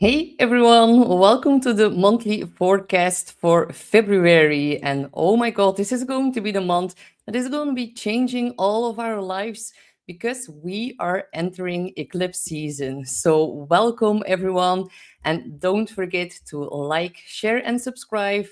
Hey everyone, welcome to the monthly forecast for February. And oh my god, this is going to be the month that is going to be changing all of our lives because we are entering eclipse season. So, welcome everyone, and don't forget to like, share, and subscribe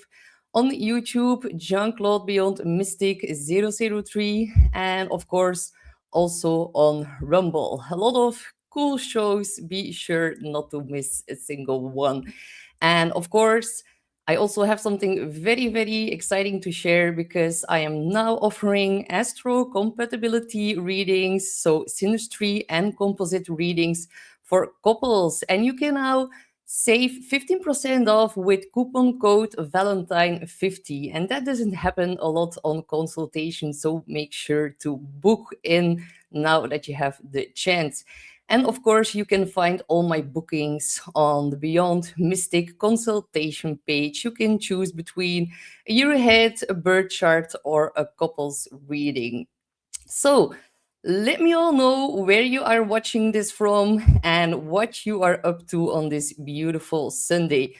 on YouTube, Jean Claude Beyond Mystic 003, and of course, also on Rumble. A lot of cool shows. Be sure not to miss a single one. And of course, I also have something very, very exciting to share because I am now offering Astro compatibility readings, so synastry and composite readings for couples. And you can now save 15% off with coupon code Valentine50. And that doesn't happen a lot on consultation, so make sure to book in now that you have the chance. And of course, you can find all my bookings on the Beyond Mystic consultation page. You can choose between a year ahead, a birth chart, or a couples reading. So, let me all know where you are watching this from and what you are up to on this beautiful Sunday.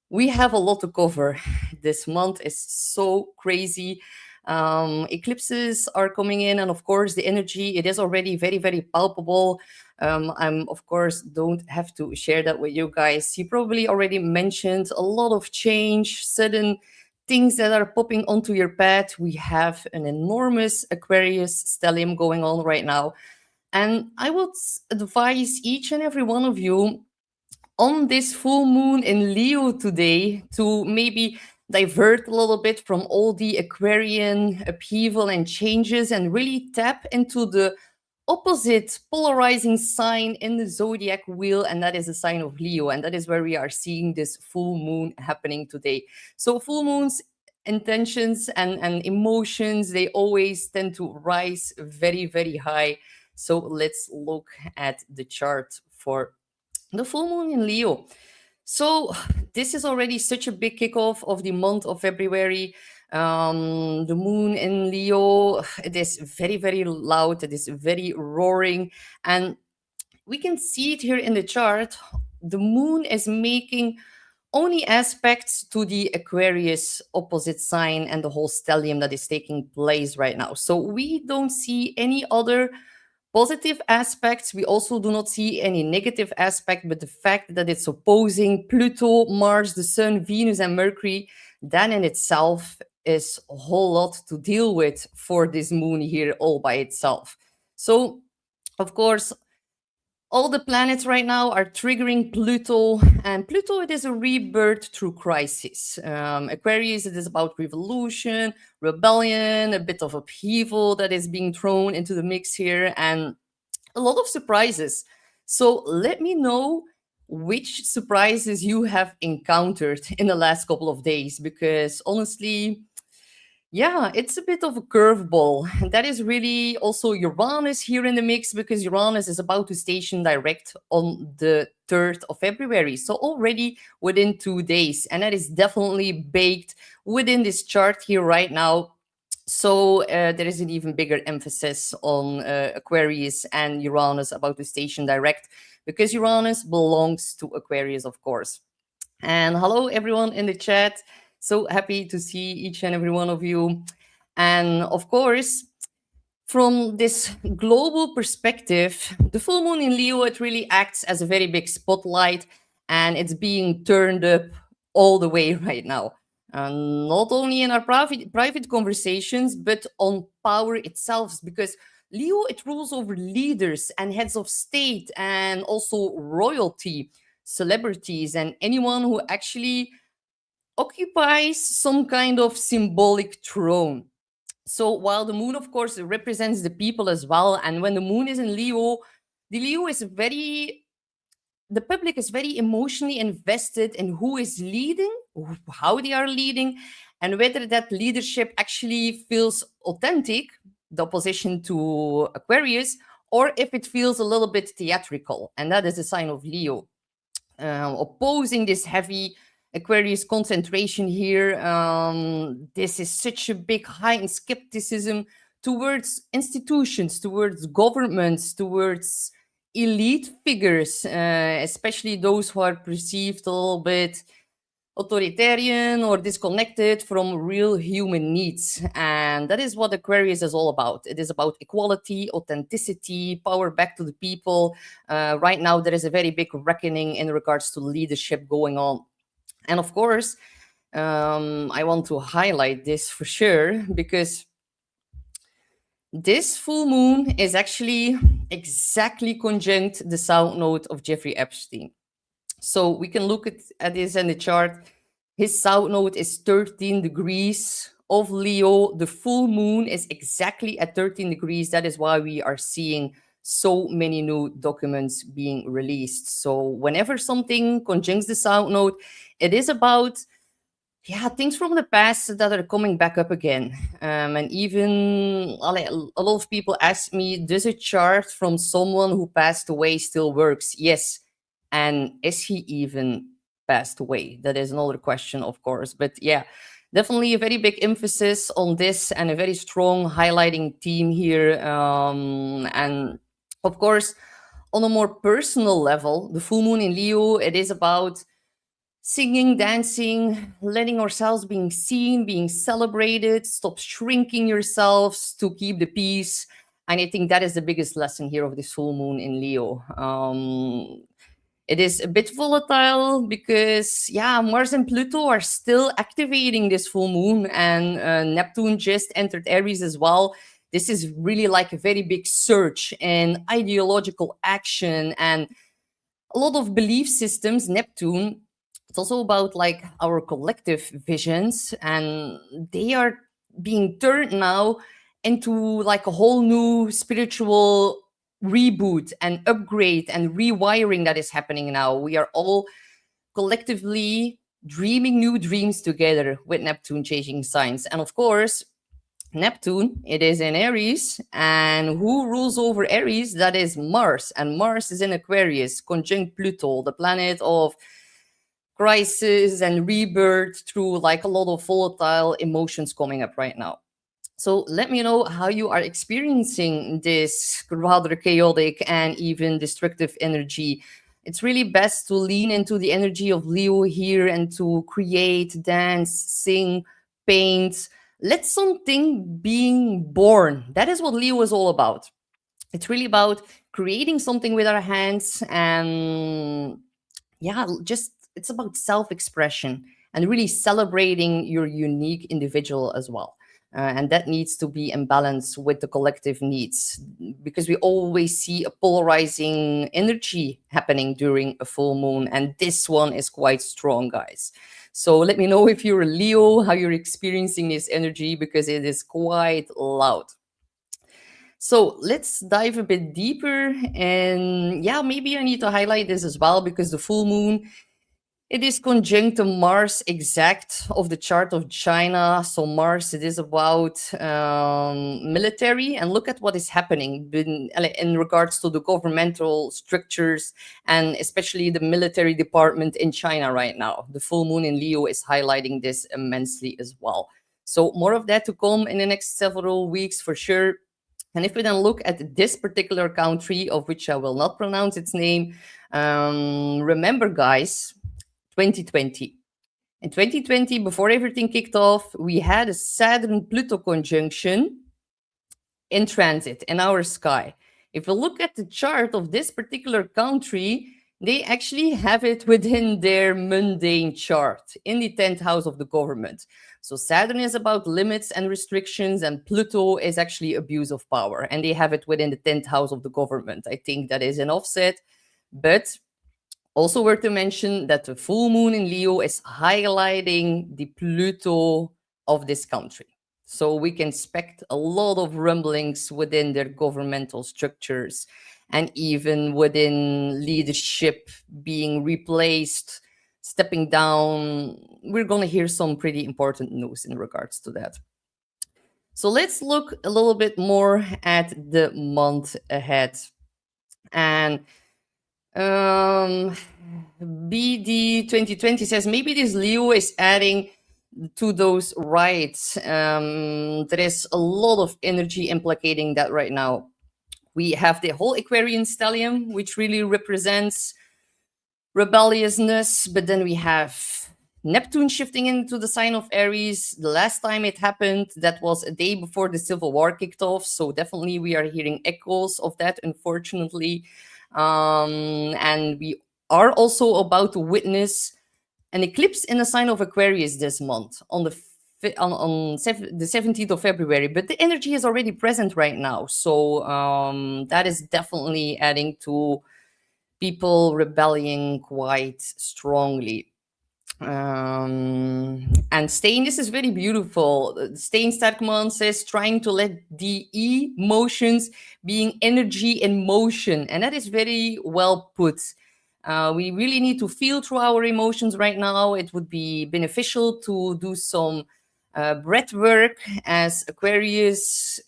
We have a lot to cover. This month is so crazy. Eclipses are coming in, and of course, the energy it is already very, very palpable. I'm of course don't have to share that with you guys. You probably already mentioned a lot of change, sudden things that are popping onto your path. We have an enormous Aquarius stellium going on right now, and I would advise each and every one of you on this full moon in Leo today to maybe divert a little bit from all the Aquarian upheaval and changes and really tap into the opposite polarizing sign in the zodiac wheel, and that is the sign of Leo. And that is where we are seeing this full moon happening today. So, full moons. Intentions and emotions, they always tend to rise very, very high. So let's look at the chart for the full moon in Leo. So this is already such a big kickoff of the month of February. The moon in Leo, it is very, very loud. It is very roaring. And we can see it here in the chart. The moon is making only aspects to the Aquarius opposite sign and the whole stellium that is taking place right now. So we don't see any other positive aspects. We also do not see any negative aspect, but the fact that it's opposing Pluto, Mars, the Sun, Venus, and Mercury, that in itself is a whole lot to deal with for this moon here all by itself. So, of course, all the planets right now are triggering Pluto, and Pluto it is a rebirth through crisis. Aquarius it is about revolution, rebellion, a bit of upheaval that is being thrown into the mix here, and a lot of surprises. So let me know which surprises you have encountered in the last couple of days, because honestly, yeah, it's a bit of a curveball. That is really also Uranus here in the mix because Uranus is about to station direct on the 3rd of February. So already within 2 days. And that is definitely baked within this chart here right now. So there is an even bigger emphasis on Aquarius and Uranus about to station direct because Uranus belongs to Aquarius, of course. And hello, everyone in the chat. So happy to see each and every one of you. And of course, from this global perspective, the full moon in Leo, it really acts as a very big spotlight and it's being turned up all the way right now. Not only in our private conversations, but on power itself, because Leo, it rules over leaders and heads of state and also royalty, celebrities, and anyone who actually occupies some kind of symbolic throne. So while the moon, of course, represents the people as well, and when the moon is in Leo, the Leo is very, the public is very emotionally invested in who is leading, how they are leading, and whether that leadership actually feels authentic, the opposition to Aquarius, or if it feels a little bit theatrical. And that is a sign of Leo. Opposing this heavy Aquarius concentration here. This is such a big heightened skepticism towards institutions, towards governments, towards elite figures, especially those who are perceived a little bit authoritarian or disconnected from real human needs. And that is what Aquarius is all about. It is about equality, authenticity, power back to the people. Right now, there is a very big reckoning in regards to leadership going on. And of course, I want to highlight this for sure because this full moon is actually exactly conjunct the south node of Jeffrey Epstein. So we can look at this in the chart. His south node is 13 degrees of Leo. The full moon is exactly at 13 degrees. That is why we are seeing so many new documents being released. So whenever something conjuncts the south node, it is about things from the past that are coming back up again. And even a lot of people ask me, does a chart from someone who passed away still works? Yes. And is he even passed away? That is another question, of course. But yeah, definitely a very big emphasis on this and a very strong highlighting theme here. And of course, on a more personal level, the full moon in Leo, it is about singing, dancing, letting ourselves being seen, being celebrated, stop shrinking yourselves to keep the peace. And I think that is the biggest lesson here of this full moon in Leo. It is a bit volatile because, Mars and Pluto are still activating this full moon, and Neptune just entered Aries as well. This is really like a very big surge in ideological action and a lot of belief systems. Neptune, it's also about like our collective visions, and they are being turned now into like a whole new spiritual reboot and upgrade and rewiring that is happening now. We are all collectively dreaming new dreams together with Neptune changing signs. And of course, Neptune, it is in Aries, and who rules over Aries? That is Mars, and Mars is in Aquarius, conjunct Pluto, the planet of crisis and rebirth through like a lot of volatile emotions coming up right now. So let me know how you are experiencing this rather chaotic and even destructive energy. It's really best to lean into the energy of Leo here and to create, dance, sing, paint. Let something being born. That is what Leo is all about. It's really about creating something with our hands, and just it's about self-expression and really celebrating your unique individual as well. And that needs to be in balance with the collective needs, because we always see a polarizing energy happening during a full moon, and this one is quite strong, guys. So let me know if you're a Leo, how you're experiencing this energy, because it is quite loud. So let's dive a bit deeper. And maybe I need to highlight this as well, because the full moon, it is conjunct to Mars exact of the chart of China. So Mars, it is about military, and look at what is happening in regards to the governmental structures and especially the military department in China right now. The full moon in Leo is highlighting this immensely as well. So more of that to come in the next several weeks for sure. And if we then look at this particular country, of which I will not pronounce its name, remember, guys, 2020. In 2020, before everything kicked off, we had a Saturn-Pluto conjunction in transit in our sky. If we look at the chart of this particular country, they actually have it within their mundane chart in the 10th house of the government. So Saturn is about limits and restrictions, and Pluto is actually abuse of power, and they have it within the 10th house of the government. I think that is an offset, but also worth to mention that the full moon in Leo is highlighting the Pluto of this country. So we can expect a lot of rumblings within their governmental structures, and even within leadership being replaced, stepping down. We're going to hear some pretty important news in regards to that. So let's look a little bit more at the month ahead. And BD 2020 says maybe this Leo is adding to those rights. There is a lot of energy implicating that right now. We have the whole Aquarian stellium, which really represents rebelliousness. But then we have Neptune shifting into the sign of Aries. The last time it happened, that was a day before the Civil War kicked off. So definitely we are hearing echoes of that, unfortunately. And we are also about to witness an eclipse in the sign of Aquarius this month on the 17th of February, but the energy is already present right now. So that is definitely adding to people rebelling quite strongly. And Stain, this is very beautiful. Stain Starkman says trying to let the emotions being energy in motion, and that is very well put. We really need to feel through our emotions right now. It would be beneficial to do some breath work, as Aquarius,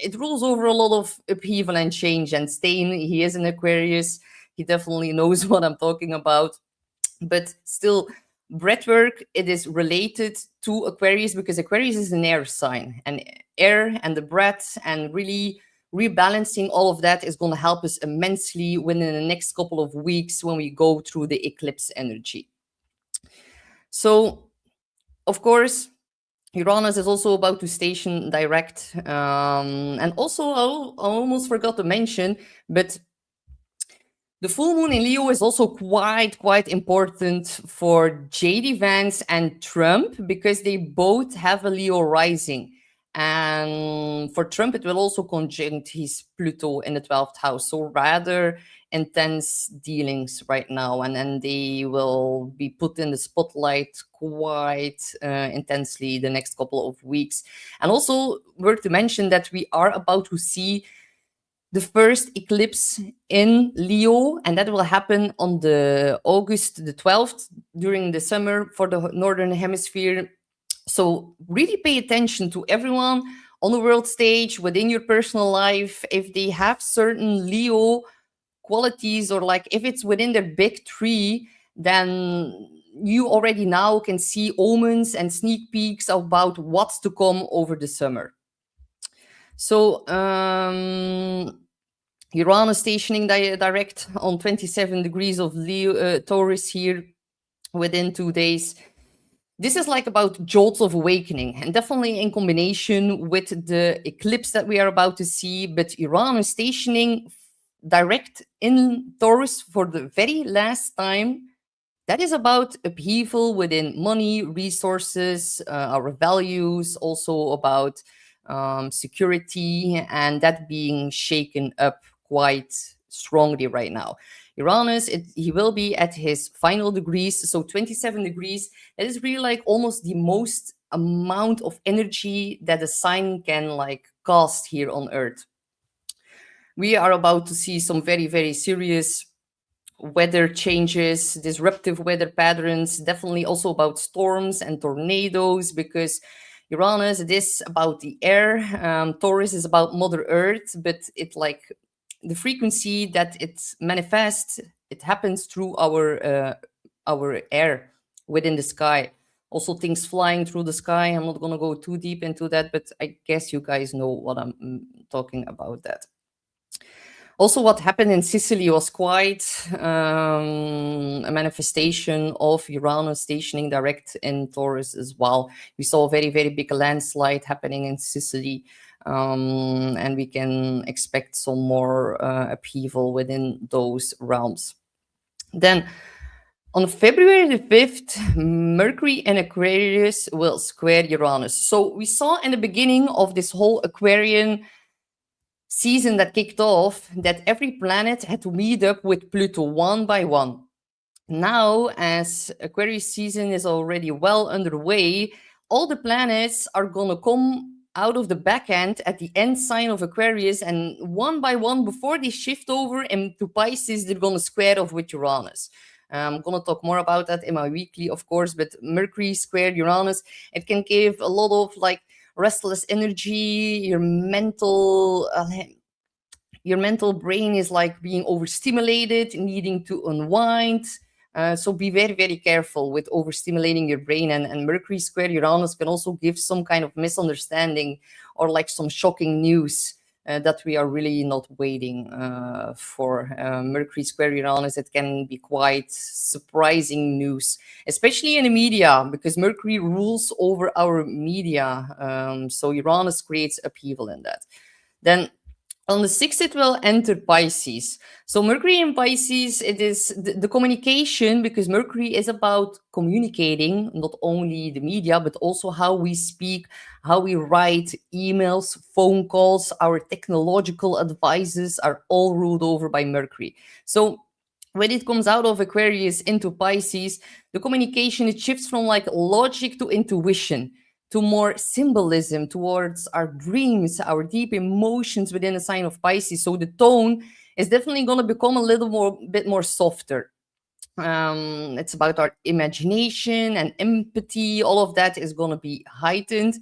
it rules over a lot of upheaval and change. And Stain, he is an Aquarius. He definitely knows what I'm talking about. But still, breathwork, it is related to Aquarius because Aquarius is an air sign, and air and the breath and really rebalancing all of that is going to help us immensely within the next couple of weeks when we go through the eclipse energy. So, of course, Uranus is also about to station direct. And also, I almost forgot to mention, but the full moon in Leo is also quite important for J.D. Vance and Trump because they both have a Leo rising. And for Trump, it will also conjunct his Pluto in the 12th house. So rather intense dealings right now. And then they will be put in the spotlight quite intensely the next couple of weeks. And also worth to mention that we are about to see the first eclipse in Leo, and that will happen on the August the 12th during the summer for the Northern Hemisphere. So really pay attention to everyone on the world stage, within your personal life, if they have certain Leo qualities, or like if it's within their big three, then you already now can see omens and sneak peeks about what's to come over the summer. So Uranus stationing direct on 27 degrees of Leo, Taurus here within 2 days. This is like about jolts of awakening, and definitely in combination with the eclipse that we are about to see. But Uranus stationing direct in Taurus for the very last time, that is about upheaval within money, resources, our values, also about security, and that being shaken up quite strongly right now. Uranus, he will be at his final degrees, so 27 degrees. That is really like almost the most amount of energy that a sign can like cast here on Earth. We are about to see some very serious weather changes, disruptive weather patterns, definitely also about storms and tornadoes, because Uranus, it is about the air. Taurus is about Mother Earth, but it like the frequency that it manifests, it happens through our air within the sky. Also things flying through the sky. I'm not going to go too deep into that, but I guess you guys know what I'm talking about that. Also, what happened in Sicily was quite a manifestation of Uranus stationing direct in Taurus as well. We saw a very big landslide happening in Sicily, and we can expect some more upheaval within those realms. Then, on February the 5th, Mercury in Aquarius will square Uranus. So we saw in the beginning of this whole Aquarian season that kicked off that every planet had to meet up with Pluto one by one. Now, as Aquarius season is already well underway, all the planets are going to come out of the back end at the end sign of Aquarius, and one by one, before they shift over into Pisces, they're going to square off with Uranus. I'm going to talk more about that in my weekly, of course, but Mercury squared Uranus, it can give a lot of like restless energy. Your mental brain is like being overstimulated, needing to unwind. So be very careful with overstimulating your brain. And Mercury square Uranus can also give some kind of misunderstanding or like some shocking news that we are really not waiting for. Mercury square Uranus, it can be quite surprising news, especially in the media, because Mercury rules over our media. So Uranus creates upheaval in that. Then on the 6th, it will enter Pisces. So Mercury in Pisces, it is the communication, because Mercury is about communicating, not only the media, but also how we speak, how we write emails, phone calls, our technological advices are all ruled over by Mercury. So when it comes out of Aquarius into Pisces, the communication, it shifts from like logic to intuition, to more symbolism, towards our dreams, our deep emotions within the sign of Pisces. So the tone is definitely going to become a bit more softer. It's about our imagination and empathy. All of that is going to be heightened.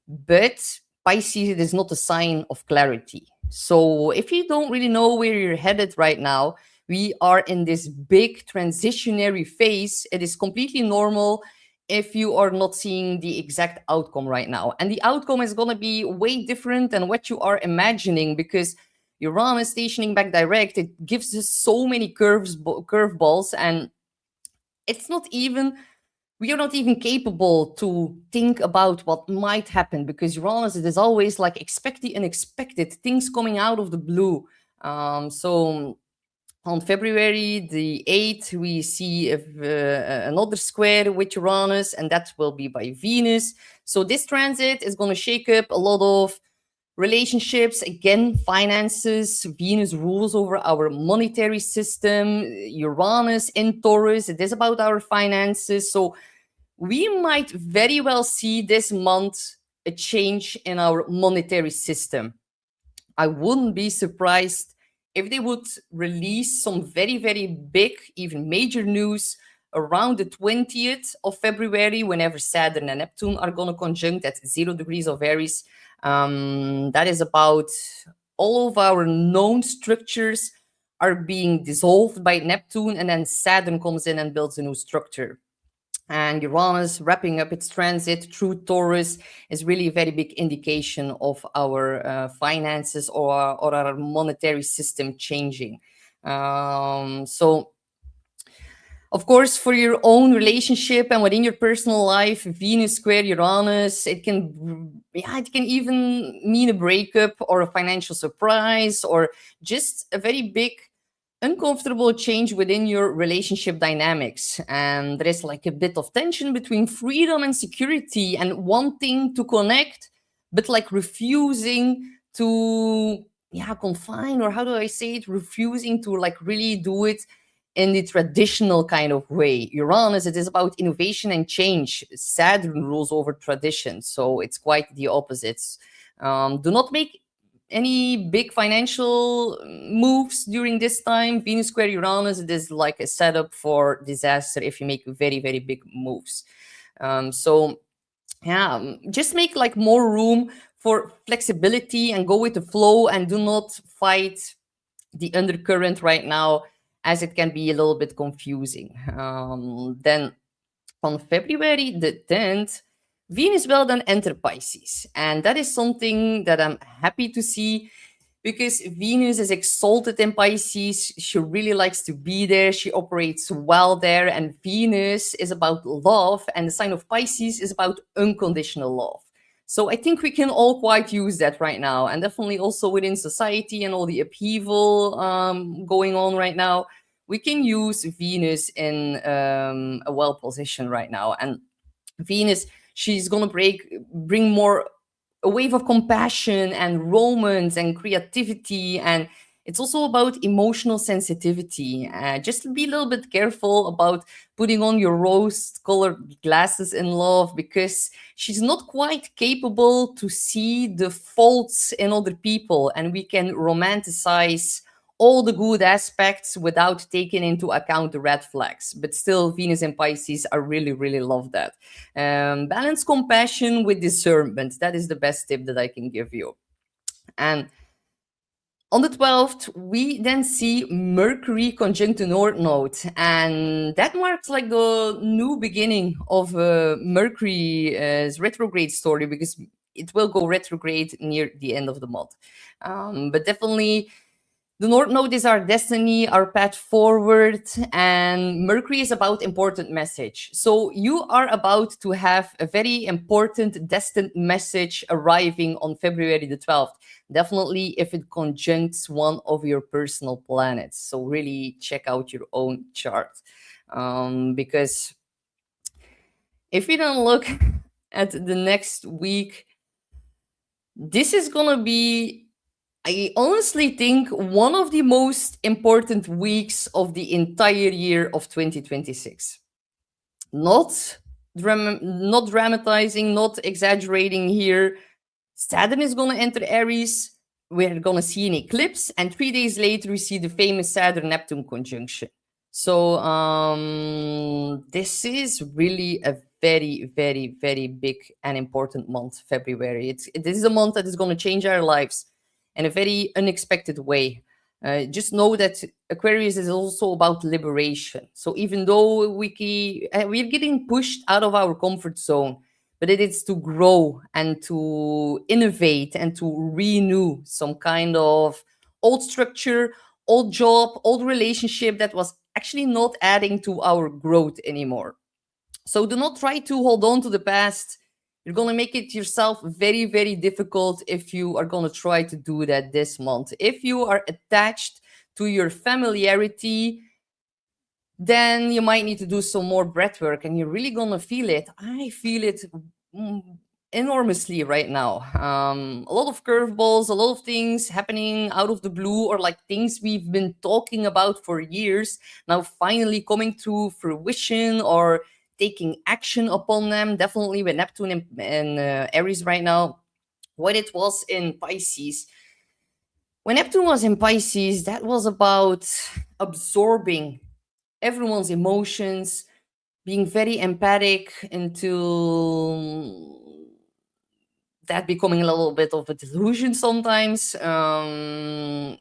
But Pisces is not a sign of clarity. So if you don't really know where you're headed right now, we are in this big transitionary phase. It is completely normal if you are not seeing the exact outcome right now. And the outcome is going to be way different than what you are imagining, because Uranus stationing back direct, it gives us so many curveballs, and it's not even, we are not even capable to think about what might happen, because Uranus, it is always like expect the unexpected, things coming out of the blue. So on February the 8th, we see another square with Uranus, and that will be by Venus. So this transit is going to shake up a lot of relationships, again, finances. Venus rules over our monetary system. Uranus in Taurus, it is about our finances. So we might very well see this month a change in our monetary system. I wouldn't be surprised if they would release some very, very big, even major news around the 20th of February, whenever Saturn and Neptune are going to conjunct at 0 degrees of Aries. That is about all of our known structures are being dissolved by Neptune, and then Saturn comes in and builds a new structure. And Uranus wrapping up its transit through Taurus is really a very big indication of our finances or our monetary system changing. So, of course, for your own relationship and within your personal life, Venus square Uranus, it can even mean a breakup or a financial surprise, or just a very big uncomfortable change within your relationship dynamics. And there is like a bit of tension between freedom and security, and wanting to connect, but like refusing to confine, or how do I say it, refusing to like really do it in the traditional kind of way. Uranus, it is about innovation and change. Saturn rules over tradition, so it's quite the opposites. Do not make any big financial moves during this time. Venus square Uranus, it is like a setup for disaster if you make very, very big moves. So just make like more room for flexibility and go with the flow, and do not fight the undercurrent right now, as it can be a little bit confusing. Then on February the 10th, Venus will then enter Pisces. And that is something that I'm happy to see, because Venus is exalted in Pisces. She really likes to be there. She operates well there. And Venus is about love, and the sign of Pisces is about unconditional love. So I think we can all quite use that right now, and definitely also within society and all the upheaval going on right now, we can use Venus in a well position right now. And Venus, she's going to bring more a wave of compassion and romance and creativity. And it's also about emotional sensitivity. Just be a little bit careful about putting on your rose-colored glasses in love, because she's not quite capable to see the faults in other people, and we can romanticize all the good aspects without taking into account the red flags. But still, Venus and Pisces, I really, really love that. Balance compassion with discernment. That is the best tip that I can give you. And on the 12th, we then see Mercury conjunct the North Node, and that marks like the new beginning of Mercury's retrograde story, because it will go retrograde near the end of the month. But definitely, the North Node is our destiny, our path forward, and Mercury is about important message. So you are about to have a very important destined message arriving on February the 12th. Definitely if it conjuncts one of your personal planets. So really check out your own chart. Because if we don't look at the next week, this is going to be, I honestly think, one of the most important weeks of the entire year of 2026. Not dramatizing, not exaggerating here. Saturn is going to enter Aries. We're going to see an eclipse, and 3 days later, we see the famous Saturn-Neptune conjunction. So this is really a very, very, very big and important month, February. This is a month that is going to change our lives in a very unexpected way. Just know that Aquarius is also about liberation. So even though we're getting pushed out of our comfort zone, but it is to grow and to innovate and to renew some kind of old structure, old job, old relationship that was actually not adding to our growth anymore. So do not try to hold on to the past. You're going to make it yourself very, very difficult if you are going to try to do that this month. If you are attached to your familiarity, then you might need to do some more breath work, and you're really going to feel it. I feel it enormously right now. A lot of curveballs, a lot of things happening out of the blue, or like things we've been talking about for years now finally coming to fruition or taking action upon them. Definitely with Neptune and Aries right now. When it was in Pisces, when Neptune was in Pisces, that was about absorbing everyone's emotions, being very empathic, into that becoming a little bit of a delusion sometimes. Now,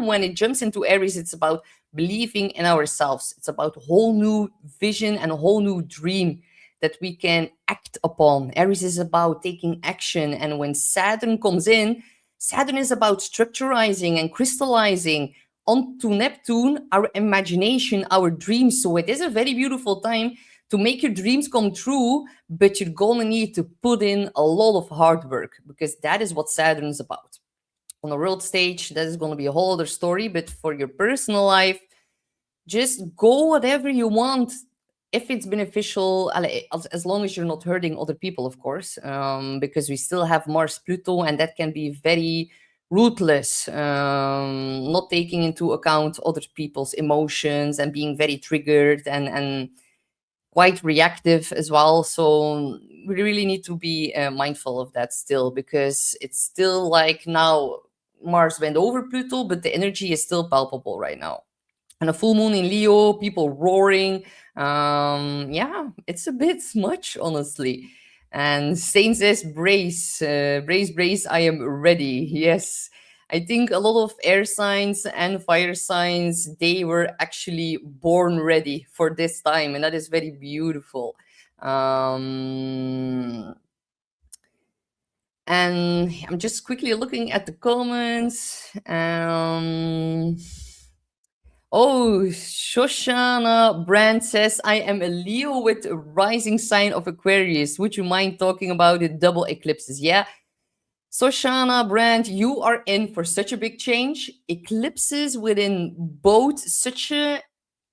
when it jumps into Aries, it's about believing in ourselves. It's about a whole new vision and a whole new dream that we can act upon. Aries is about taking action. And when Saturn comes in, Saturn is about structurizing and crystallizing onto Neptune our imagination, our dreams. So it is a very beautiful time to make your dreams come true, but you're gonna need to put in a lot of hard work, because that is what Saturn is about. On the world stage, that is gonna be a whole other story, but for your personal life, just go whatever you want if it's beneficial, as long as you're not hurting other people, of course, because we still have Mars Pluto, and that can be very ruthless, not taking into account other people's emotions and being very triggered and quite reactive as well. So we really need to be mindful of that still, because it's still like now Mars went over Pluto, but the energy is still palpable right now. And a full moon in Leo, people roaring. Yeah, it's a bit much, honestly. And Saint says, brace, brace, brace, I am ready. Yes. I think a lot of air signs and fire signs, they were actually born ready for this time. And that is very beautiful. And I'm just quickly looking at the comments. Oh, Shoshana Brand says, I am a Leo with a rising sign of Aquarius. Would you mind talking about the double eclipses? Yeah. Shoshana Brand, you are in for such a big change. Eclipses within both such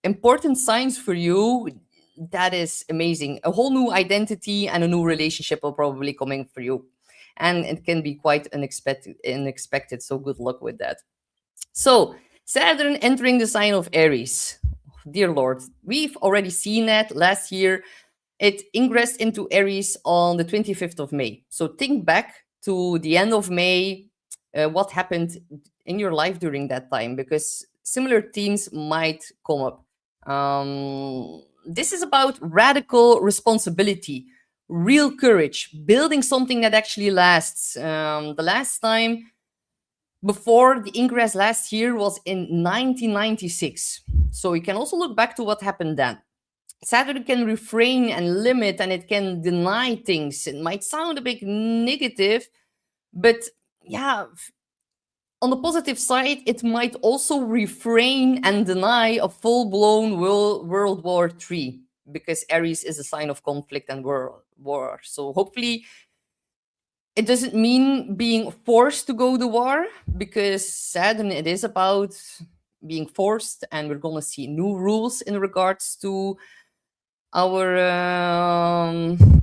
important signs for you. That is amazing. A whole new identity and a new relationship will probably coming for you. And it can be quite unexpected. So good luck with that. So Saturn entering the sign of Aries. Dear Lord, we've already seen that last year. It ingressed into Aries on the 25th of May. So think back to the end of May, what happened in your life during that time, because similar themes might come up. This is about radical responsibility, real courage, building something that actually lasts. The last time before the ingress last year was in 1996. So you can also look back to what happened then. Saturn can refrain and limit, and it can deny things. It might sound a bit negative, but yeah, on the positive side, it might also refrain and deny a full-blown World War III, because Aries is a sign of conflict and war. So hopefully it doesn't mean being forced to go to war, because Saturn, it is about being forced, and we're going to see new rules in regards to our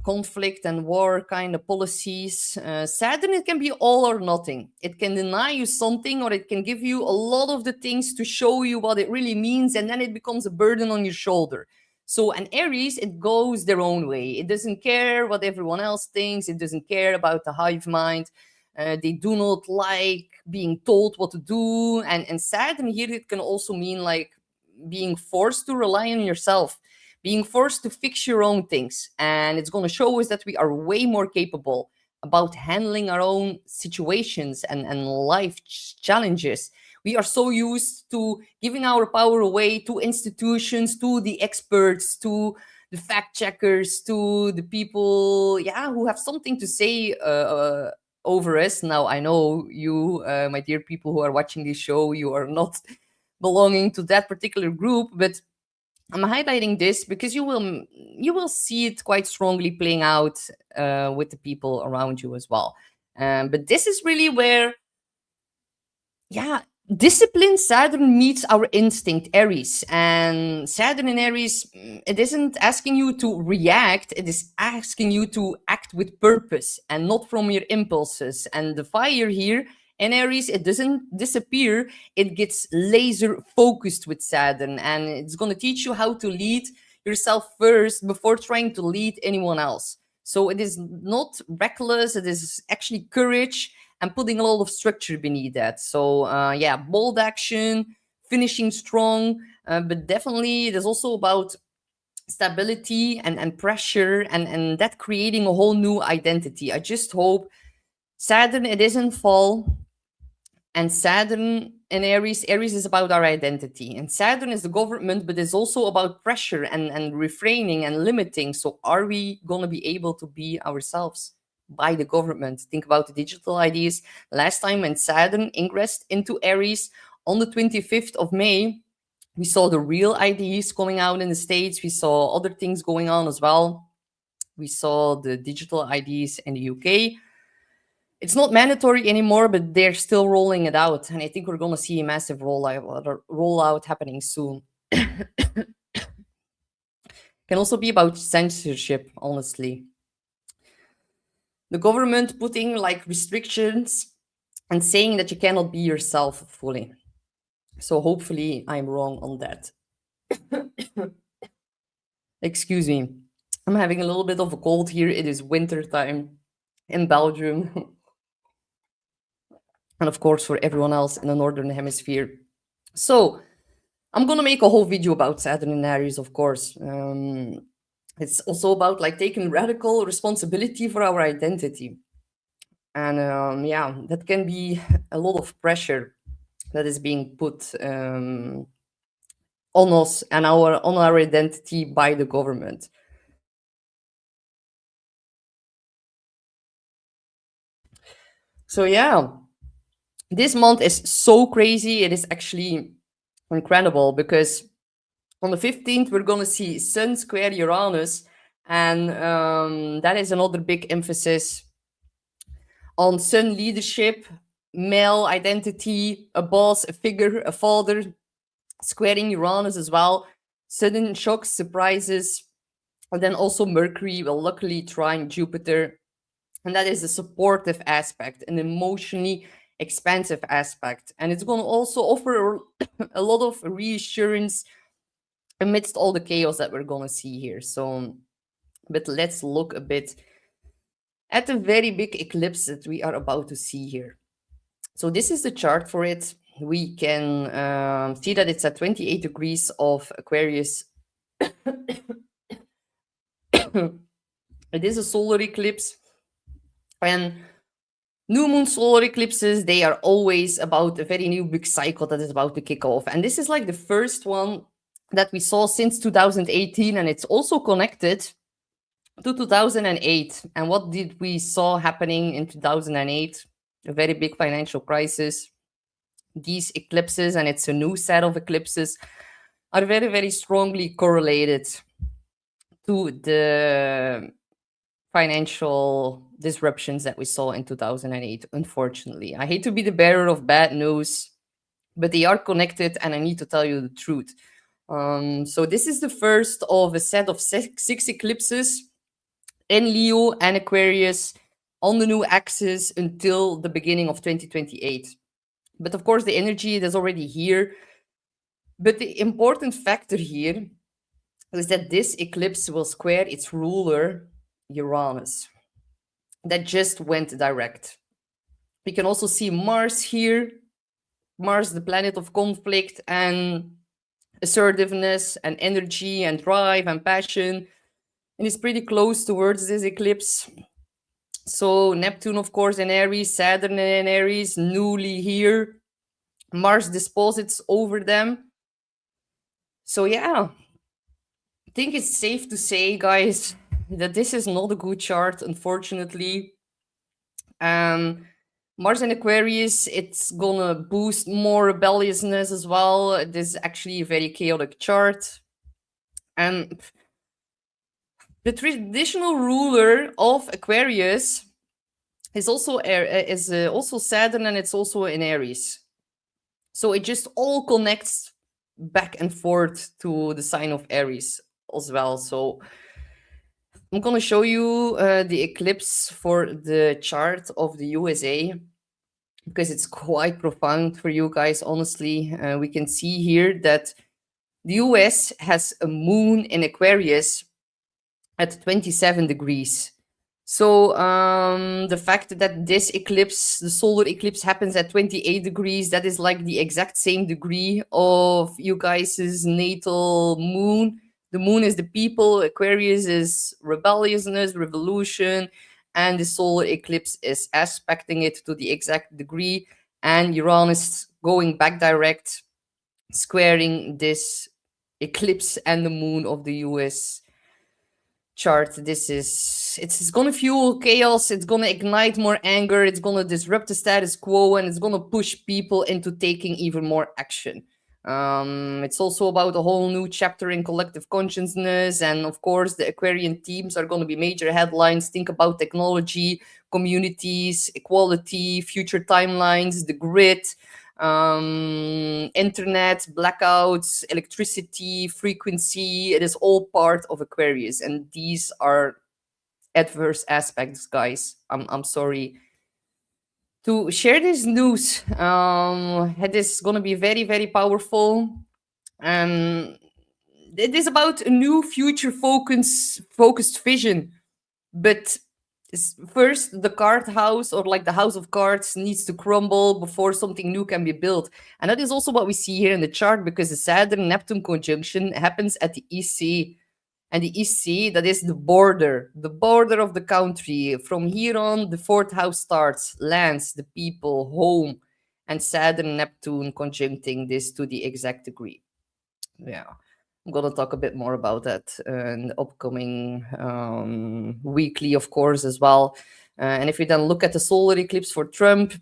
conflict and war kind of policies. Saturn, it can be all or nothing. It can deny you something, or it can give you a lot of the things to show you what it really means, and then it becomes a burden on your shoulder. So an Aries, it goes their own way. It doesn't care what everyone else thinks. It doesn't care about the hive mind. They do not like being told what to do. And Saturn here, it can also mean like being forced to rely on yourself, being forced to fix your own things. And it's going to show us that we are way more capable about handling our own situations and life challenges. We are so used to giving our power away to institutions, to the experts, to the fact checkers, to the people, yeah, who have something to say over us. Now, I know you, my dear people who are watching this show, you are not belonging to that particular group, but I'm highlighting this because you will see it quite strongly playing out with the people around you as well. But this is really where, yeah, discipline Saturn meets our instinct Aries. And Saturn in Aries, it isn't asking you to react, it is asking you to act with purpose and not from your impulses. And the fire here in Aries, it doesn't disappear, it gets laser focused with Saturn, and it's going to teach you how to lead yourself first before trying to lead anyone else. So it is not reckless, it is actually courage and putting a lot of structure beneath that. So yeah, bold action, finishing strong, but definitely it is also about stability and pressure, and that creating a whole new identity. I just hope Saturn, it isn't fall, and Saturn in Aries is about our identity. And Saturn is the government, but it's also about pressure and refraining and limiting. So are we going to be able to be ourselves by the government? Think about the digital IDs. Last time when Saturn ingressed into Aries on the 25th of May, we saw the real IDs coming out in the States. We saw other things going on as well. We saw the digital IDs in the UK. It's not mandatory anymore, but they're still rolling it out. And I think we're going to see a massive rollout happening soon. Can also be about censorship, honestly. The government putting like restrictions and saying that you cannot be yourself fully. So hopefully I'm wrong on that. Excuse me. I'm having a little bit of a cold here. It is winter time in Belgium. And of course, for everyone else in the Northern Hemisphere. So I'm going to make a whole video about Saturn in Aries, of course. It's also about like taking radical responsibility for our identity. And yeah, that can be a lot of pressure that is being put on us and on our identity by the government. So yeah, this month is so crazy. It is actually incredible because on the 15th, we're going to see Sun square Uranus. And that is another big emphasis on Sun leadership, male identity, a boss, a figure, a father, squaring Uranus as well. Sudden shocks, surprises. And then also Mercury will luckily trine Jupiter. And that is a supportive aspect, an emotionally expansive aspect. And it's going to also offer a lot of reassurance amidst all the chaos that we're going to see here. So, but let's look a bit at the very big eclipse that we are about to see here. So this is the chart for it. We can see that it's at 28 degrees of Aquarius. It is a solar eclipse. And new moon solar eclipses, they are always about a very new big cycle that is about to kick off. And this is like the first one that we saw since 2018, and it's also connected to 2008. And what did we saw happening in 2008? A very big financial crisis. These eclipses, and it's a new set of eclipses, are very, very strongly correlated to the financial disruptions that we saw in 2008, unfortunately. I hate to be the bearer of bad news, but they are connected, and I need to tell you the truth. So this is the first of a set of six eclipses in Leo and Aquarius on the new axis until the beginning of 2028. But of course, the energy is already here. But the important factor here is that this eclipse will square its ruler, Uranus, that just went direct. We can also see Mars here. Mars, the planet of conflict and assertiveness and energy and drive and passion. And it's pretty close towards this eclipse. So Neptune, of course, in Aries, Saturn in Aries, newly here. Mars deposits over them. So yeah, I think it's safe to say, guys, that this is not a good chart, unfortunately. Mars in Aquarius, it's gonna boost more rebelliousness as well. This is actually a very chaotic chart. And the traditional ruler of Aquarius is also Saturn, and it's also in Aries. So it just all connects back and forth to the sign of Aries as well. So I'm going to show you the eclipse for the chart of the USA, because it's quite profound for you guys, honestly. We can see here that the US has a moon in Aquarius at 27 degrees. So the fact that this eclipse, the solar eclipse, happens at 28 degrees, that is like the exact same degree of you guys' natal moon. The moon is the people, Aquarius is rebelliousness, revolution, and the solar eclipse is aspecting it to the exact degree, and Uranus going back direct, squaring this eclipse and the moon of the US chart. It's gonna fuel chaos, it's gonna ignite more anger, it's gonna disrupt the status quo, and it's gonna push people into taking even more action. It's also about a whole new chapter in collective consciousness, and of course the Aquarian themes are going to be major headlines. Think about technology, communities, equality, future timelines, the grid, internet, blackouts, electricity, frequency. It is all part of Aquarius, and these are adverse aspects, guys. I'm sorry to share this news. It is going to be very, very powerful. It is about a new future focused vision. But first, the card house, or like the house of cards, needs to crumble before something new can be built. And that is also what we see here in the chart, because the Saturn-Neptune conjunction happens at the EC. And the EC, that is the border of the country. From here on, the fourth house starts, lands, the people, home, and Saturn, Neptune conjuncting this to the exact degree. Yeah, I'm going to talk a bit more about that in the upcoming weekly, of course, as well. And if we then look at the solar eclipse for Trump,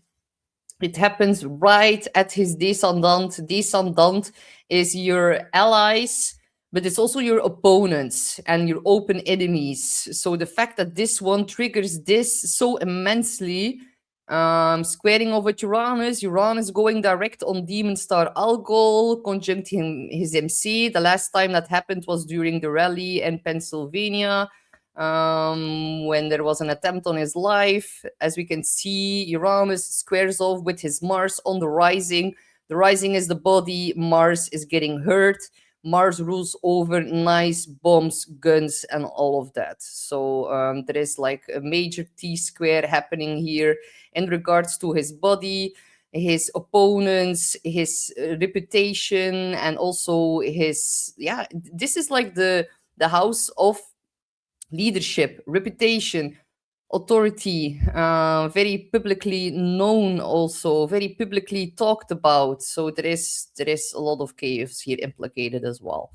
it happens right at his descendant. Descendant is your allies, but it's also your opponents and your open enemies. So the fact that this one triggers this so immensely, squaring over Uranus going direct on Demon Star Algol, conjuncting his MC. The last time that happened was during the rally in Pennsylvania, when there was an attempt on his life. As we can see, Uranus squares off with his Mars on the rising. The rising is the body, Mars is getting hurt. Mars rules over nice bombs, guns, and all of that. So there is like a major T-square happening here in regards to his body, his opponents, his reputation, and also his, yeah, this is like the house of leadership, reputation, authority, very publicly known, also very publicly talked about. So there is a lot of chaos here implicated as well.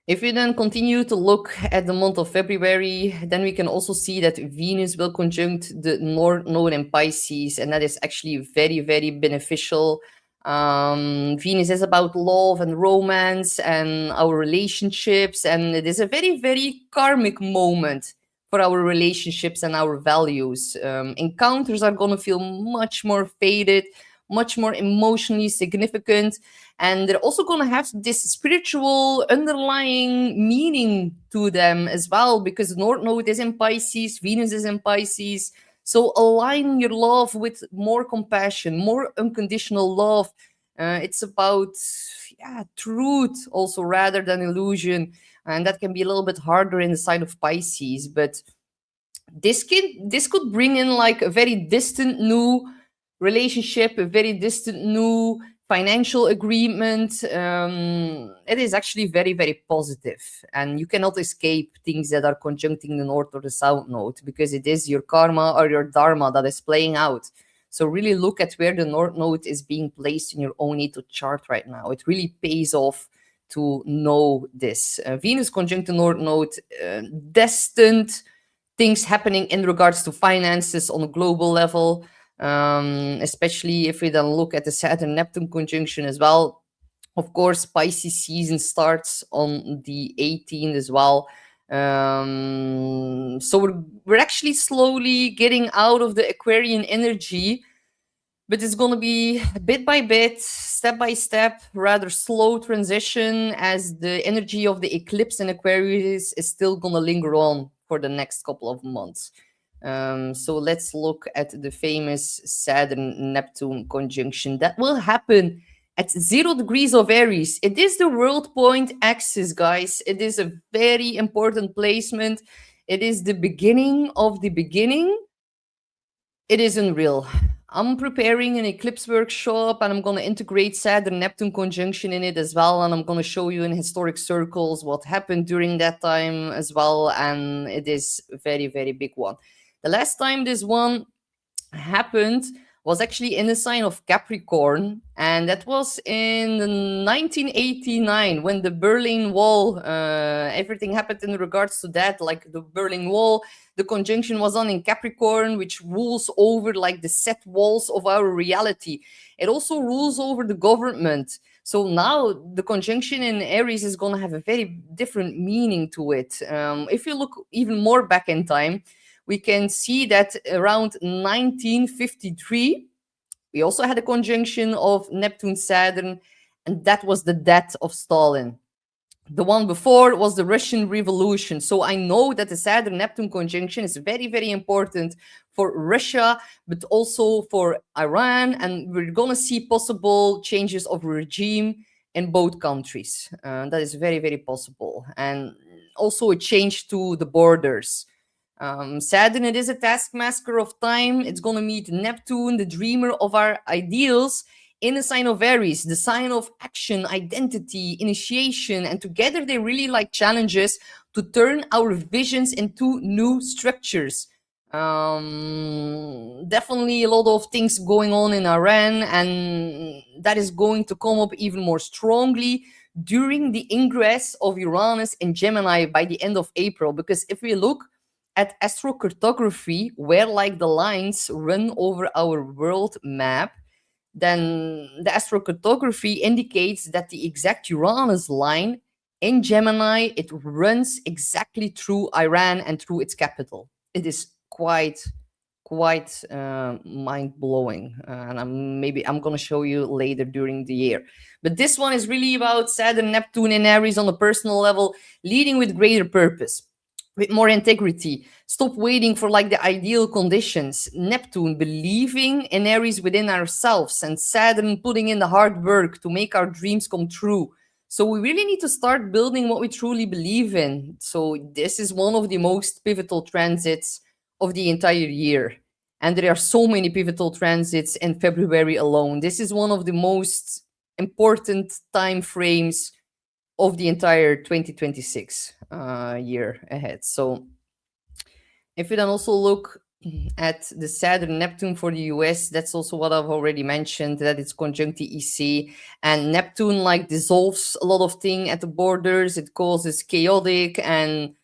If we then continue to look at the month of February, then we can also see that Venus will conjunct the North Node in Pisces, and that is actually very, very beneficial. Venus is about love and romance and our relationships, and it is a very, very karmic moment for our relationships and our values. Encounters are going to feel much more faded, much more emotionally significant, and they're also going to have this spiritual underlying meaning to them as well, because North Node is in Pisces, Venus is in Pisces. So align your love with more compassion, more unconditional love. It's about, yeah, truth also rather than illusion, and that can be a little bit harder in the side of Pisces. But this could bring in like a very distant new relationship, a very distant new financial agreement. It is actually very, very positive, and you cannot escape things that are conjuncting the North or the South Node, because it is your karma or your dharma that is playing out. So really look at where the North Node is being placed in your own natal chart right now. It really pays off to know this. Venus conjunct the North Node, destined things happening in regards to finances on a global level, especially if we then look at the Saturn Neptune conjunction as well. Of course, Pisces season starts on the 18th as well. So we're actually slowly getting out of the Aquarian energy, but it's going to be bit by bit, step by step, rather slow transition, as the energy of the eclipse in Aquarius is still going to linger on for the next couple of months. So let's look at the famous Saturn Neptune conjunction that will happen at 0 degrees of Aries. It is the world point axis, guys. It is a very important placement. It is the beginning of the beginning. It is unreal. I'm preparing an eclipse workshop, and I'm going to integrate Saturn Neptune conjunction in it as well. And I'm going to show you in historic circles what happened during that time as well. And it is a very, very big one. The last time this one happened was actually in the sign of Capricorn, and that was in 1989 when the Berlin Wall, everything happened in regards to that, like the Berlin Wall. The conjunction was on in Capricorn, which rules over like the set walls of our reality. It also rules over the government. So now the conjunction in Aries is going to have a very different meaning to it. If you look even more back in time, we can see that around 1953, we also had a conjunction of Neptune Saturn, and that was the death of Stalin. The one before was the Russian Revolution. So I know that the Saturn Neptune conjunction is very, very important for Russia, but also for Iran. And we're going to see possible changes of regime in both countries. That is very, very possible. And also a change to the borders. Saturn, it is a taskmaster of time. It's going to meet Neptune, the dreamer of our ideals, in the sign of Aries, the sign of action, identity, initiation. And together they really like challenges to turn our visions into new structures. Definitely a lot of things going on in Iran, and that is going to come up even more strongly during the ingress of Uranus in Gemini by the end of April. Because if we look at astrocartography, where like the lines run over our world map, then the astrocartography indicates that the exact Uranus line in Gemini, it runs exactly through Iran and through its capital. It is quite mind-blowing, and I'm going to show you later during the year. But this one is really about Saturn Neptune in Aries on a personal level, leading with greater purpose, with more integrity. Stop waiting for like the ideal conditions. Neptune believing in Aries within ourselves, and Saturn putting in the hard work to make our dreams come true. So we really need to start building what we truly believe in. So this is one of the most pivotal transits of the entire year. And there are so many pivotal transits in February alone. This is one of the most important time frames of the entire 2026 year ahead. So if we then also look at the Saturn Neptune for the US. That's also what I've already mentioned, that it's conjunct the EC. And Neptune like dissolves a lot of things at the borders. It causes chaotic and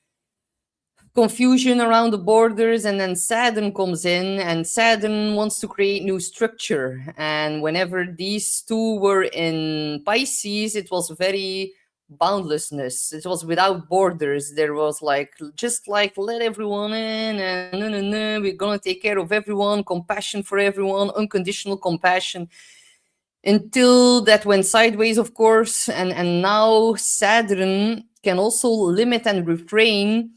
confusion around the borders, and then Saturn comes in, and Saturn wants to create new structure. And whenever these two were in Pisces, it was very boundlessness. It was without borders. There was like just like let everyone in, and no, no, no, we're gonna take care of everyone, compassion for everyone, unconditional compassion. Until that went sideways, of course, and now Saturn can also limit and refrain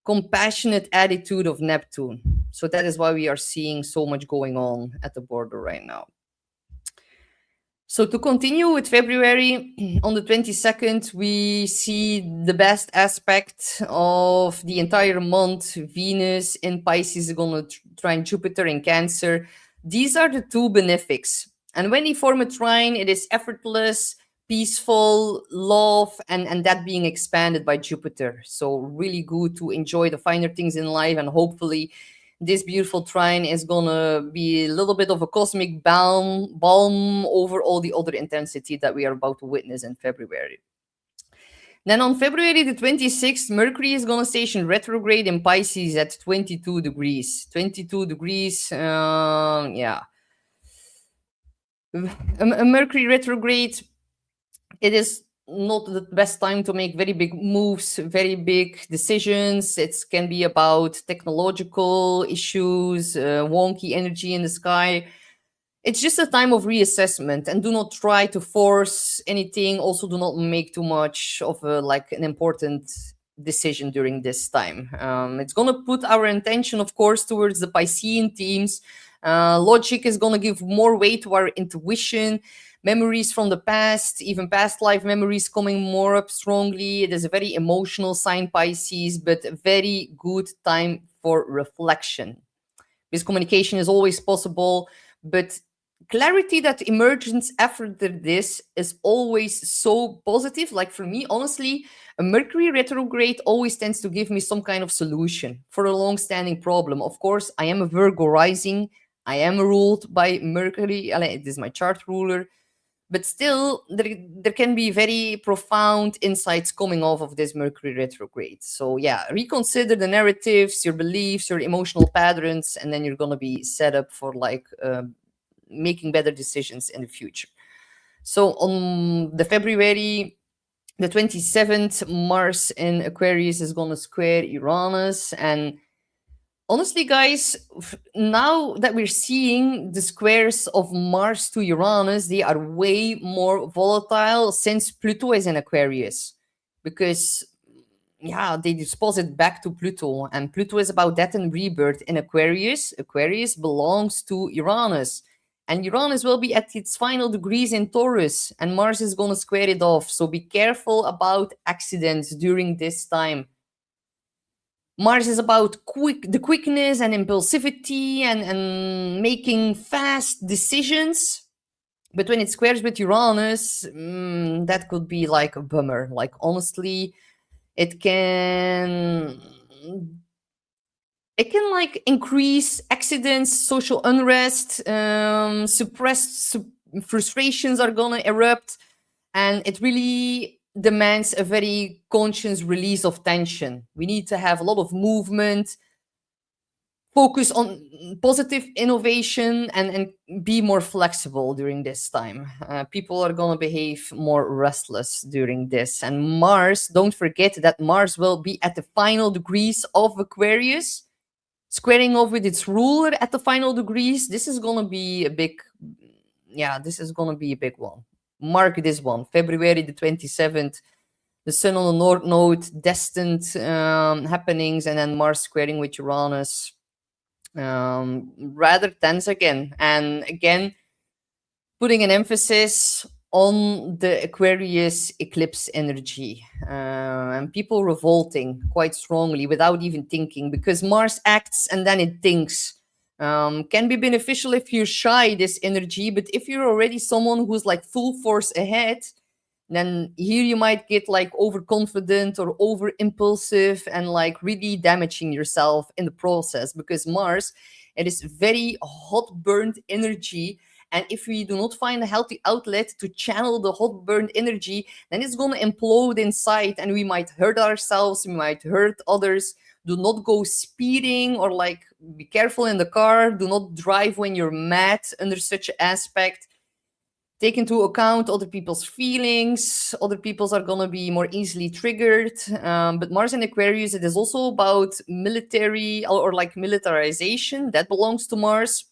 compassionate attitude of Neptune. So that is why we are seeing so much going on at the border right now. So to continue with February, on the 22nd, we see the best aspect of the entire month. Venus in Pisces is going to trine Jupiter in Cancer. These are the two benefics. And when they form a trine, it is effortless, peaceful, love, and that being expanded by Jupiter. So really good to enjoy the finer things in life, and hopefully this beautiful trine is gonna be a little bit of a cosmic balm over all the other intensity that we are about to witness in February. Then on February the 26th, Mercury is gonna station retrograde in Pisces at 22 degrees. 22 degrees, yeah. A Mercury retrograde, it is not the best time to make very big moves, very big decisions. It can be about technological issues, wonky energy in the sky. It's just a time of reassessment, and do not try to force anything. Also, do not make too much of an important decision during this time. It's going to put our intention, of course, towards the Piscean themes. Logic is going to give more weight to our intuition. Memories from the past, even past life memories coming more up strongly. It is a very emotional sign, Pisces, but a very good time for reflection. Miscommunication is always possible, but clarity that emerges after this is always so positive. Like for me, honestly, a Mercury retrograde always tends to give me some kind of solution for a long-standing problem. Of course, I am a Virgo rising. I am ruled by Mercury. It is my chart ruler. But still, there can be very profound insights coming off of this Mercury retrograde. So yeah, reconsider the narratives, your beliefs, your emotional patterns, and then you're going to be set up for making better decisions in the future. So on the February the 27th, Mars in Aquarius is going to square Uranus. And honestly, guys, now that we're seeing the squares of Mars to Uranus, they are way more volatile since Pluto is in Aquarius. Because, yeah, they dispose it back to Pluto. And Pluto is about death and rebirth in Aquarius. Aquarius belongs to Uranus. And Uranus will be at its final degrees in Taurus. And Mars is going to square it off. So be careful about accidents during this time. Mars is about the quickness and impulsivity and making fast decisions. But when it squares with Uranus, that could be like a bummer. Like, honestly, it can like increase accidents, social unrest, suppressed frustrations are gonna erupt, and it really demands a very conscious release of tension. We need to have a lot of movement, focus on positive innovation, and be more flexible during this time. People are going to behave more restless during this. And Mars, don't forget that Mars will be at the final degrees of Aquarius, squaring off with its ruler at the final degrees. This is going to be a big, this is going to be a big one. Mark this one, February the 27th, the Sun on the North Node, destined happenings, and then Mars squaring with Uranus. Rather tense again. And again, putting an emphasis on the Aquarius eclipse energy. And people revolting quite strongly without even thinking, because Mars acts and then it thinks. Can be beneficial if you're shy, this energy, but if you're already someone who's like full force ahead, then here you might get like overconfident or over impulsive and like really damaging yourself in the process, because Mars, it is very hot burned energy. And if we do not find a healthy outlet to channel the hot burned energy, then it's going to implode inside and we might hurt ourselves, we might hurt others. Do not go speeding, or like be careful in the car. Do not drive when you're mad under such aspect. Take into account other people's feelings. Other people's are going to be more easily triggered. But Mars in Aquarius, it is also about military or like militarization. That belongs to Mars.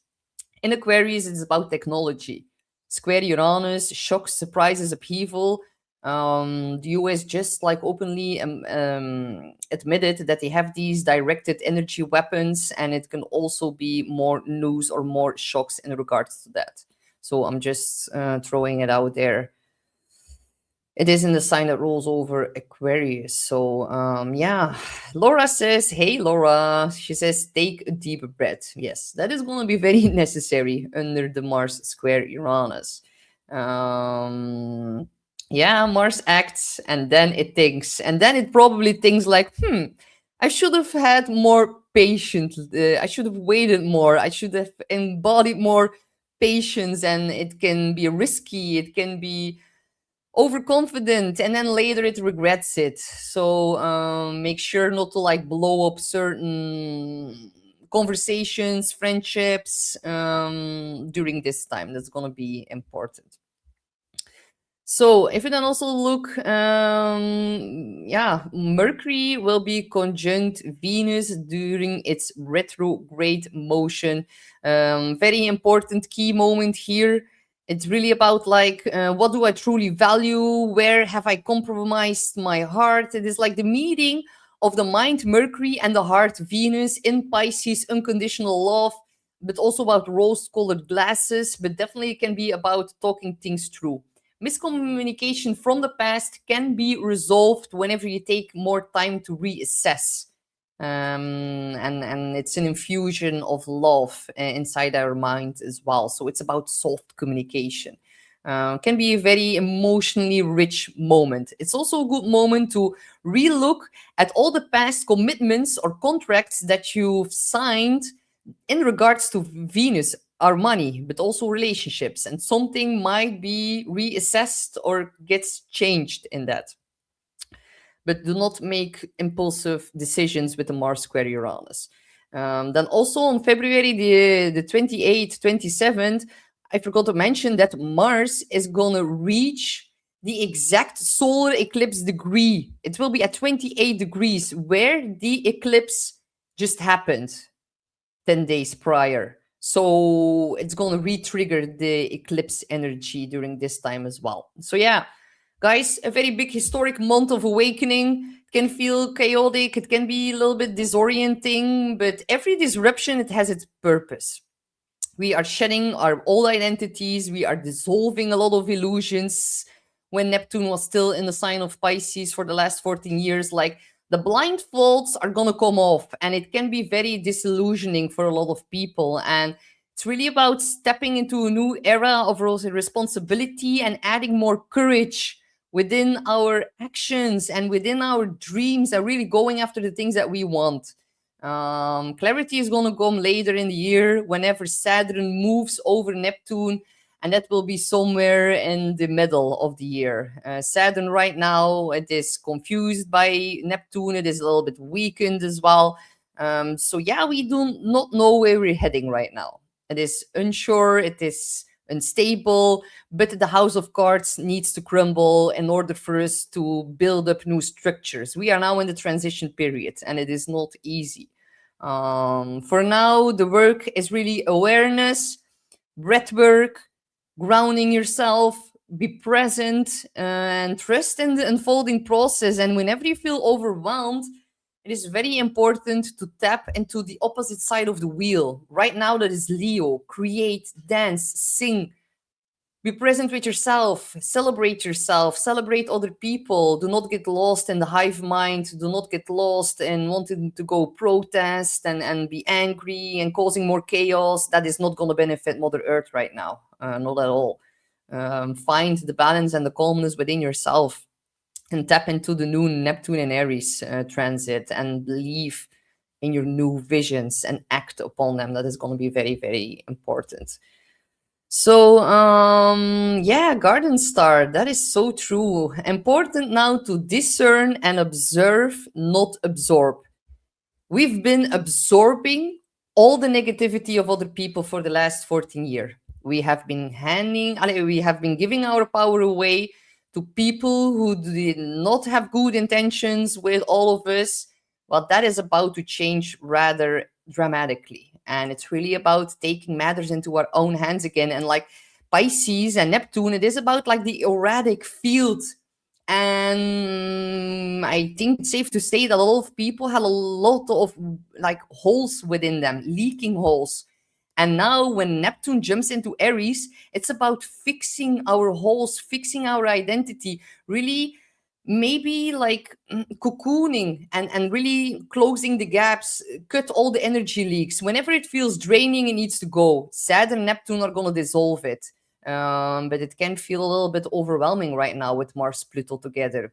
In Aquarius, it's about technology. Square Uranus, shocks, surprises, upheaval. The US just like openly admitted that they have these directed energy weapons, and it can also be more news or more shocks in regards to that. So I'm just throwing it out there. It is in the sign that rolls over Aquarius. So yeah, Laura says, hey Laura, she says, take a deep breath. Yes, that is going to be very necessary under the Mars square Uranus. Yeah, Mars acts and then it thinks, and then it probably thinks like, I should have had more patience. I should have waited more. I should have embodied more patience, and it can be risky. It can be overconfident, and then later it regrets it. So make sure not to like blow up certain conversations, friendships during this time. That's going to be important. So if we then also look, yeah, Mercury will be conjunct Venus during its retrograde motion. Very important key moment here. It's really about like, what do I truly value? Where have I compromised my heart? It is like the meeting of the mind Mercury and the heart Venus in Pisces, unconditional love, but also about rose-colored glasses. But definitely it can be about talking things through. Miscommunication from the past can be resolved whenever you take more time to reassess. And it's an infusion of love inside our mind as well. So it's about soft communication. Can be a very emotionally rich moment. It's also a good moment to relook at all the past commitments or contracts that you've signed in regards to Venus, our money, but also relationships, and something might be reassessed or gets changed in that. But do not make impulsive decisions with the Mars square Uranus. Then also on February the 28th, 27th, I forgot to mention that Mars is going to reach the exact solar eclipse degree. It will be at 28 degrees, where the eclipse just happened 10 days prior. So it's going to re-trigger the eclipse energy during this time as well. So yeah, guys, a very big historic month of awakening. It can feel chaotic. It can be a little bit disorienting, but every disruption, it has its purpose. We are shedding our old identities. We are dissolving a lot of illusions. When Neptune was still in the sign of Pisces for the last 14 years, like, the blindfolds are going to come off, and it can be very disillusioning for a lot of people. And it's really about stepping into a new era of responsibility and adding more courage within our actions and within our dreams, and really going after the things that we want. Clarity is going to come later in the year whenever Saturn moves over Neptune, and that will be somewhere in the middle of the year. Saturn right now, it is confused by Neptune. It is a little bit weakened as well. So yeah, we do not know where we're heading right now. It is unsure, it is unstable, but the house of cards needs to crumble in order for us to build up new structures. We are now in the transition period, and it is not easy. For now, the work is really awareness, breath work, grounding yourself, be present, and trust in the unfolding process. And whenever you feel overwhelmed, it is very important to tap into the opposite side of the wheel. Right now, that is Leo. Create, dance, sing. Be present with yourself, celebrate other people. Do not get lost in the hive mind. Do not get lost in wanting to go protest and be angry and causing more chaos. That is not going to benefit Mother Earth right now, not at all. find the balance and the calmness within yourself, and tap into the new Neptune and Aries transit, and believe in your new visions and act upon them. That is going to be very, very important. So, yeah, Garden Star, that is so true. Important now to discern and observe, not absorb. We've been absorbing all the negativity of other people for the last 14 years. We have been we have been giving our power away to people who did not have good intentions with all of us. Well, that is about to change rather dramatically. And it's really about taking matters into our own hands again. And like Pisces and Neptune, it is about like the erratic field. And I think it's safe to say that a lot of people had a lot of like holes within them, leaking holes. And now when Neptune jumps into Aries, it's about fixing our holes, fixing our identity, really maybe like cocooning and really closing the gaps, cut all the energy leaks. Whenever it feels draining, it needs to go. Saturn and Neptune are going to dissolve it. But it can feel a little bit overwhelming right now with Mars Pluto together.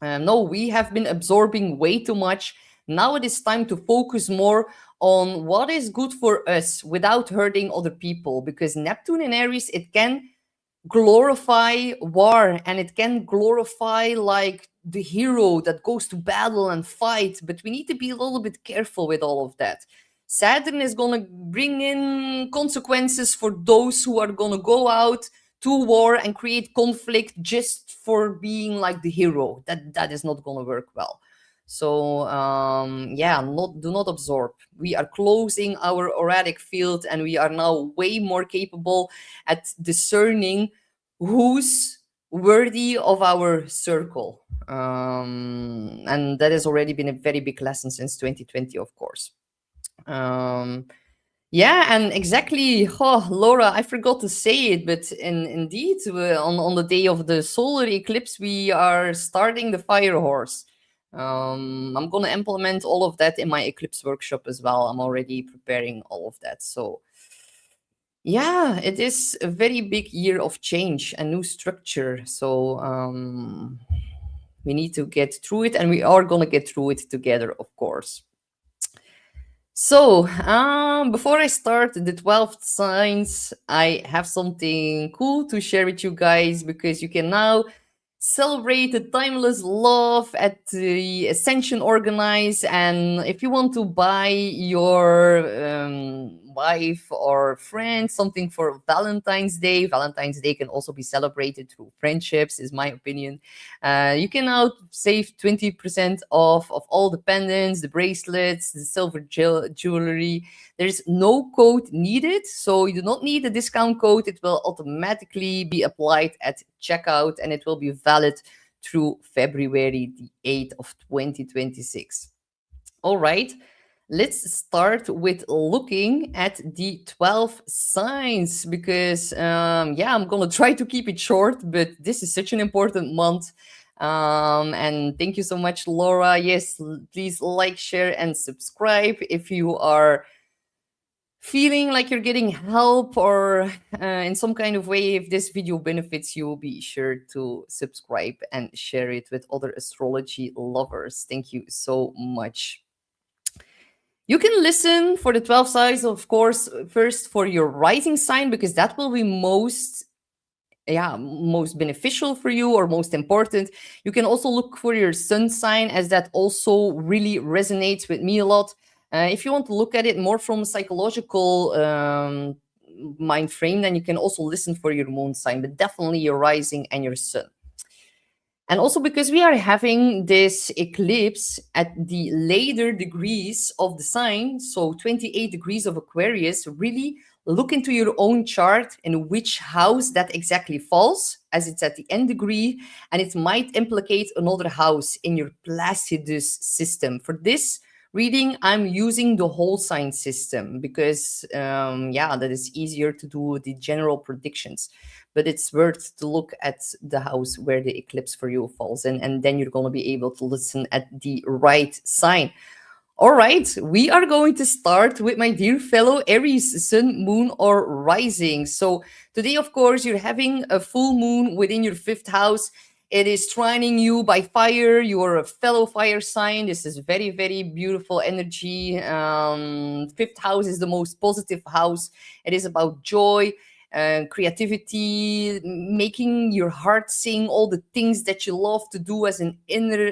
No, we have been absorbing way too much. Now it is time to focus more on what is good for us without hurting other people, because Neptune in Aries, it can glorify war, and it can glorify like the hero that goes to battle and fight, but we need to be a little bit careful with all of that. Saturn is going to bring in consequences for those who are going to go out to war and create conflict just for being like the hero. That is not going to work well. So yeah, do not absorb. We are closing our erratic field, and we are now way more capable at discerning who's worthy of our circle. And that has already been a very big lesson since 2020, of course. Yeah, and exactly. Oh, Laura, I forgot to say it, but indeed, on the day of the solar eclipse, we are starting the fire horse. I'm going to implement all of that in my eclipse workshop as well. I'm already preparing all of that. So, yeah, it is a very big year of change and new structure. So, we need to get through it, and we are going to get through it together, of course. So, before I start the 12 signs, I have something cool to share with you guys, because you can now celebrate the timeless love at the Ascension Organize. And if you want to buy your wife or friend something for Valentine's Day can also be celebrated through friendships, is my opinion. You can now save 20% off of all the pendants, the bracelets, the silver jewelry. There's no code needed, so you do not need a discount code. It will automatically be applied at checkout, and it will be valid through February the 8th of 2026. All right, let's start with looking at the 12 signs, because yeah, I'm gonna try to keep it short, but this is such an important month. And thank you so much, Laura. Yes, please like, share, and subscribe if you are feeling like you're getting help, or in some kind of way, if this video benefits you, be sure to subscribe and share it with other astrology lovers. Thank you so much. You can listen for the 12 signs, of course, first for your rising sign, because that will be most beneficial for you, or most important. You can also look for your sun sign, as that also really resonates with me a lot. If you want to look at it more from a psychological mind frame, then you can also listen for your moon sign, but definitely your rising and your sun. And also because we are having this eclipse at the later degrees of the sign, so 28 degrees of Aquarius, really look into your own chart in which house that exactly falls, as it's at the end degree, and it might implicate another house in your Placidus system. For this reading, I'm using the whole sign system because, yeah, that is easier to do the general predictions. But it's worth to look at the house where the eclipse for you falls in, and then you're going to be able to listen at the right sign. All right, we are going to start with my dear fellow Aries, sun, moon, or rising. So, today, of course, you're having a full moon within your fifth house. It is trining you by fire. You are a fellow fire sign. This is very, very beautiful energy. Fifth house is the most positive house. It is about joy and creativity, making your heart sing all the things that you love to do as an inner,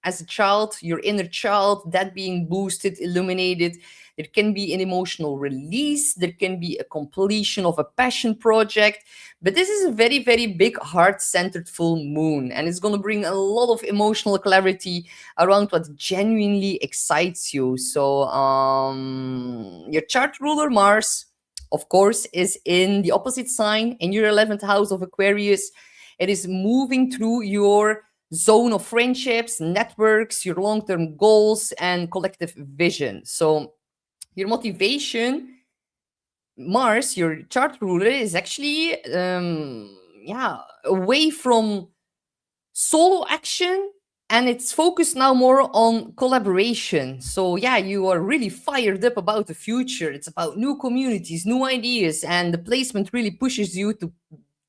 as a child, your inner child, that being boosted, illuminated. There can be an emotional release, there can be a completion of a passion project. But this is a very, very big heart centered full moon, and it's going to bring a lot of emotional clarity around what genuinely excites you. So, your chart ruler, Mars, of course, is in the opposite sign in your 11th house of Aquarius. It is moving through your zone of friendships, networks, your long term goals, and collective vision. So, your motivation, Mars, your chart ruler, is actually, away from solo action, and it's focused now more on collaboration. So yeah, you are really fired up about the future. It's about new communities, new ideas, and the placement really pushes you to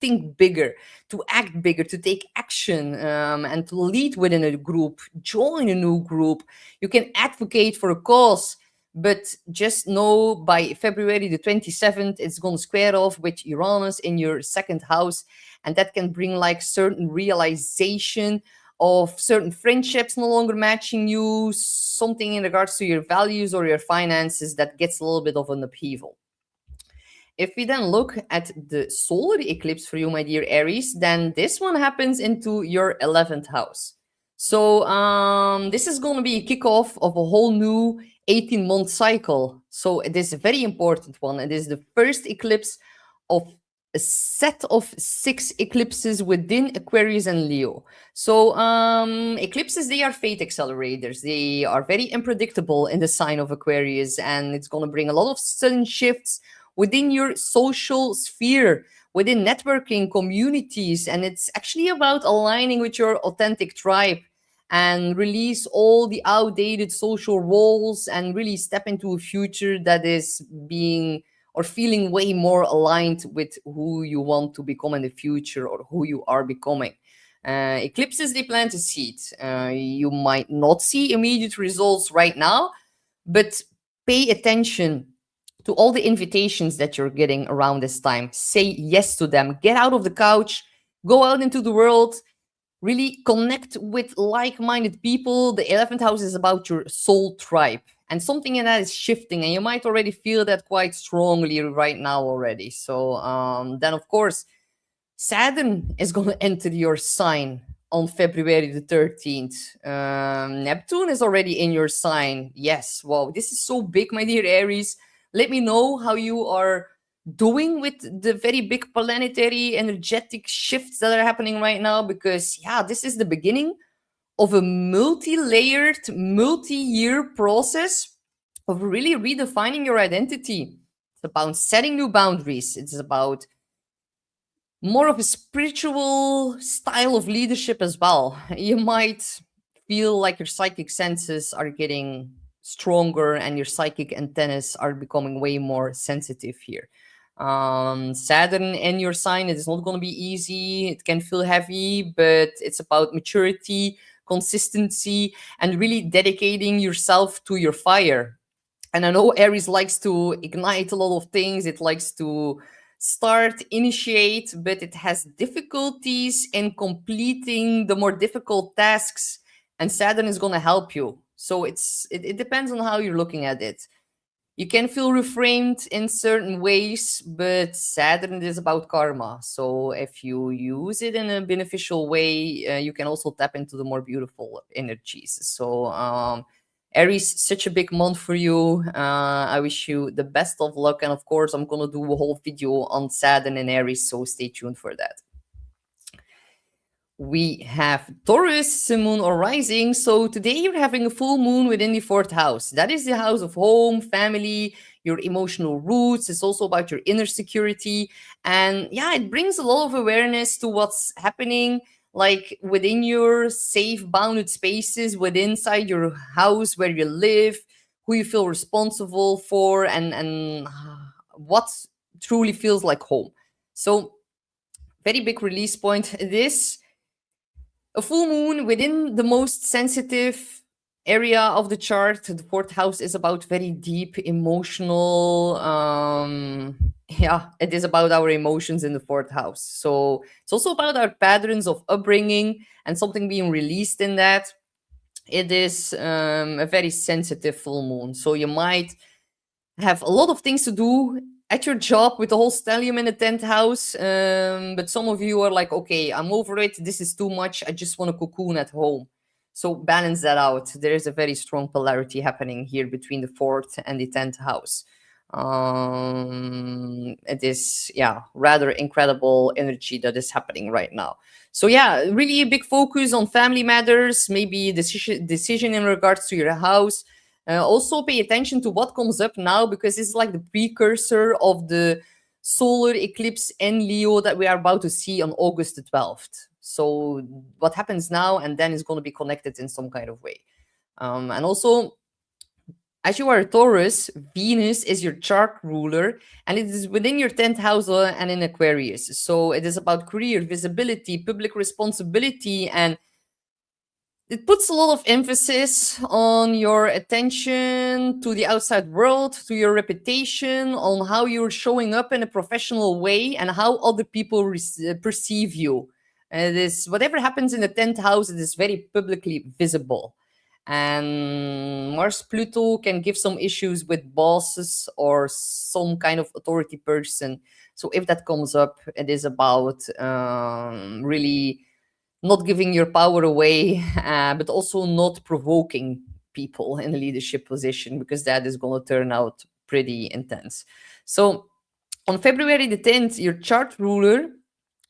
think bigger, to act bigger, to take action, and to lead within a group, join a new group. You can advocate for a cause, but just know by February the 27th, it's going to square off with Uranus in your second house. And that can bring like certain realization of certain friendships no longer matching you, something in regards to your values or your finances that gets a little bit of an upheaval. If we then look at the solar eclipse for you, my dear Aries, then this one happens into your 11th house. So this is going to be a kickoff of a whole new 18-month cycle. So it is a very important one. It is the first eclipse of a set of 6 eclipses within Aquarius and Leo. So eclipses, they are fate accelerators. They are very unpredictable in the sign of Aquarius, and it's going to bring a lot of sudden shifts within your social sphere, within networking communities. And it's actually about aligning with your authentic tribe and release all the outdated social roles and really step into a future that is being or feeling way more aligned with who you want to become in the future or who you are becoming. Eclipses, they plant a seed. You might not see immediate results right now, but pay attention to all the invitations that you're getting around this time. Say yes to them. Get out of the couch, go out into the world, really connect with like-minded people. The 11th house is about your soul tribe, and something in that is shifting, and you might already feel that quite strongly right now already. So then, of course, Saturn is going to enter your sign on February the 13th. Neptune is already in your sign. Yes, wow, this is so big, my dear Aries. Let me know how you are doing with the very big planetary energetic shifts that are happening right now, because yeah, this is the beginning of a multi-layered, multi-year process of really redefining your identity. It's about setting new boundaries. It's about more of a spiritual style of leadership as well. You might feel like your psychic senses are getting stronger and your psychic antennas are becoming way more sensitive here. Saturn in your sign, it is not going to be easy. It can feel heavy, but it's about maturity, consistency, and really dedicating yourself to your fire. And I know Aries likes to ignite a lot of things. It likes to start, initiate, but it has difficulties in completing the more difficult tasks. And Saturn is going to help you. So it depends on how you're looking at it. You can feel reframed in certain ways, but Saturn is about karma. So if you use it in a beneficial way, you can also tap into the more beautiful energies. So Aries, such a big month for you. I wish you the best of luck. And of course, I'm going to do a whole video on Saturn and Aries, so stay tuned for that. We have Taurus, moon or rising. So today you're having a full moon within the 4th house. That is the house of home, family, your emotional roots. It's also about your inner security. And yeah, it brings a lot of awareness to what's happening like within your safe bounded spaces, within inside your house where you live, who you feel responsible for, and what truly feels like home. So very big release point. This a full moon within the most sensitive area of the chart. The fourth house is about very deep emotional. Yeah, it is about our emotions in the fourth house. So it's also about our patterns of upbringing and something being released in that. It is a very sensitive full moon. So you might have a lot of things to do at your job with the whole stellium in the 10th house. But some of you are like, okay, I'm over it. This is too much. I just want to cocoon at home. So balance that out. There is a very strong polarity happening here between the 4th and the 10th house. It is, yeah, rather incredible energy that is happening right now. So yeah, really a big focus on family matters, maybe decision in regards to your house. Also pay attention to what comes up now, because it's like the precursor of the solar eclipse in Leo that we are about to see on August the 12th. So what happens now and then is going to be connected in some kind of way. And also, as you are a Taurus, Venus is your chart ruler, and it is within your 10th house and in Aquarius. So it is about career, visibility, public responsibility, and it puts a lot of emphasis on your attention to the outside world, to your reputation, on how you're showing up in a professional way, and how other people perceive you. It is whatever happens in the 10th house, it is very publicly visible. And Mars Pluto can give some issues with bosses or some kind of authority person. So if that comes up, it is about really not giving your power away, but also not provoking people in a leadership position, because that is going to turn out pretty intense. So on February the 10th, your chart ruler,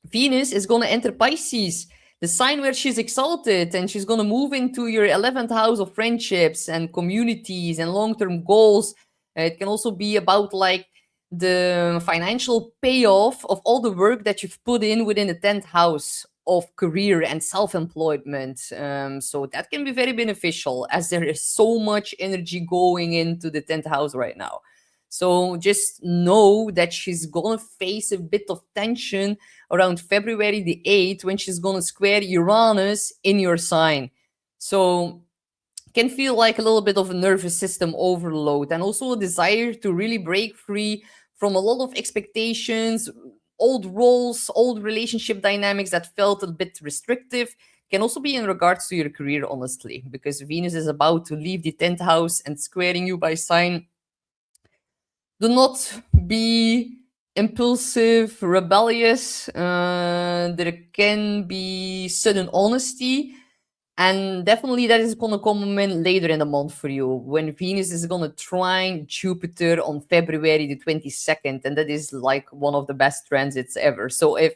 Venus, is going to enter Pisces, the sign where she's exalted, and she's going to move into your 11th house of friendships and communities and long-term goals. It can also be about like the financial payoff of all the work that you've put in within the 10th house of career and self-employment. So that can be very beneficial, as there is so much energy going into the 10th house right now. So just know that she's going to face a bit of tension around February the 8th, when she's going to square Uranus in your sign. So can feel like a little bit of a nervous system overload, and also a desire to really break free from a lot of expectations, old roles, old relationship dynamics that felt a bit restrictive. Can also be in regards to your career, honestly, because Venus is about to leave the 10th house and squaring you by sign. Do not be impulsive, rebellious. There can be sudden honesty. And definitely that is going to come in later in the month for you, when Venus is going to trine Jupiter on February the 22nd. And that is like one of the best transits ever. So if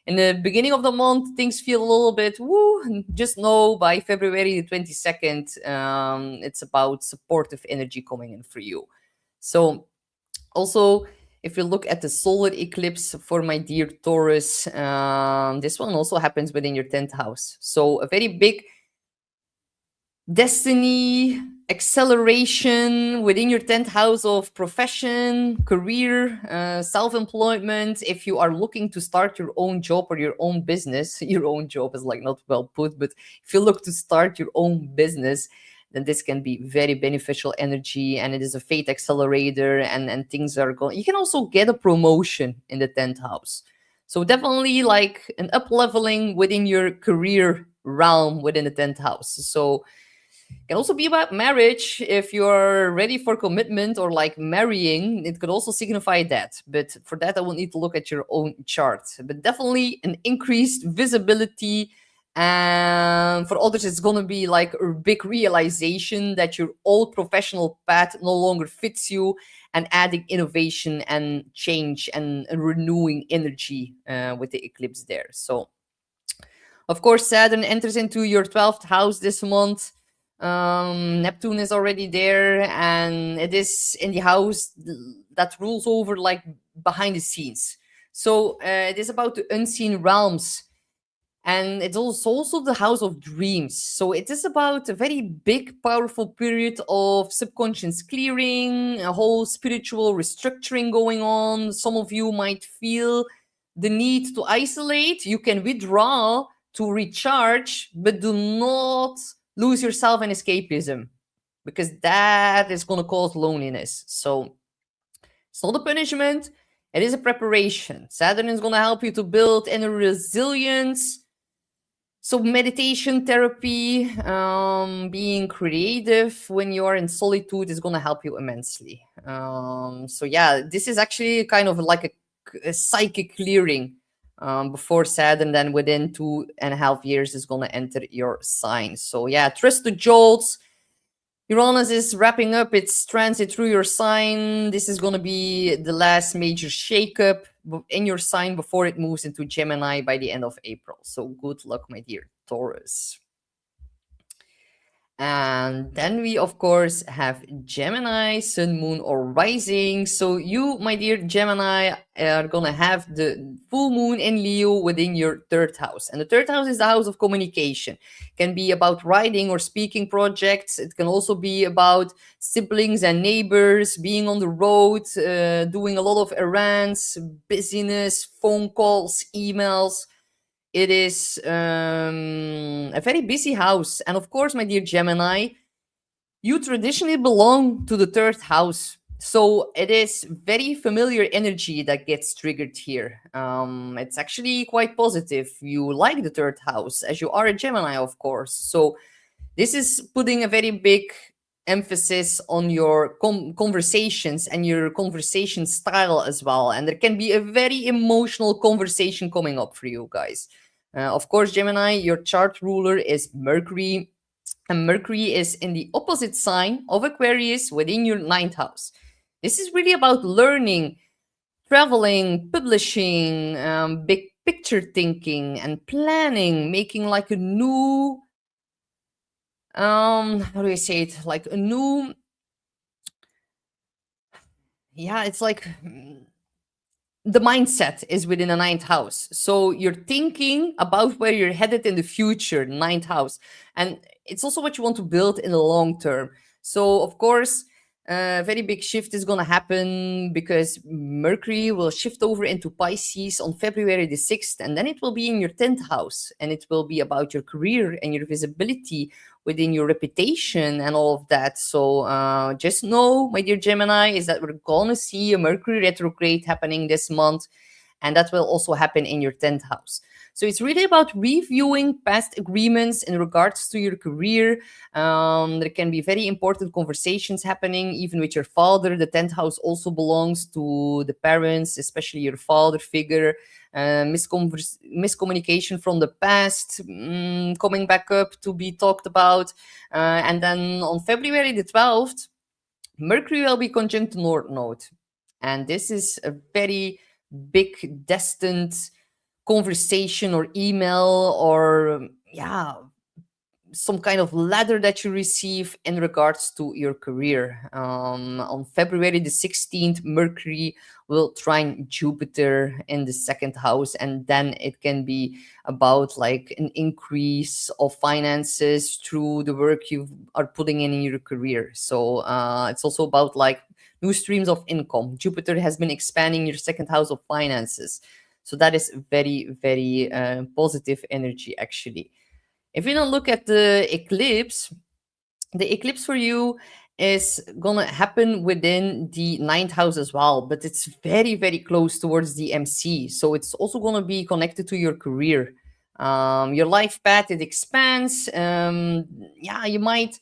in the beginning of the month things feel a little bit woo, just know by February the 22nd, it's about supportive energy coming in for you. So also, if you look at the solar eclipse for my dear Taurus, this one also happens within your 10th house. So a very big destiny acceleration within your 10th house of profession, career, self-employment. If you are looking to start your own job or your own business, your own job is like not well put, but if you look to start your own business, then this can be very beneficial energy, and it is a fate accelerator, and things are going. You can also get a promotion in the 10th house. So definitely like an up leveling within your career realm within the 10th house. So it can also be about marriage. If you're ready for commitment or like marrying, it could also signify that. But for that, I will need to look at your own chart. But definitely an increased visibility. And for others, it's going to be like a big realization that your old professional path no longer fits you, and adding innovation and change and renewing energy with the eclipse there. So, of course, Saturn enters into your 12th house this month. Neptune is already there, and it is in the house that rules over like behind the scenes. So it is about the unseen realms. And it's also the house of dreams. So it is about a very big, powerful period of subconscious clearing, a whole spiritual restructuring going on. Some of you might feel the need to isolate. You can withdraw to recharge, but do not lose yourself in escapism, because that is going to cause loneliness. So it's not a punishment, it is a preparation. Saturn is going to help you to build inner resilience. So meditation, therapy, being creative when you are in solitude is going to help you immensely. So yeah, this is actually kind of like a psychic clearing before Saturn then within 2.5 years is going to enter your sign. So yeah, trust the jolts. Uranus is wrapping up its transit through your sign. This is going to be the last major shakeup in your sign before it moves into Gemini by the end of April. So good luck, my dear Taurus. And then we, of course, have Gemini, Sun, Moon, or Rising. So you, my dear Gemini, are going to have the full moon in Leo within your third house. And the third house is the house of communication. It can be about writing or speaking projects. It can also be about siblings and neighbors, being on the road, doing a lot of errands, busyness, phone calls, emails. It is a very busy house. And of course, my dear Gemini, you traditionally belong to the third house. So it is very familiar energy that gets triggered here. It's actually quite positive. You like the third house, as you are a Gemini, of course. So this is putting a very big emphasis on your conversations and your conversation style as well. And there can be a very emotional conversation coming up for you guys. Of course, Gemini, your chart ruler is Mercury, and Mercury is in the opposite sign of Aquarius within your ninth house. This is really about learning, traveling, publishing, big picture thinking, and planning, making like a new, how do I say it? Like a new, yeah, it's like the mindset is within the ninth house. So you're thinking about where you're headed in the future, ninth house. And it's also what you want to build in the long term. So, of course, a very big shift is going to happen because Mercury will shift over into Pisces on February the 6th. And then it will be in your 10th house. And it will be about your career and your visibility within your reputation and all of that. So just know, my dear Gemini, is that we're going to see a Mercury retrograde happening this month. And that will also happen in your 10th house. So it's really about reviewing past agreements in regards to your career. There can be very important conversations happening, even with your father. The 10th house also belongs to the parents, especially your father figure. Miscommunication from the past coming back up to be talked about. And then on February the 12th, Mercury will be conjunct North Node. And this is a very big destined conversation or email or some kind of letter that you receive in regards to your career. On February the 16th, Mercury will trine Jupiter in the second house, and then it can be about like an increase of finances through the work you are putting in your career. So it's also about like new streams of income. Jupiter has been expanding your second house of finances. So that is very, very positive energy, actually. If you don't look at the eclipse for you is going to happen within the ninth house as well, but it's very, very close towards the MC. So it's also going to be connected to your career. Your life path, it expands. You might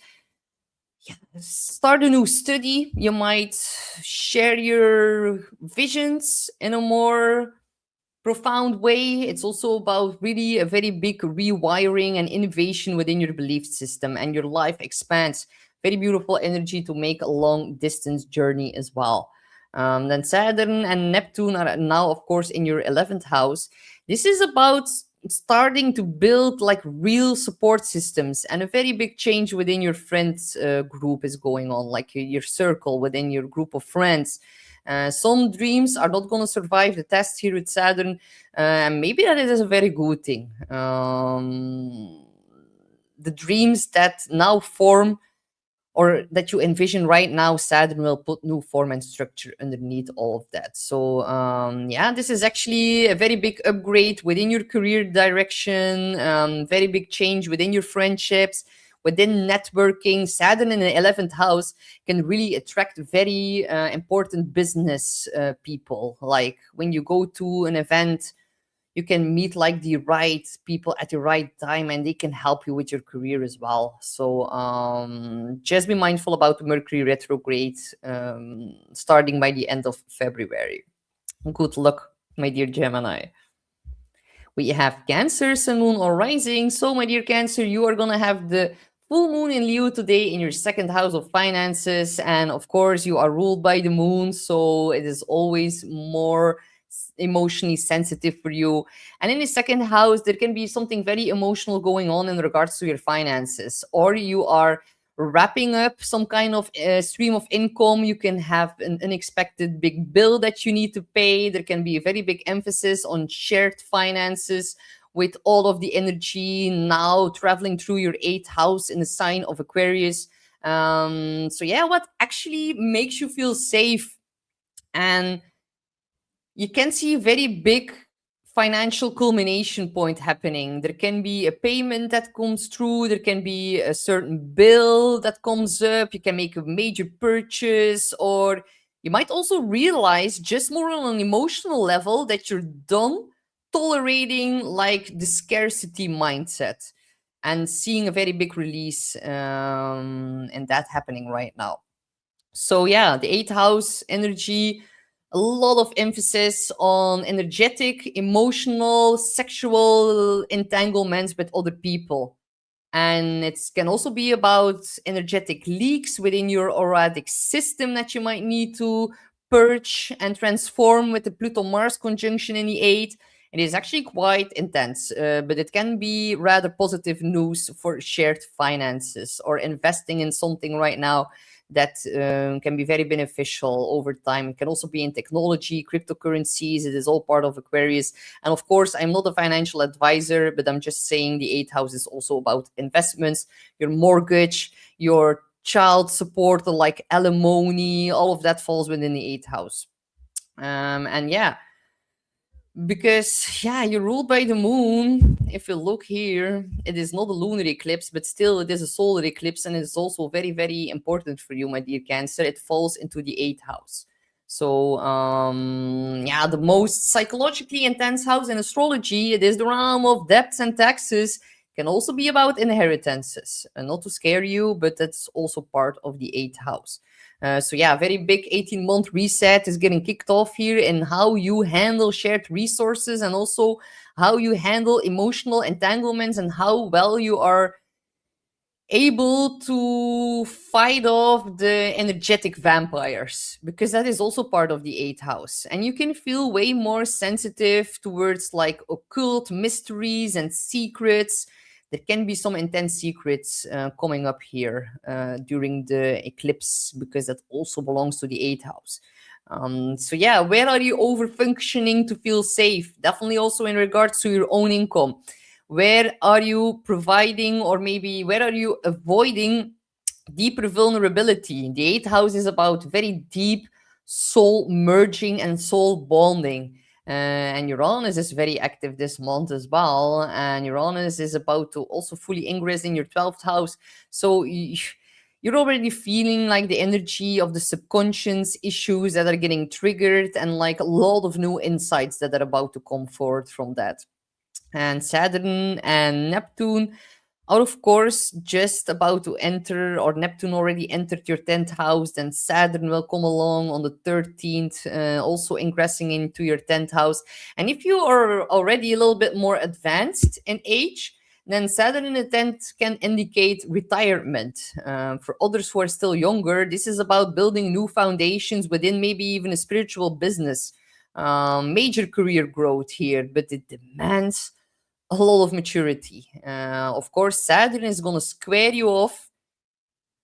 start a new study. You might share your visions in a more profound way. It's also about really a very big rewiring and innovation within your belief system, and your life expands. Very beautiful energy to make a long distance journey as well. Then Saturn and Neptune are now, of course, in your 11th house. This is about starting to build like real support systems, and a very big change within your friends group is going on, like your circle within your group of friends. Some dreams are not going to survive the test here with Saturn, and maybe that is a very good thing. The dreams that now form or that you envision right now, Saturn will put new form and structure underneath all of that. So yeah, this is actually a very big upgrade within your career direction, very big change within your friendships, within networking. Saturn in the 11th house can really attract very important business people. Like when you go to an event, you can meet like the right people at the right time, and they can help you with your career as well. So just be mindful about the Mercury retrograde starting by the end of February. Good luck, my dear Gemini. We have Cancer, Sun, Moon, or Rising. So, my dear Cancer, you are going to have the full moon in Leo today in your second house of finances. And of course, you are ruled by the moon. So, it is always more emotionally sensitive for you. And in the second house, there can be something very emotional going on in regards to your finances, or you are wrapping up some kind of stream of income. You can have an unexpected big bill that you need to pay. There can be a very big emphasis on shared finances with all of the energy now traveling through your eighth house in the sign of Aquarius. So yeah, what actually makes you feel safe? And you can see a very big financial culmination point happening. There can be a payment that comes through, there can be a certain bill that comes up, you can make a major purchase, or you might also realize, just more on an emotional level, that you're done tolerating like the scarcity mindset and seeing a very big release and that happening right now. So yeah, the eighth house energy, a lot of emphasis on energetic, emotional, sexual entanglements with other people. And it can also be about energetic leaks within your auric system that you might need to purge and transform with the Pluto Mars conjunction in the eighth. It is actually quite intense, but it can be rather positive news for shared finances or investing in something right now that can be very beneficial over time. It can also be in technology, cryptocurrencies. It is all part of Aquarius. And of course, I'm not a financial advisor, but I'm just saying the eighth house is also about investments, your mortgage, your child support, like alimony, all of that falls within the eighth house. And yeah, because yeah, you're ruled by the moon. If you look here, it is not a lunar eclipse, but still it is a solar eclipse, and it's also very, very important for you, my dear Cancer. It falls into the eighth house. So yeah, the most psychologically intense house in astrology, it is the realm of debts and taxes. Can also be about inheritances, and not to scare you, but that's also part of the eighth house. So yeah, very big 18-month reset is getting kicked off here in how you handle shared resources, and also how you handle emotional entanglements, and how well you are able to fight off the energetic vampires, because that is also part of the eighth house. And you can feel way more sensitive towards like occult mysteries and secrets. There can be some intense secrets coming up here during the eclipse, because that also belongs to the eighth house. So yeah, where are you over functioning to feel safe? Definitely also in regards to your own income. Where are you providing, or maybe where are you avoiding deeper vulnerability? The eighth house is about very deep soul merging and soul bonding. And Uranus is very active this month as well. And Uranus is about to also fully ingress in your 12th house. So you're already feeling like the energy of the subconscious issues that are getting triggered, and like a lot of new insights that are about to come forward from that. And Saturn and Neptune are, of course, just about to enter, or Neptune already entered your 10th house. Then Saturn will come along on the 13th, also ingressing into your 10th house. And if you are already a little bit more advanced in age, then Saturn in the 10th can indicate retirement. For others who are still younger, this is about building new foundations within maybe even a spiritual business. Major career growth here, but it demands a lot of maturity. Of course, Saturn is going to square you off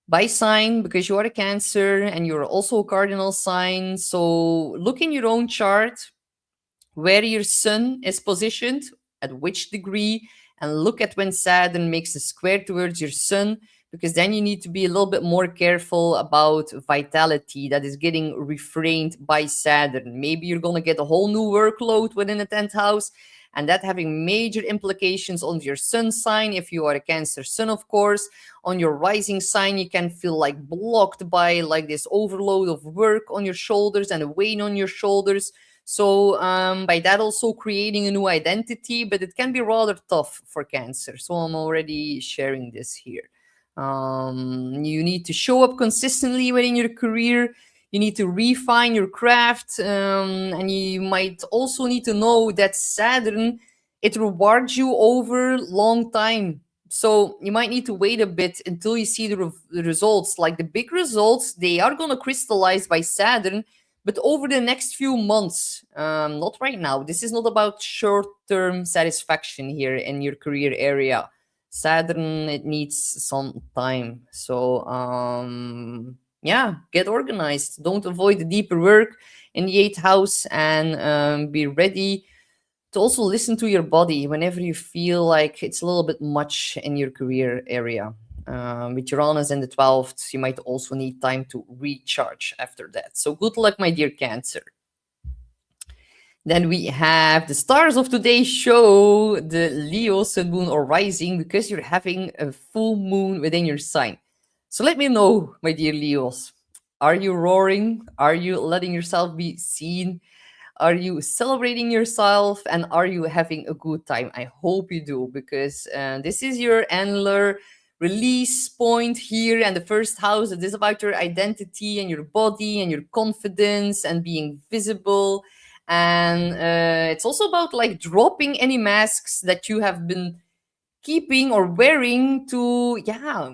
by sign, because you are a Cancer and you're also a cardinal sign. So look in your own chart where your sun is positioned, at which degree, and look at when Saturn makes a square towards your sun, because then you need to be a little bit more careful about vitality that is getting refrained by Saturn. Maybe you're going to get a whole new workload within the 10th house, and that having major implications on your sun sign. If you are a Cancer sun, of course, on your rising sign, you can feel like blocked by like this overload of work on your shoulders and a weight on your shoulders. So by that also creating a new identity, but it can be rather tough for Cancer. So I'm already sharing this here. You need to show up consistently within your career. You need to refine your craft, and you might also need to know that Saturn, it rewards you over long time. So you might need to wait a bit until you see the results. Like the big results, they are going to crystallize by Saturn, but over the next few months, not right now. This is not about short-term satisfaction here in your career area. Saturn, it needs some time. So yeah, get organized. Don't avoid the deeper work in the 8th house, and be ready to also listen to your body whenever you feel like it's a little bit much in your career area. With Uranus in the 12th, you might also need time to recharge after that. So good luck, my dear Cancer. Then we have the stars of today's show, the Leo, Sun, Moon, or Rising, because you're having a full moon within your sign. So let me know, my dear Leos. Are you roaring? Are you letting yourself be seen? Are you celebrating yourself? And are you having a good time? I hope you do, because this is your annular release point here. And the first house, it is about your identity and your body and your confidence and being visible. And it's also about like dropping any masks that you have been keeping or wearing to, yeah,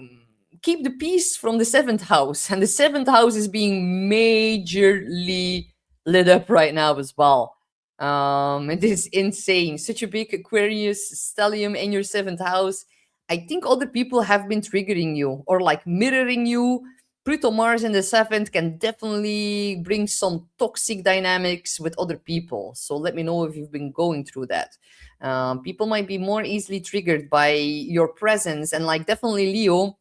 keep the peace from the 7th house. And the 7th house is being majorly lit up right now as well. It is insane. Such a big Aquarius stellium in your 7th house. I think other people have been triggering you or like mirroring you. Pluto Mars in the 7th can definitely bring some toxic dynamics with other people. So let me know if you've been going through that. People might be more easily triggered by your presence, and like definitely Leo.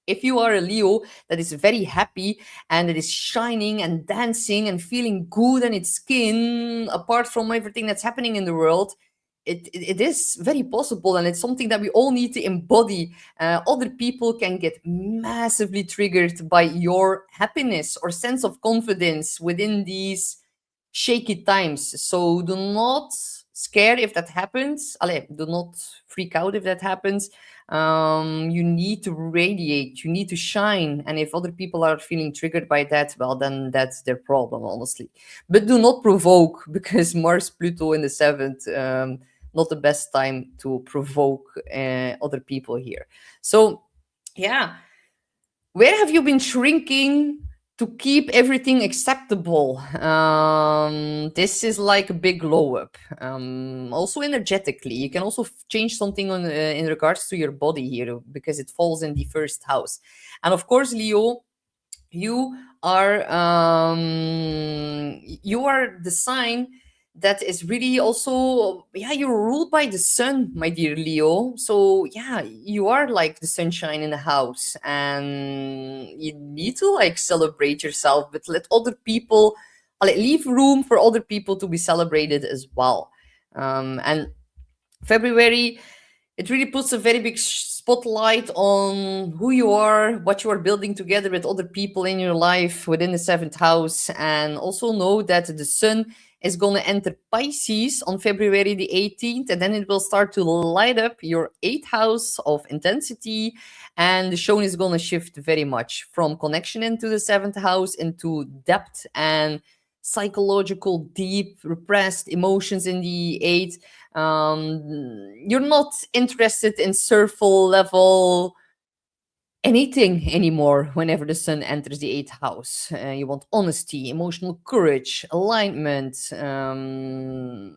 If you are a Leo that is very happy and that is shining and dancing and feeling good in its skin, apart from everything that's happening in the world, it is very possible, and it's something that we all need to embody. Other people can get massively triggered by your happiness or sense of confidence within these shaky times. So do not scare if that happens. Allez, do not freak out if that happens. You need to radiate, you need to shine. And if other people are feeling triggered by that, well, then that's their problem, honestly. But do not provoke, because Mars, Pluto in the 7th, not the best time to provoke other people here. So, yeah, where have you been shrinking to keep everything acceptable? This is like a big glow up. Also energetically, you can also change something on in regards to your body here, because it falls in the 1st house. And of course, Leo, you are the sign that is really also, yeah, you're ruled by the sun, my dear Leo. So yeah, you are like the sunshine in the house, and you need to like celebrate yourself, but let other people, like, leave room for other people to be celebrated as well. And February, it really puts a very big spotlight on who you are, what you are building together with other people in your life within the 7th house. And also know that the sun is going to enter Pisces on February the 18th, and then it will start to light up your 8th house of intensity. And the show is going to shift very much from connection into the 7th house into depth and psychological, deep, repressed emotions in the 8th. You're not interested in surface level anything anymore whenever the sun enters the 8th house. You want honesty, emotional courage, alignment. Can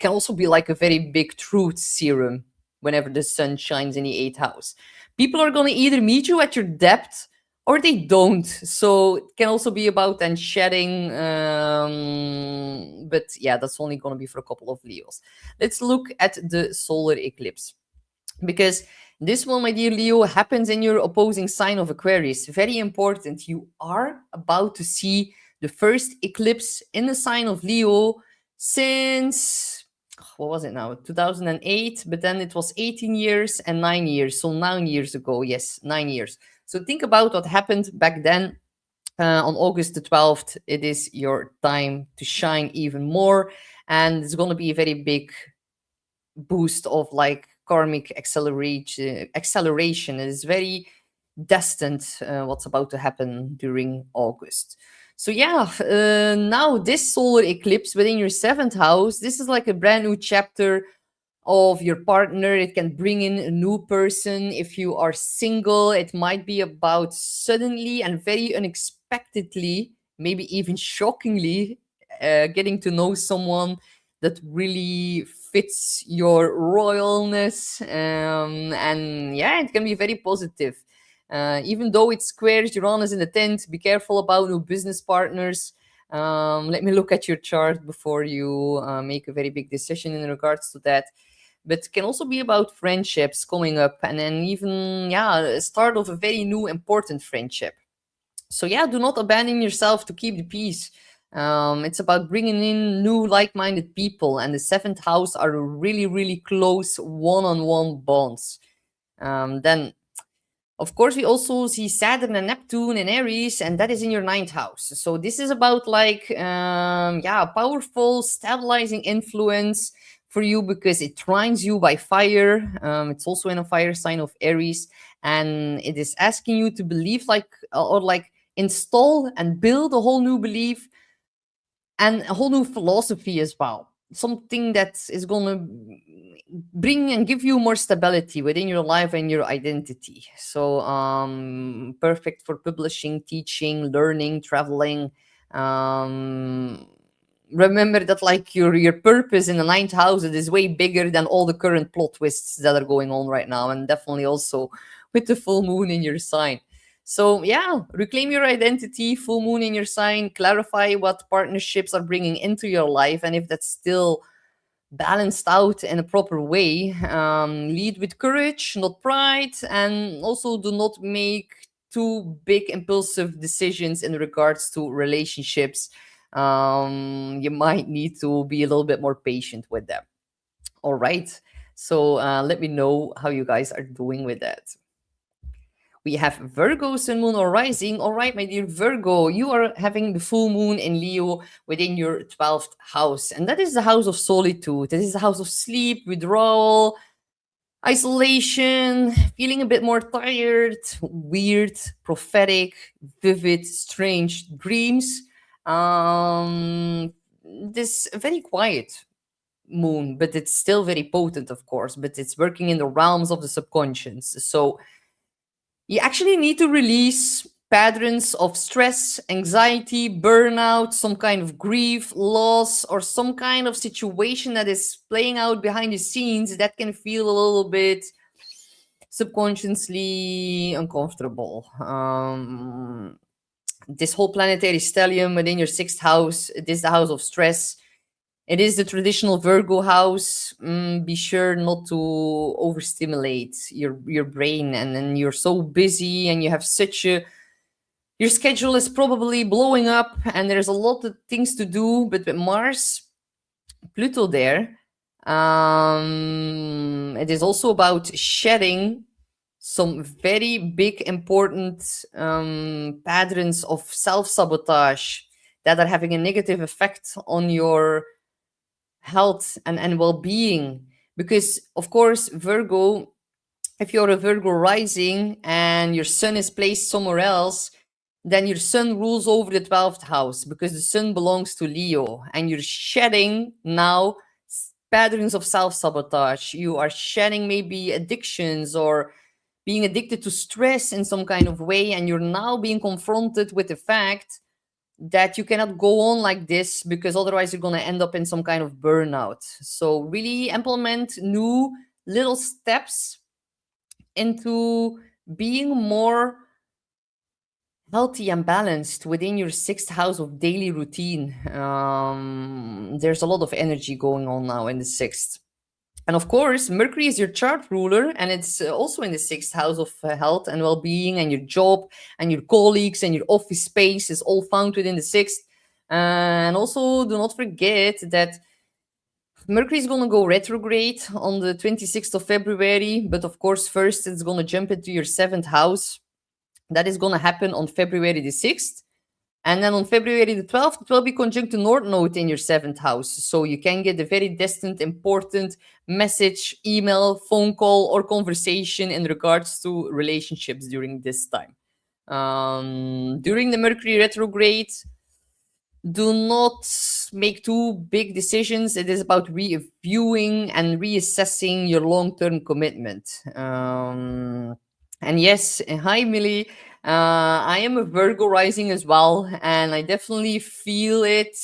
also be like a very big truth serum whenever the sun shines in the 8th house. People are going to either meet you at your depth or they don't. So it can also be about then shedding. But yeah, that's only going to be for a couple of Leos. Let's look at the solar eclipse. Because this one, my dear Leo, happens in your opposing sign of Aquarius. Very important. You are about to see the first eclipse in the sign of Leo since, what was it now? 2008, but then it was 18 years and 9 years. So 9 years ago. Yes, 9 years. So think about what happened back then. On August the 12th, it is your time to shine even more. And it's going to be a very big boost of like karmic acceleration. It is very destined what's about to happen during August. So yeah, now this solar eclipse within your seventh house, this is like a brand new chapter of your partner. It can bring in a new person. If you are single, it might be about suddenly and very unexpectedly, maybe even shockingly, getting to know someone that really fits your royalness. And yeah, it can be very positive. Even though it squares Uranus in the 10th, be careful about new business partners. Let me look at your chart before you make a very big decision in regards to that. But it can also be about friendships coming up, and then even a start of a very new important friendship. So yeah, do not abandon yourself to keep the peace. It's about bringing in new like-minded people, and the seventh house are really, really close one-on-one bonds. Then of course, we also see Saturn and Neptune in Aries, and that is in your ninth house. So this is about like, powerful stabilizing influence for you because it trines you by fire. It's also in a fire sign of Aries, and it is asking you to believe or install and build a whole new belief and a whole new philosophy as well. Something that is going to bring and give you more stability within your life and your identity. So perfect for publishing, teaching, learning, traveling. Remember that like your purpose in the ninth house, it is way bigger than all the current plot twists that are going on right now, and definitely also with the full moon in your sign. So yeah, reclaim your identity, full moon in your sign, clarify what partnerships are bringing into your life, and if that's still balanced out in a proper way, lead with courage, not pride, and also do not make too big impulsive decisions in regards to relationships. You might need to be a little bit more patient with them. All right. So let me know how you guys are doing with that. We have Virgo, Sun, Moon, or Rising. All right, my dear Virgo, you are having the full moon in Leo within your 12th house. And that is the house of solitude. This is the house of sleep, withdrawal, isolation, feeling a bit more tired, weird, prophetic, vivid, strange dreams. This very quiet moon, but it's still very potent, of course, but it's working in the realms of the subconscious. So you actually need to release patterns of stress, anxiety, burnout, some kind of grief, loss, or some kind of situation that is playing out behind the scenes that can feel a little bit subconsciously uncomfortable. This whole planetary stellium within your sixth house, it is the house of stress. It is the traditional Virgo house. Be sure not to overstimulate your brain, and then you're so busy and you have such a your schedule is probably blowing up and there's a lot of things to do. But with Mars, Pluto there, it is also about shedding some very big important patterns of self-sabotage that are having a negative effect on your health and well-being. Because of course, Virgo, if you're a Virgo rising and your sun is placed somewhere else, then your sun rules over the 12th house because the sun belongs to Leo, and you're shedding now patterns of self-sabotage. You are shedding maybe addictions or being addicted to stress in some kind of way, and you're now being confronted with the fact that you cannot go on like this because otherwise you're going to end up in some kind of burnout. So really implement new little steps into being more healthy and balanced within your sixth house of daily routine. There's a lot of energy going on now in the sixth. And of course, Mercury is your chart ruler, and it's also in the sixth house of health and well being, and your job and your colleagues and your office space is all found within the sixth. And also, do not forget that Mercury is going to go retrograde on the 26th of February, but of course, first it's going to jump into your seventh house. That is going to happen on February the 6th. And then on February the 12th, it will be conjunct the North Node in your seventh house. So you can get a very distant, important message, email, phone call, or conversation in regards to relationships during this time. During the Mercury retrograde, do not make too big decisions. It is about reviewing and reassessing your long-term commitment. And yes, hi Millie. I am a Virgo rising as well, and I definitely feel it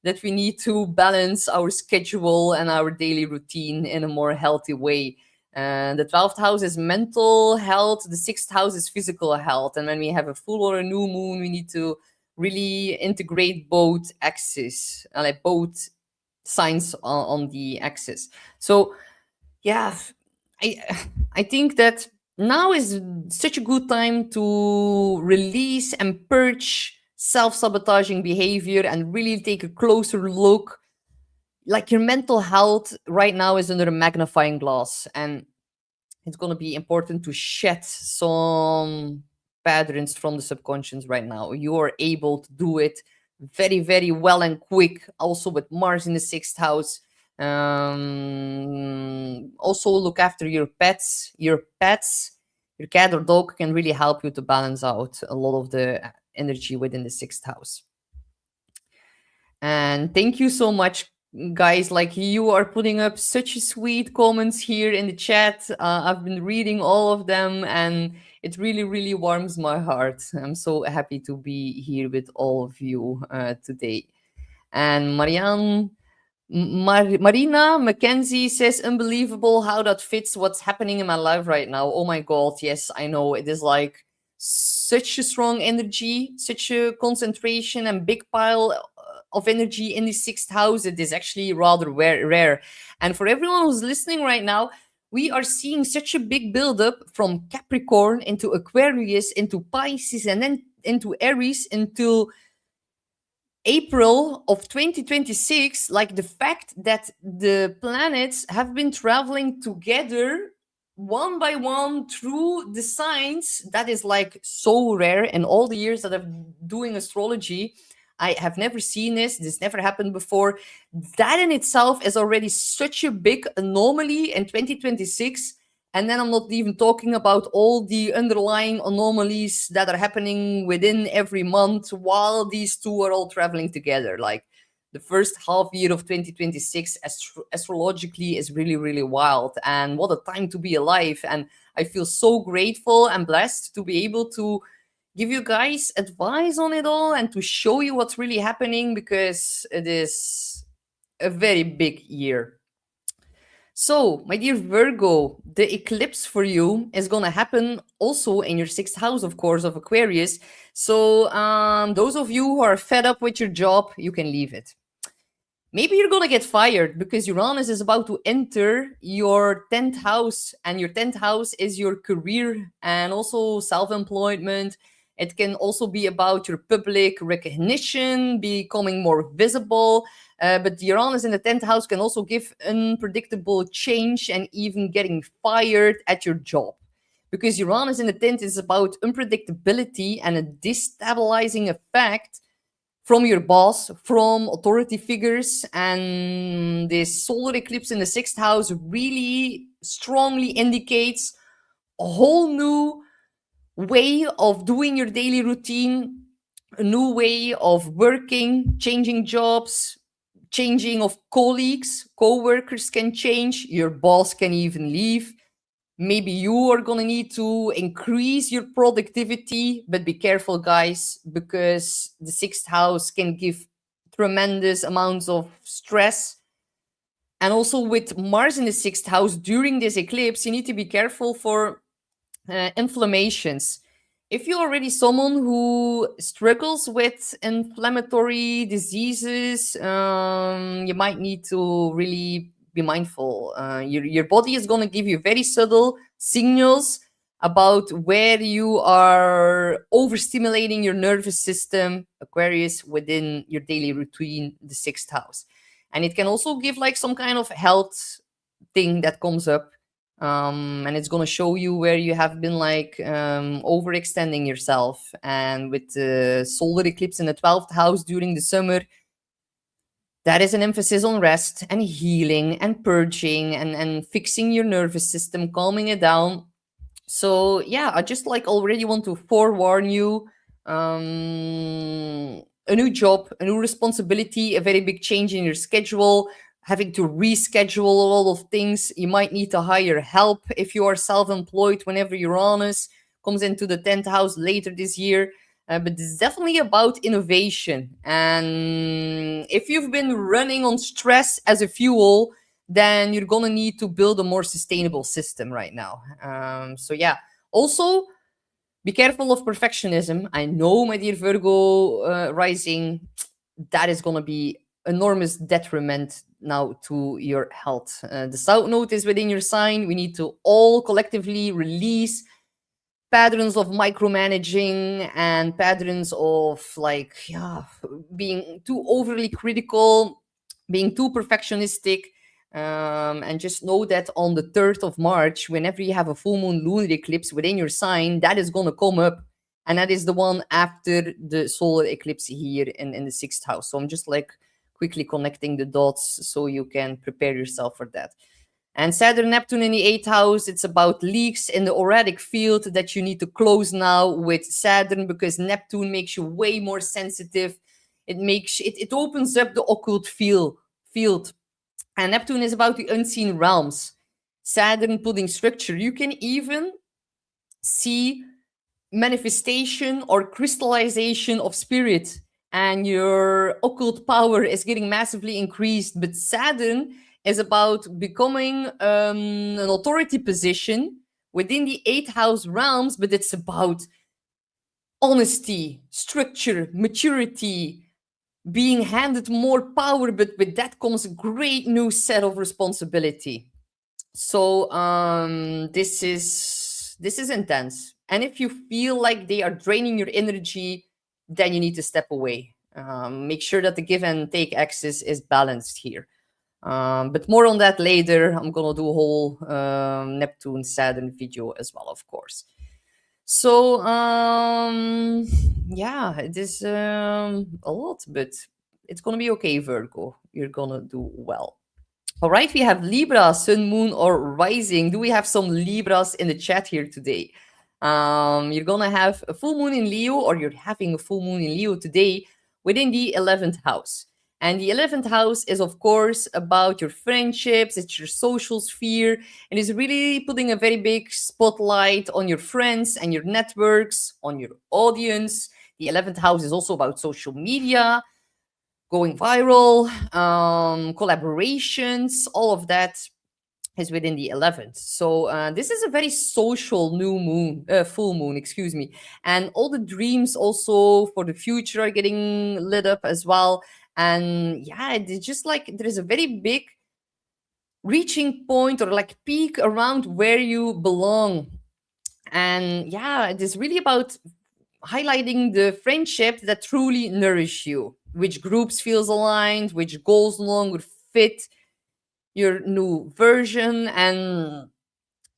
that we need to balance our schedule and our daily routine in a more healthy way. The 12th house is mental health, the 6th house is physical health. And when we have a full or a new moon, we need to really integrate both axes, like both signs on the axis. So, yeah, I I think that now is such a good time to release and purge self-sabotaging behavior and really take a closer look. Like your mental health right now is under a magnifying glass, and it's going to be important to shed some patterns from the subconscious right now. You are able to do it very, very well and quick. Also with Mars in the sixth house. Also look after your pets. Your pets, your cat or dog can really help you to balance out a lot of the energy within the sixth house. And thank you so much, guys. Like, you are putting up such sweet comments here in the chat. I've been reading all of them, and it really, really warms my heart. I'm so happy to be here with all of you today. And Marina Mackenzie says, unbelievable how that fits what's happening in my life right now. Oh my God. Yes, I know. It is like such a strong energy, such a concentration and big pile of energy in the sixth house. It is actually rather rare. And for everyone who's listening right now, we are seeing such a big buildup from Capricorn into Aquarius, into Pisces, and then into Aries, into April of 2026. Like, the fact that the planets have been traveling together one by one through the signs, that is like so rare. In all the years that I'm doing astrology, I have never seen this never happened before. That in itself is already such a big anomaly in 2026. And then I'm not even talking about all the underlying anomalies that are happening within every month while these two are all traveling together. Like, the first half year of 2026 astrologically is really, really wild. And what a time to be alive. And I feel so grateful and blessed to be able to give you guys advice on it all and to show you what's really happening, because it is a very big year. So, my dear Virgo, the eclipse for you is going to happen also in your sixth house, of course, of Aquarius. So, those of you who are fed up with your job, you can leave it. Maybe you're going to get fired because Uranus is about to enter your 10th house, and your 10th house is your career and also self-employment. It can also be about your public recognition, becoming more visible. But Uranus in the 10th house can also give unpredictable change and even getting fired at your job. Because Uranus in the 10th is about unpredictability and a destabilizing effect from your boss, from authority figures. And this solar eclipse in the 6th house really strongly indicates a whole new way of doing your daily routine, a new way of working, changing jobs, changing of colleagues, co-workers can change, your boss can even leave. Maybe you are going to need to increase your productivity, but be careful, guys, because the 6th house can give tremendous amounts of stress. And also with Mars in the 6th house during this eclipse, you need to be careful for inflammations. If you're already someone who struggles with inflammatory diseases, you might need to really be mindful. Your body is going to give you very subtle signals about where you are overstimulating your nervous system, Aquarius, within your daily routine, the sixth house. And it can also give like some kind of health thing that comes up, and it's going to show you where you have been like overextending yourself. And with the solar eclipse in the 12th house during the summer, that is an emphasis on rest and healing and purging and fixing your nervous system, calming it down. So yeah, I just like already want to forewarn you, a new job, a new responsibility, a very big change in your schedule, having to reschedule a lot of things. You might need to hire help if you are self-employed. Whenever Uranus comes into the 10th house later this year. But it's definitely about innovation. And if you've been running on stress as a fuel, then you're going to need to build a more sustainable system right now. So yeah, also be careful of perfectionism. I know, my dear Virgo rising, that is going to be enormous detriment now to your health. The South Node is within your sign. We need to all collectively release patterns of micromanaging and patterns of like, yeah, being too overly critical, being too perfectionistic. And just know that on the 3rd of March, whenever you have a full moon lunar eclipse within your sign, that is going to come up. And that is the one after the solar eclipse here in the 6th house. So I'm just like quickly connecting the dots so you can prepare yourself for that. And Saturn, Neptune in the 8th house, it's about leaks in the auric field that you need to close now with Saturn, because Neptune makes you way more sensitive. It opens up the occult field. And Neptune is about the unseen realms. Saturn putting structure. You can even see manifestation or crystallization of spirit, and your occult power is getting massively increased. But Saturn is about becoming an authority position within the 8th house realms, but it's about honesty, structure, maturity, being handed more power, but with that comes a great new set of responsibility. So this is intense. And if you feel like they are draining your energy, then you need to step away. Make sure that the give and take axis is balanced here. But more on that later. I'm gonna do a whole Neptune Saturn video as well, of course. So yeah, it is a lot, but it's gonna be okay, Virgo. You're gonna do well. All right, we have Libra, Sun, Moon, or Rising. Do we have some Libras in the chat here today? You're gonna have a full moon in Leo, or you're having a full moon in Leo today within the 11th house. And the 11th house is, of course, about your friendships, it's your social sphere, and is really putting a very big spotlight on your friends and your networks, on your audience. The 11th house is also about social media, going viral, collaborations, all of that is within the 11th. So this is a very social new moon, full moon, excuse me. And all the dreams also for the future are getting lit up as well. And yeah, it's just like there is a very big reaching point or like peak around where you belong. And yeah, it is really about highlighting the friendships that truly nourish you, which groups feels aligned, which goals no longer fit your new version, and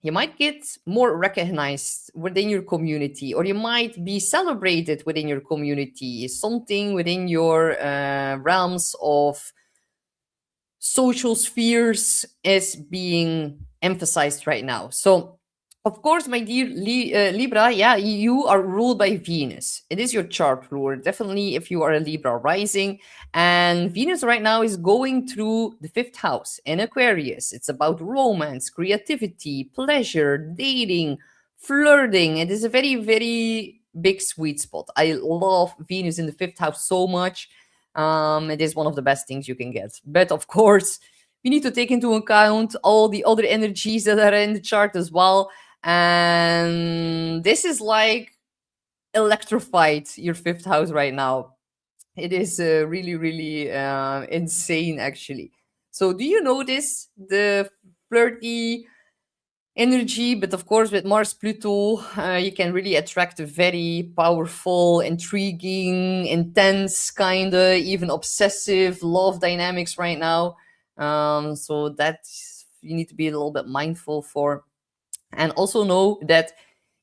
you might get more recognized within your community, or you might be celebrated within your community, something within your realms of social spheres is being emphasized right now. So of course, my dear Libra, yeah, you are ruled by Venus. It is your chart ruler, definitely if you are a Libra rising. And Venus right now is going through the 5th house in Aquarius. It's about romance, creativity, pleasure, dating, flirting. It is a very, very big sweet spot. I love Venus in the 5th house so much. It is one of the best things you can get. But of course, we need to take into account all the other energies that are in the chart as well. And this is like electrified your fifth house right now. It is really, really insane, actually. So, do you notice the flirty energy? But of course, with Mars Pluto, you can really attract a very powerful, intriguing, intense, kind of even obsessive love dynamics right now. So, that you need to be a little bit mindful for. And also know that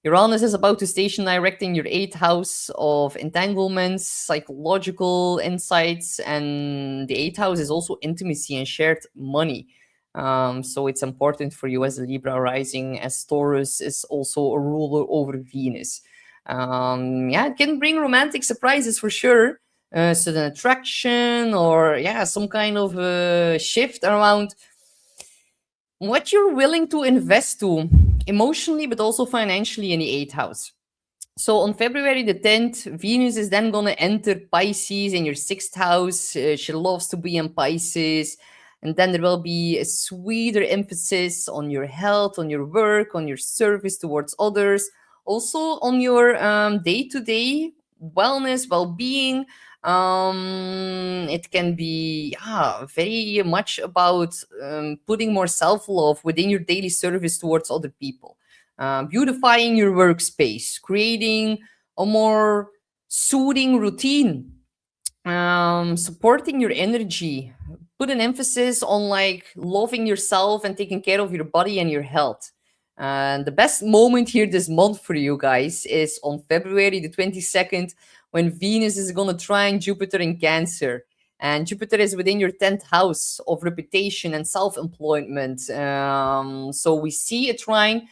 Uranus is about to station direct in your eighth house of entanglements, psychological insights, and the eighth house is also intimacy and shared money. So it's important for you as a Libra rising, as Taurus is also a ruler over Venus. Yeah, it can bring romantic surprises for sure. Sudden attraction, or yeah, some kind of shift around what you're willing to invest to emotionally, but also financially in the eighth house. So on February the 10th, Venus is then going to enter Pisces in your sixth house. She loves to be in Pisces. And then there will be a sweeter emphasis on your health, on your work, on your service towards others, also on your day to day wellness, well being. It can be very much about putting more self love within your daily service towards other people, beautifying your workspace, creating a more soothing routine, supporting your energy, put an emphasis on like loving yourself and taking care of your body and your health. And the best moment here this month for you guys is on February the 22nd, when Venus is going to trine Jupiter in Cancer. And Jupiter is within your 10th house of reputation and self employment. So we see a trine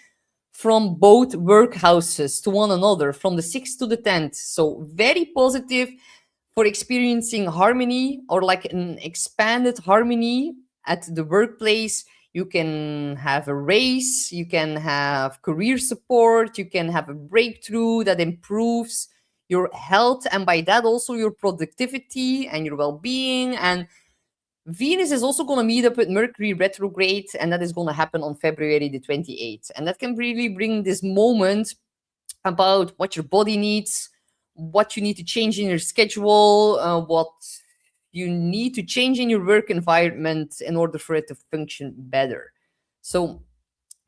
from both work houses to one another, from the 6th to the 10th. So very positive for experiencing harmony, or like an expanded harmony at the workplace. You can have a raise, you can have career support, you can have a breakthrough that improves your health, and by that also your productivity and your well-being. And Venus is also going to meet up with Mercury retrograde, and that is going to happen on February the 28th. And that can really bring this moment about what your body needs, what you need to change in your schedule, what you need to change in your work environment in order for it to function better. So,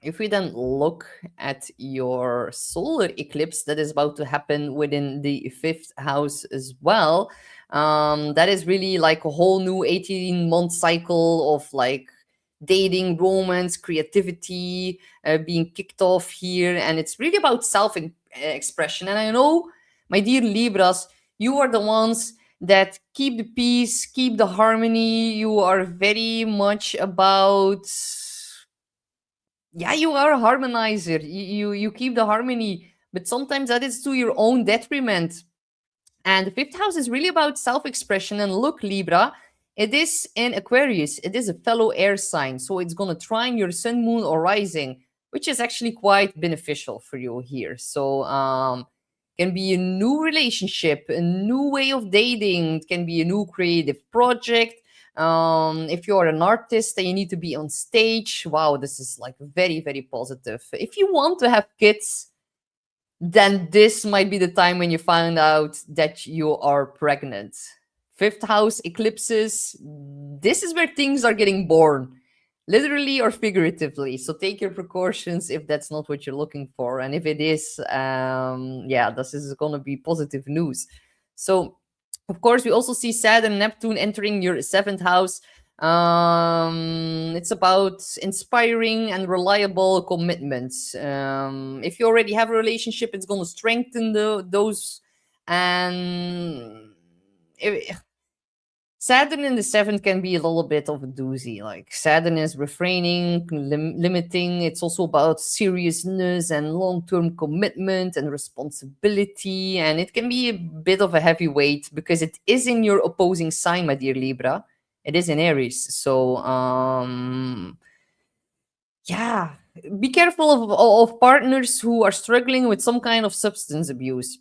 if we then look at your solar eclipse that is about to happen within the fifth house as well, that is really like a whole new 18-month cycle of like dating, romance, creativity being kicked off here. And it's really about self expression. And I know, my dear Libras, you are the ones that keep the peace, keep the harmony. You are very much about, yeah, you are a harmonizer. You keep the harmony, but sometimes that is to your own detriment. And the fifth house is really about self-expression. And look, Libra, it is in Aquarius. It is a fellow air sign, so it's gonna trine your sun, moon, or rising, which is actually quite beneficial for you here. So can be a new relationship, a new way of dating. It can be a new creative project. If you are an artist and you need to be on stage, wow, this is like very, very positive. If you want to have kids, then this might be the time when you find out that you are pregnant. Fifth house eclipses, this is where things are getting born, literally or figuratively. So take your precautions if that's not what you're looking for. And if it is, yeah, this is going to be positive news. So, of course, we also see Saturn and Neptune entering your seventh house. It's about inspiring and reliable commitments. If you already have a relationship, it's going to strengthen those. And Saturn in the seventh can be a little bit of a doozy. Like Saturn is refraining, limiting. It's also about seriousness and long-term commitment and responsibility. And it can be a bit of a heavy weight because it is in your opposing sign, my dear Libra. It is in Aries. So, yeah, be careful of partners who are struggling with some kind of substance abuse.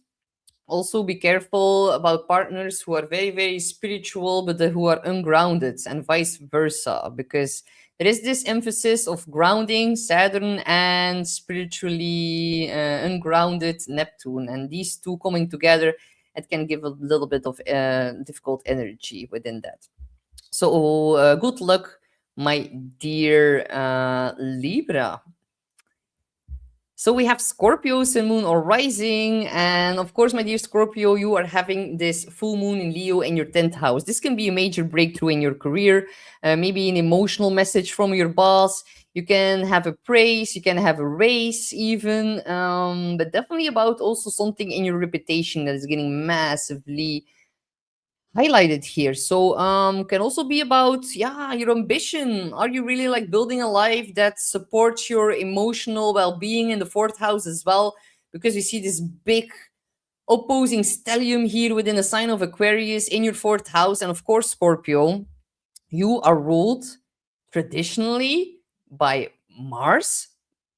Also be careful about partners who are very, very spiritual but who are ungrounded, and vice versa, because There is this emphasis of grounding Saturn and spiritually ungrounded Neptune, and these two coming together, it can give a little bit of difficult energy within that. So good luck, my dear Libra. So we have Scorpio, Sun, Moon, or Rising. And of course, my dear Scorpio, you are having this full moon in Leo in your 10th house. This can be a major breakthrough in your career, maybe an emotional message from your boss. You can have a praise, you can have a raise even, but definitely about also something in your reputation that is getting massively highlighted here. So can also be about, yeah, your ambition. Are you really like building a life that supports your emotional well-being in the 4th house as well? Because you see this big opposing stellium here within the sign of Aquarius in your 4th house. And of course, Scorpio, you are ruled traditionally by Mars.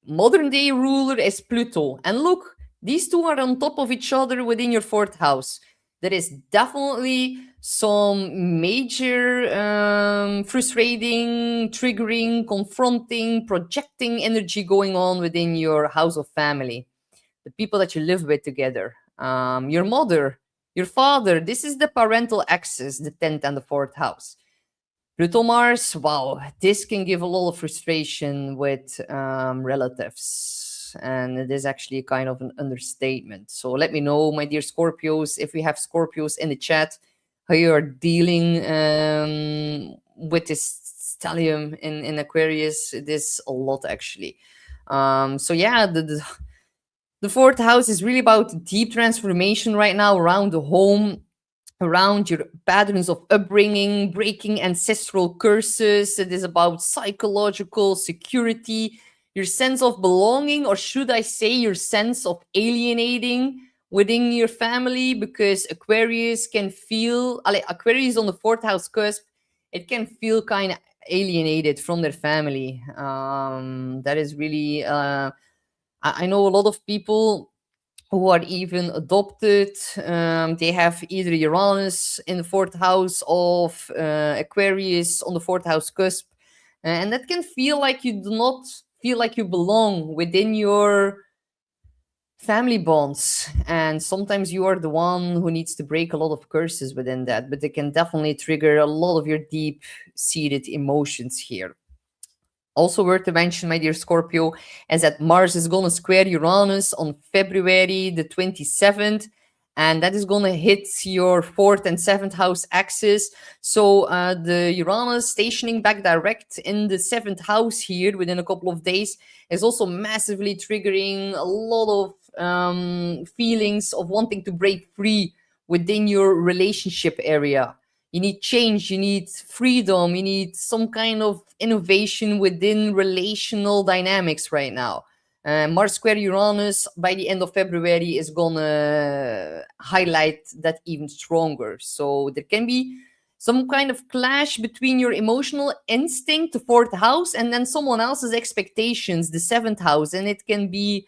Modern day ruler is Pluto. And look, these two are on top of each other within your 4th house. There is definitely some major frustrating, triggering, confronting, projecting energy going on within your house of family. The people that you live with together, your mother, your father. This is the parental axis, the 10th and the 4th house. Pluto Mars, wow, this can give a lot of frustration with relatives. And it is actually kind of an understatement. So let me know, my dear Scorpios, if we have Scorpios in the chat, how you are dealing with this stellium in Aquarius. It is a lot, actually. So yeah, the 4th house is really about deep transformation right now around the home, around your patterns of upbringing, breaking ancestral curses. It is about psychological security, your sense of belonging, or should I say, your sense of alienating within your family, because Aquarius can feel, Aquarius on the 4th house cusp, it can feel kind of alienated from their family. That is really, I know a lot of people who are even adopted. They have either Uranus in the 4th house of Aquarius on the 4th house cusp. And that can feel like you do not feel like you belong within your family bonds. And sometimes you are the one who needs to break a lot of curses within that, but it can definitely trigger a lot of your deep seated emotions here. Also worth to mention, my dear Scorpio, is that Mars is going to square Uranus on February the 27th, and that is going to hit your 4th and 7th house axis. So the Uranus stationing back direct in the 7th house here within a couple of days is also massively triggering a lot of feelings of wanting to break free within your relationship area. You need change, you need freedom, you need some kind of innovation within relational dynamics right now. Mars square Uranus by the end of February is gonna highlight that even stronger. So there can be some kind of clash between your emotional instinct, the 4th house, and then someone else's expectations, the 7th house, and it can be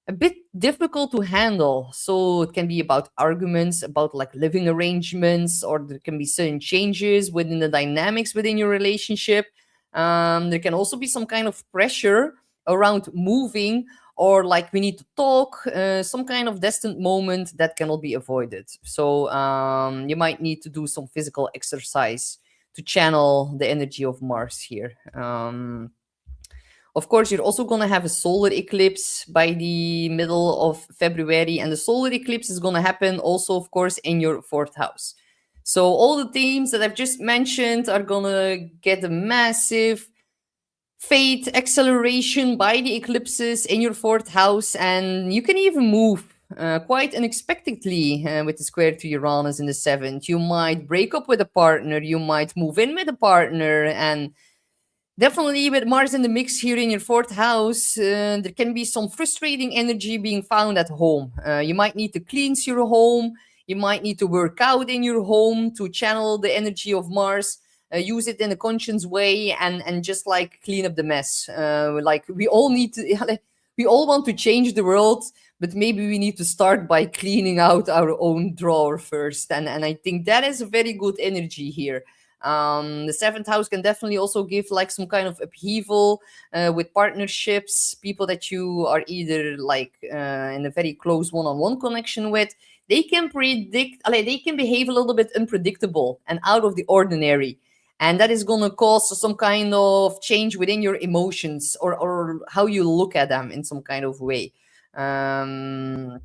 a bit difficult to handle. So it can be about arguments, about like living arrangements, or there can be certain changes within the dynamics within your relationship. There can also be some kind of pressure around moving, or like we need to talk, some kind of destined moment that cannot be avoided. So you might need to do some physical exercise to channel the energy of Mars here. Of course, you're also going to have a solar eclipse by the middle of February, and the solar eclipse is going to happen also, of course, in your 4th house. So all the themes that I've just mentioned are going to get a massive fate acceleration by the eclipses in your 4th house, and you can even move quite unexpectedly with the square to Uranus in the 7th. You might break up with a partner, you might move in with a partner, and definitely with Mars in the mix here in your 4th house, there can be some frustrating energy being found at home. You might need to cleanse your home. You might need to work out in your home to channel the energy of Mars, use it in a conscious way, and just like clean up the mess. Like we all need to, we all want to change the world, but maybe we need to start by cleaning out our own drawer first. And I think that is a very good energy here. The seventh house can definitely also give like some kind of upheaval with partnerships, people that you are either like in a very close one-on-one connection with. They can they can behave a little bit unpredictable and out of the ordinary. And that is going to cause some kind of change within your emotions, or how you look at them in some kind of way. Um,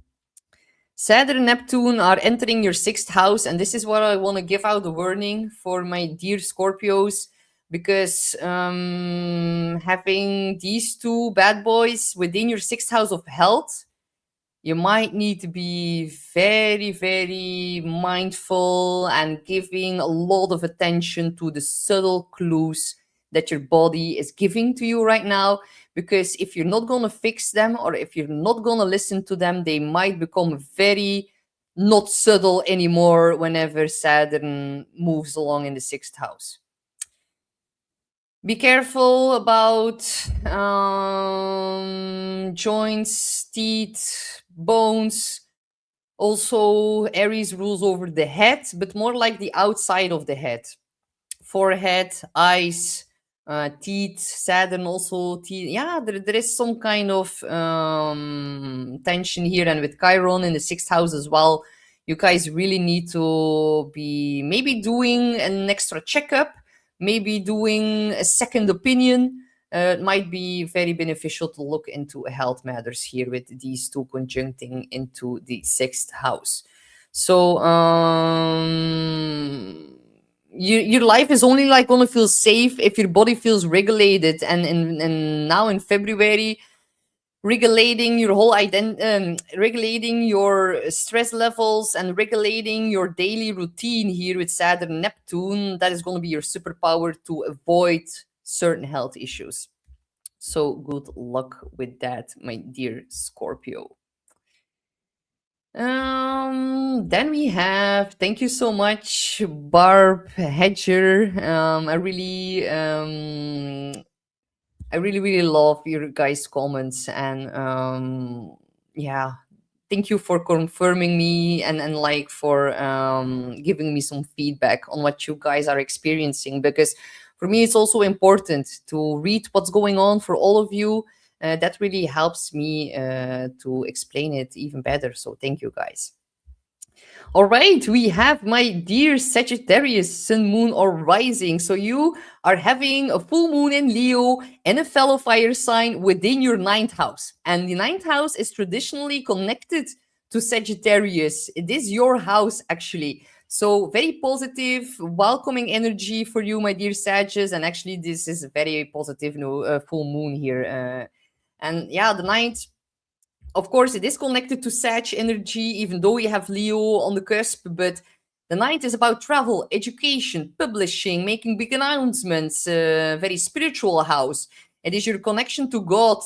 Saturn and Neptune are entering your sixth house, and this is what I want to give out a warning for my dear Scorpios, because having these two bad boys within your sixth house of health, you might need to be very, very mindful and giving a lot of attention to the subtle clues that your body is giving to you right now. Because if you're not going to fix them, or if you're not going to listen to them, they might become very not subtle anymore whenever Saturn moves along in the sixth house. Be careful about joints, teeth, bones. Also, Aries rules over the head, but more like the outside of the head. Forehead, eyes, teeth, Saturn also teeth. Yeah, there is some kind of tension here. And with Chiron in the sixth house as well, you guys really need to be maybe doing an extra checkup, maybe doing a second opinion. It might be very beneficial to look into health matters here with these two conjuncting into the sixth house. So your life is only like going to feel safe if your body feels regulated. And now in February, regulating your whole regulating your stress levels and regulating your daily routine here with Saturn Neptune, that is going to be your superpower to avoid certain health issues. So good luck with that, my dear Scorpio. Then we have, thank you so much, Barb Hedger. I really, really love your guys' comments, and yeah, thank you for confirming me, and like for giving me some feedback on what you guys are experiencing, because for me it's also important to read what's going on for all of you. That really helps me to explain it even better. So thank you guys. All right, we have my dear Sagittarius, Sun, Moon, or Rising. So you are having a full moon in Leo and a fellow fire sign within your ninth house. And the ninth house is traditionally connected to Sagittarius. It is your house, actually. So very positive, welcoming energy for you, my dear Sagittarius. And actually, this is a very positive full moon here. And yeah, the ninth, of course, it is connected to Sag energy, even though we have Leo on the cusp. But the ninth is about travel, education, publishing, making big announcements, very spiritual house. It is your connection to God,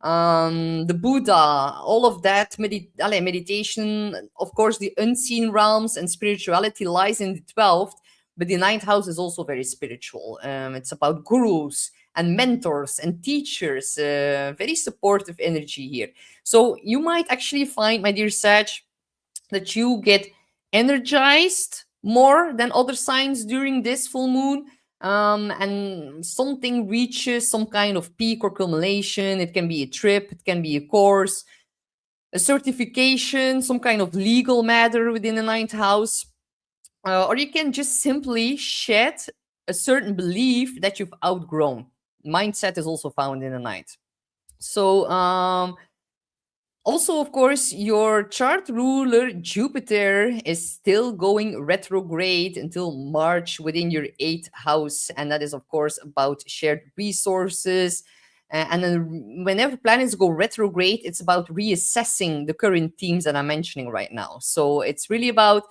the Buddha, all of that, meditation. Of course, the unseen realms and spirituality lies in the 12th, but the ninth house is also very spiritual. It's about gurus and mentors and teachers, very supportive energy here. So you might actually find, my dear Sag, that you get energized more than other signs during this full moon. And something reaches some kind of peak or culmination. It can be a trip, it can be a course, a certification, some kind of legal matter within the ninth house. Or you can just simply shed a certain belief that you've outgrown. Mindset is also found in the ninth. So, also, of course, your chart ruler, Jupiter, is still going retrograde until March within your eighth house. And that is, of course, about shared resources. And then whenever planets go retrograde, it's about reassessing the current themes that I'm mentioning right now. So it's really about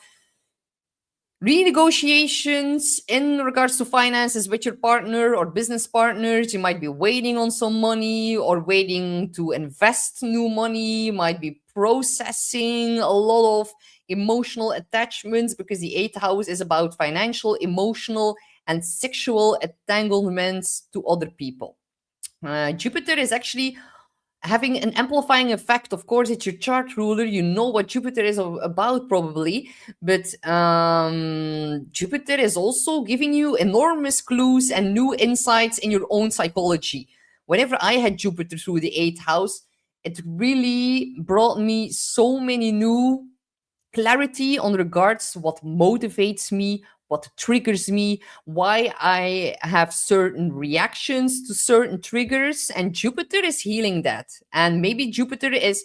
renegotiations in regards to finances with your partner or business partners. You might be waiting on some money or waiting to invest new money. You might be processing a lot of emotional attachments, because the eighth house is about financial, emotional, and sexual entanglements to other people. Jupiter is actually having an amplifying effect. Of course, it's your chart ruler. You know what Jupiter is about, probably. But Jupiter is also giving you enormous clues and new insights in your own psychology. Whenever I had Jupiter through the eighth house, it really brought me so many new clarity on regards what motivates me, what triggers me, why I have certain reactions to certain triggers, and Jupiter is healing that. And maybe Jupiter is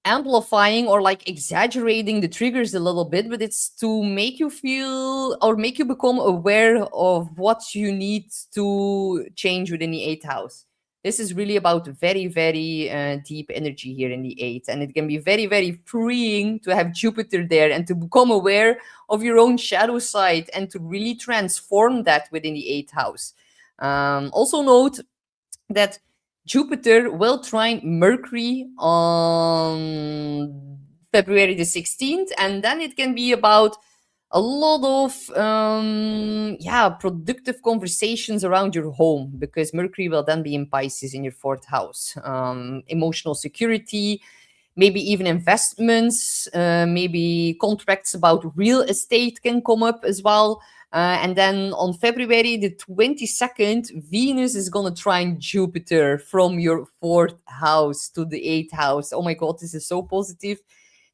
amplifying or like exaggerating the triggers a little bit, but it's to make you feel or make you become aware of what you need to change within the eighth house. This is really about very, very deep energy here in the eighth, and it can be very, very freeing to have Jupiter there and to become aware of your own shadow side and to really transform that within the eighth house. Also, note that Jupiter will trine Mercury on February the 16th, and then it can be about a lot of productive conversations around your home, because Mercury will then be in Pisces in your fourth house. Emotional security, maybe even investments, maybe contracts about real estate can come up as well. And then on February the 22nd, Venus is going to trine Jupiter from your fourth house to the eighth house. Oh my God, this is so positive.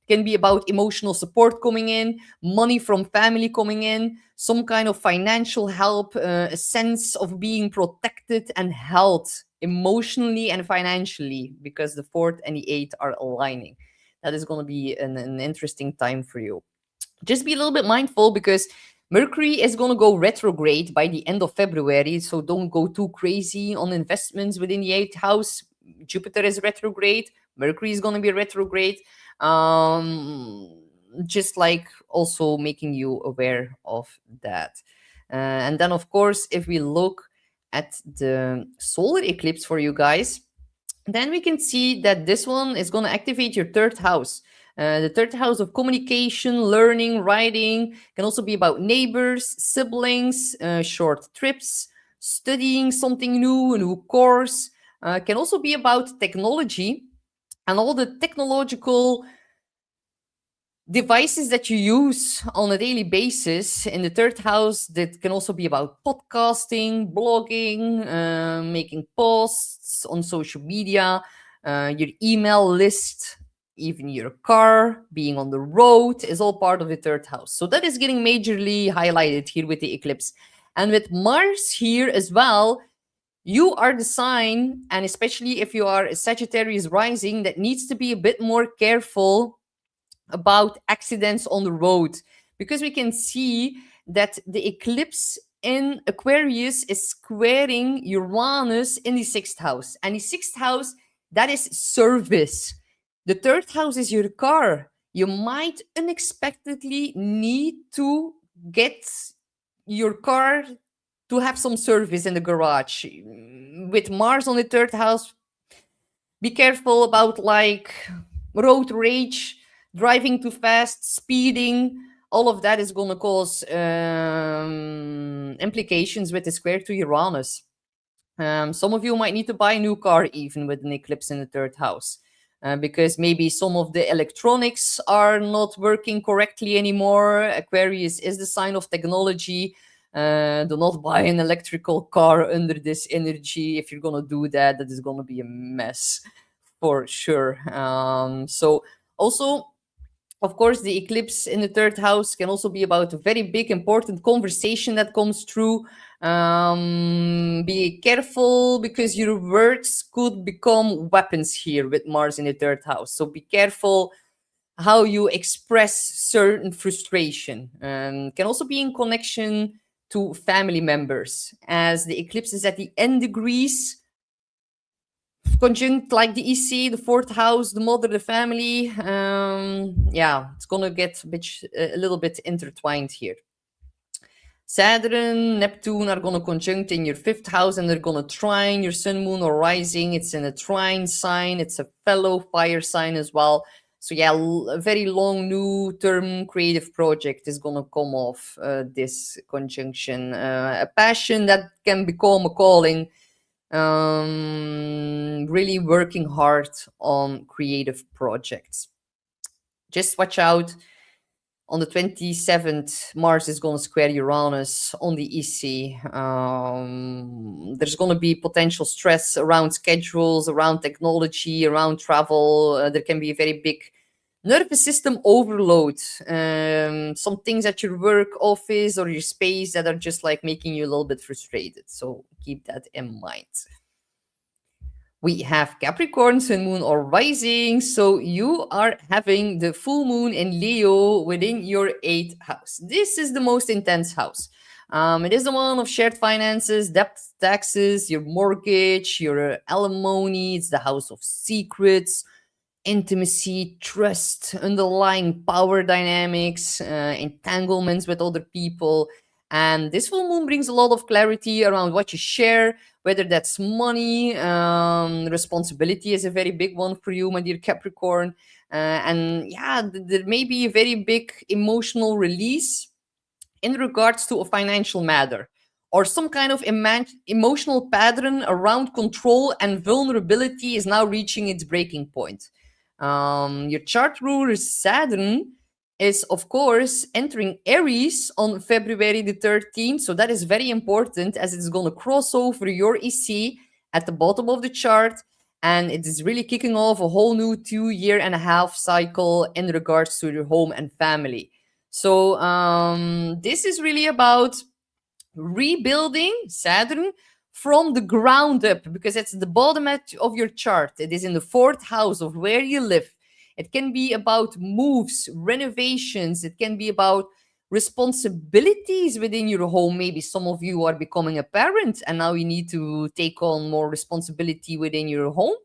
It can be about emotional support coming in, money from family coming in, some kind of financial help, a sense of being protected and held emotionally and financially, because the fourth and the eighth are aligning. That is going to be an interesting time for you. Just be a little bit mindful, because Mercury is going to go retrograde by the end of February, so don't go too crazy on investments within the eighth house. Jupiter is retrograde, Mercury is going to be retrograde. Just like also making you aware of that. And then, of course, if we look at the solar eclipse for you guys, then we can see that this one is going to activate your third house. The third house of communication, learning, writing, can also be about neighbors, siblings, short trips, studying something new, a new course. Can also be about technology and all the technological devices that you use on a daily basis. In the third house, that can also be about podcasting, blogging, making posts on social media, your email list, even your car, being on the road is all part of the third house. So that is getting majorly highlighted here with the eclipse. And with Mars here as well, you are the sign, and especially if you are a Sagittarius rising, that needs to be a bit more careful about accidents on the road, because we can see that the eclipse in Aquarius is squaring Uranus in the sixth house, and the sixth house, that is service. The third house is your car. You might unexpectedly need to get your car to have some service in the garage. With Mars on the third house, be careful about like road rage, driving too fast, speeding. All of that is going to cause implications with the square to Uranus. Some of you might need to buy a new car even with an eclipse in the third house, because maybe some of the electronics are not working correctly anymore. Aquarius is the sign of technology. Do not buy an electrical car under this energy. If you're going to do that, that is going to be a mess for sure. So also, of course, the eclipse in the third house can also be about a very big, important conversation that comes through. Be careful, because your words could become weapons here with Mars in the third house. So be careful how you express certain frustration. Can also be in connection to family members, as the eclipse is at the end degrees, conjunct like the EC, the fourth house, the mother, the family. It's gonna get a little bit intertwined here. Saturn, Neptune are gonna conjunct in your fifth house, and they're gonna trine your sun, moon, or rising. It's in a trine sign. It's a fellow fire sign as well. So yeah, a very long new term creative project is gonna come off this conjunction. A passion that can become a calling. really working hard on creative projects. Just watch out. On the 27th, Mars is going to square Uranus on the EC. There's going to be potential stress around schedules, around technology, around travel. There can be a very big nervous system overload. Some things at your work, office, or your space that are just like making you a little bit frustrated. So keep that in mind. We have Capricorn, Sun, Moon, or Rising. So you are having the full moon in Leo within your 8th house. This is the most intense house. It is the one of shared finances, debt, taxes, your mortgage, your alimony. It's the house of secrets, intimacy, trust, underlying power dynamics, entanglements with other people. And this full moon brings a lot of clarity around what you share, whether that's money. Responsibility is a very big one for you, my dear Capricorn. And yeah, there may be a very big emotional release in regards to a financial matter or some kind of emotional pattern around control and vulnerability is now reaching its breaking point. Your chart ruler Saturn is, of course, entering Aries on February the 13th. So that is very important as it's going to cross over your EC at the bottom of the chart. And it is really kicking off a whole new 2.5 year cycle in regards to your home and family. So this is really about rebuilding Saturn from the ground up because it's the bottom of your chart. It is in the 4th house of where you live. It can be about moves, renovations. It can be about responsibilities within your home. Maybe some of you are becoming a parent and now you need to take on more responsibility within your home.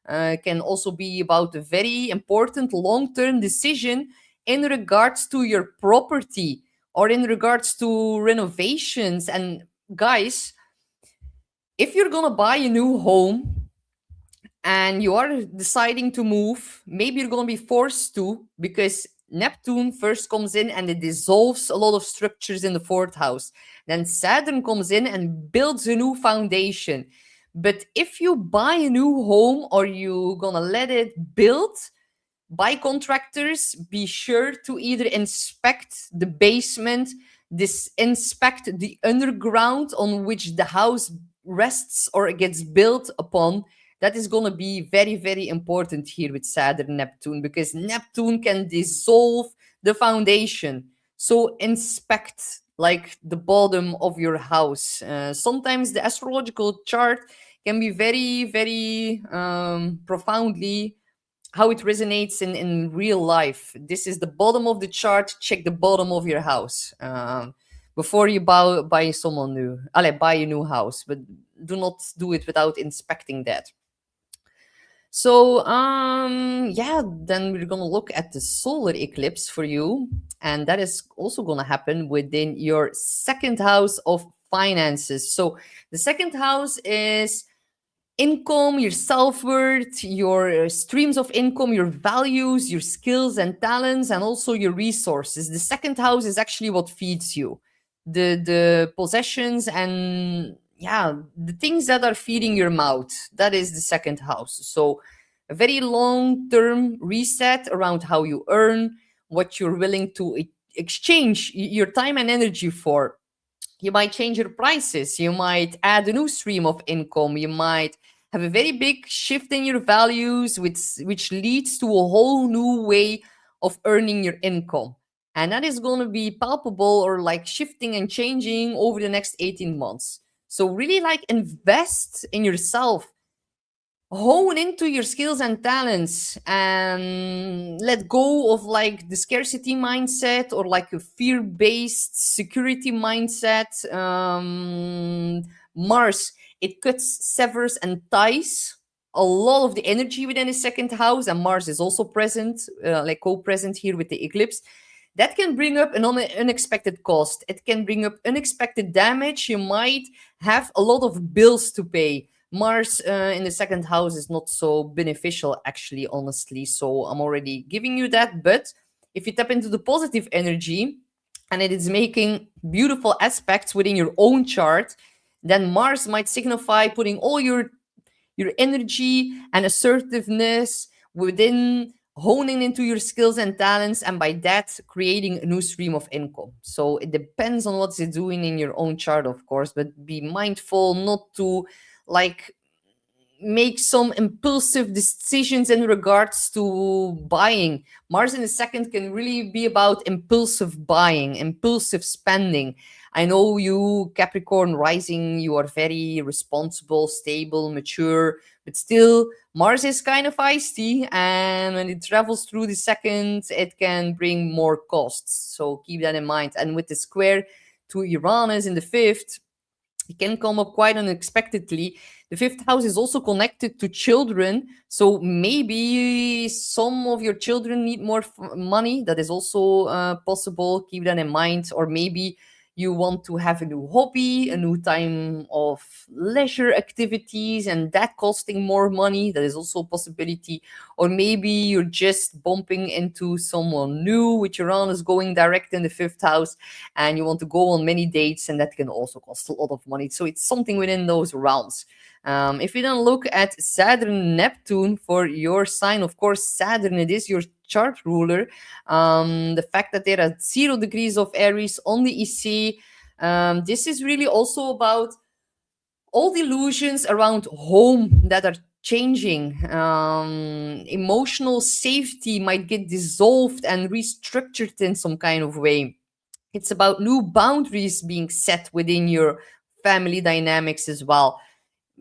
It can also be about a very important long-term decision in regards to your property or in regards to renovations. And guys, if you're gonna buy a new home and you are deciding to move, maybe you're gonna be forced to because Neptune first comes in and it dissolves a lot of structures in the 4th house. Then Saturn comes in and builds a new foundation. But if you buy a new home or you're gonna let it build, by contractors, be sure to either inspect the basement, inspect the underground on which the house rests or gets built upon. That is going to be very, very important here with Saturn Neptune because Neptune can dissolve the foundation. So inspect like the bottom of your house. Sometimes the astrological chart can be very, very profoundly how it resonates in real life. This is the bottom of the chart. Check the bottom of your house before you buy someone new. Buy a new house, but do not do it without inspecting that. So yeah, then we're gonna look at the solar eclipse for you, and that is also gonna happen within your 2nd house of finances. So the 2nd house is income, your self-worth, your streams of income, your values, your skills and talents, and also your resources. The 2nd house is actually what feeds you. The possessions and yeah, the things that are feeding your mouth. That is the 2nd house. So a very long-term reset around how you earn, what you're willing to exchange your time and energy for. You might change your prices. You might add a new stream of income. You might have a very big shift in your values, which leads to a whole new way of earning your income. And that is going to be palpable or like shifting and changing over the next 18 months. So really like invest in yourself. Hone into your skills and talents and let go of like the scarcity mindset or like a fear-based security mindset. Mars, it cuts, severs, and ties a lot of the energy within the 2nd house, and Mars is also present, like co-present here with the eclipse. That can bring up an unexpected cost. It can bring up unexpected damage. You might have a lot of bills to pay. Mars in the 2nd house is not so beneficial, actually, honestly. So I'm already giving you that. But if you tap into the positive energy and it is making beautiful aspects within your own chart, Then Mars might signify putting all your energy and assertiveness within honing into your skills and talents, and by that creating a new stream of income. So it depends on what's it doing in your own chart, of course, but be mindful not to like make some impulsive decisions in regards to buying. Mars in the second can really be about impulsive buying, impulsive spending. I know you, Capricorn rising, you are very responsible, stable, mature, but still, Mars is kind of feisty, and when it travels through the second, it can bring more costs. So keep that in mind. And with the square to Uranus in the fifth, it can come up quite unexpectedly. The fifth house is also connected to children. So maybe some of your children need more money. That is also possible. Keep that in mind. Or maybe you want to have a new hobby, a new time of leisure activities, and that costing more money. That is also a possibility. Or maybe you're just bumping into someone new with Uranus going direct in the fifth house, and you want to go on many dates, and that can also cost a lot of money. So it's something within those realms. If we then look at Saturn Neptune for your sign, of course, Saturn, it is your chart ruler. The fact that they're at 0 degrees of Aries on the EC, this is really also about all the illusions around home that are changing. Emotional safety might get dissolved and restructured in some kind of way. It's about new boundaries being set within your family dynamics as well.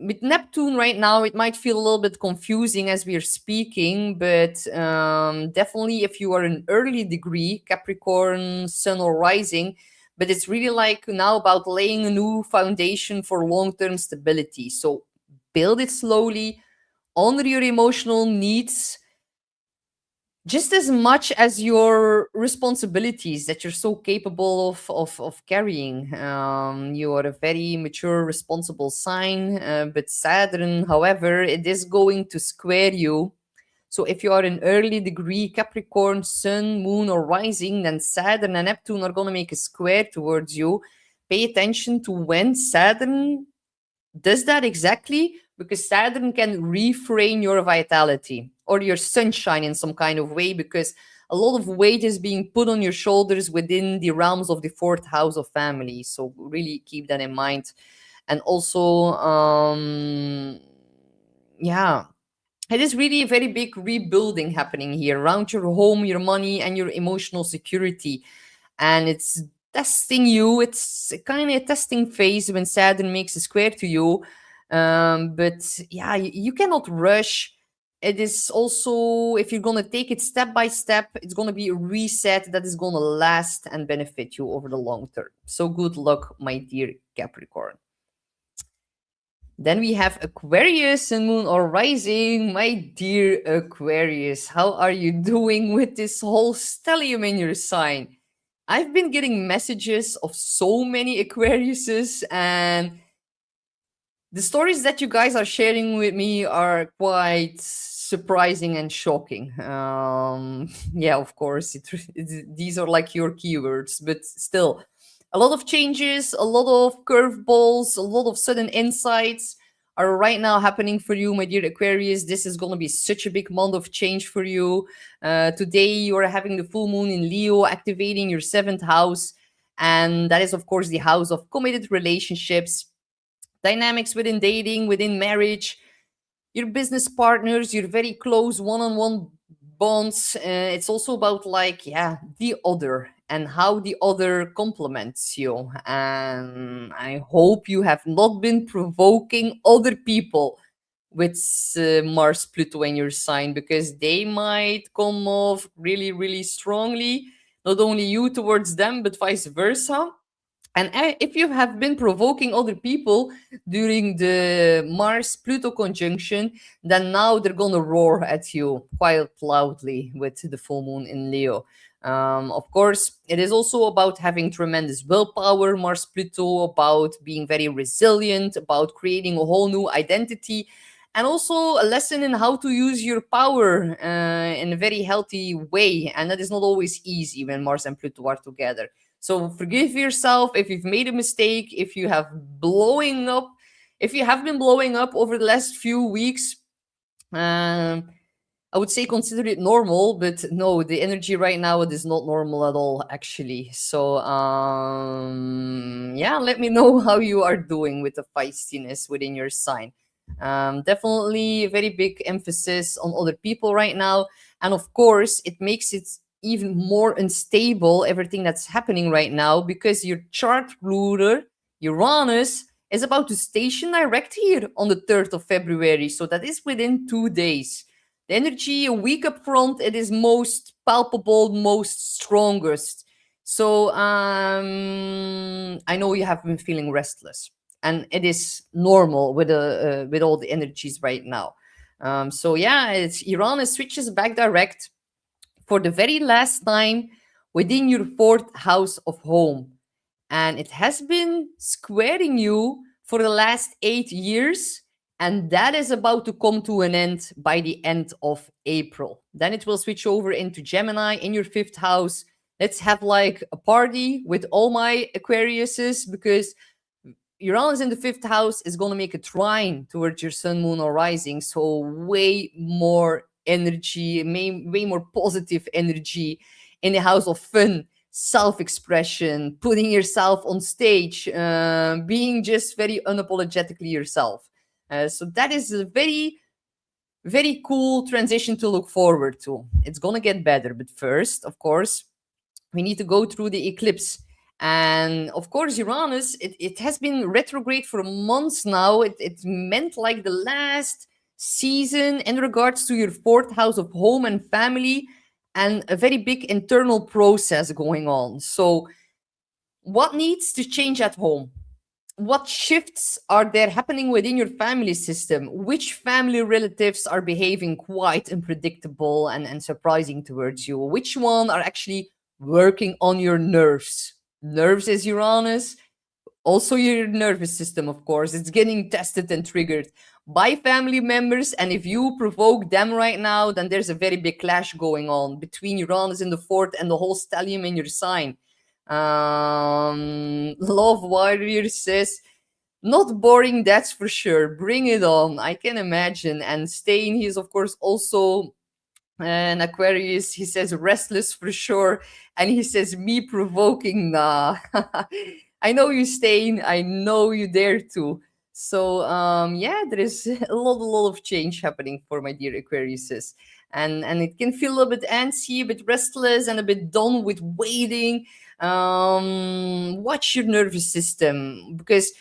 With Neptune right now, it might feel a little bit confusing as we are speaking, but definitely if you are an early degree, Capricorn, Sun or Rising, but it's really like now about laying a new foundation for long-term stability. So build it slowly, honor your emotional needs, just as much as your responsibilities that you're so capable of carrying. You are a very mature, responsible sign, but Saturn, however, it is going to square you. So if you are an early degree Capricorn, Sun, Moon, or Rising, then Saturn and Neptune are going to make a square towards you. Pay attention to when Saturn does that exactly, because Saturn can refrain your vitality or your sunshine in some kind of way, because a lot of weight is being put on your shoulders within the realms of the fourth house of family. So really keep that in mind. And also, yeah, it is really a very big rebuilding happening here around your home, your money, and your emotional security. And it's testing you. It's kind of a testing phase when Saturn makes a square to you. But yeah, you cannot rush. It is also, if you're going to take it step by step, it's going to be a reset that is going to last and benefit you over the long term. So good luck, my dear Capricorn. Then we have Aquarius and Moon or Rising. My dear Aquarius, how are you doing with this whole stellium in your sign? I've been getting messages of so many Aquariuses, and the stories that you guys are sharing with me are quite surprising and shocking. Yeah, of course, these are like your keywords, but still, a lot of changes, a lot of curveballs, a lot of sudden insights are right now happening for you, my dear Aquarius. This is going to be such a big month of change for you. Today, you are having the full moon in Leo, activating your seventh house. And that is, of course, the house of committed relationships, dynamics within dating, within marriage, your business partners, your very close one-on-one bonds. It's also about like, yeah, the other and how the other complements you. And I hope you have not been provoking other people with Mars Pluto in your sign, because they might come off really, really strongly, not only you towards them, but vice versa. And if you have been provoking other people during the Mars Pluto conjunction, then now they're going to roar at you quite loudly with the full moon in Leo. Of course, it is also about having tremendous willpower, Mars Pluto, about being very resilient, about creating a whole new identity. and also a lesson in how to use your power in a very healthy way. And that is not always easy when Mars and Pluto are together. So forgive yourself if you've made a mistake, if you have been blowing up over the last few weeks. Um, I would say consider it normal, but no, the energy right now it is not normal at all, actually. So yeah, let me know how you are doing with the feistiness within your sign. Definitely a very big emphasis on other people right now, and of course, it makes it even more unstable everything that's happening right now because your chart ruler Uranus is about to station direct here on the 3rd of February. So that is within 2 days. The energy a week up front, it is most palpable, most strongest. So I know you have been feeling restless, and it is normal with all the energies right now. So yeah, it's Uranus switches back direct for the very last time within your fourth house of home, and it has been squaring you for the last 8 years, and that is about to come to an end by the end of April. Then it will switch over into Gemini in your fifth house. Let's have like a party with all my Aquariuses, because Uranus in the fifth house is going to make a trine towards your sun, moon, or rising. So way more energy, way more positive energy in the house of fun, self-expression, putting yourself on stage, being just very unapologetically yourself. So that is a very, very cool transition to look forward to. It's going to get better, but first, of course, we need to go through the eclipse. And of course, Uranus, it has been retrograde for months now. It meant like the last season in regards to your fourth house of home and family, and a very big internal process going on. So, what needs to change at home? What shifts are there happening within your family system? Which family relatives are behaving quite unpredictable and surprising towards you? Which one are actually working on your nerves? Nerves is Uranus, also your nervous system, of course. It's getting tested and triggered by family members, and if you provoke them right now, then there's a very big clash going on between Uranus in the fourth and the whole stellium in your sign. Love Warrior says, not boring, that's for sure. Bring it on. I can imagine. And Stain, he's of course also an Aquarius. He says restless for sure. And he says me provoking. Nah. I know you, Stain. I know you dare to. So yeah, there is a lot of change happening for my dear Aquariuses. And it can feel a bit antsy, a bit restless, and a bit done with waiting. Watch your nervous system, because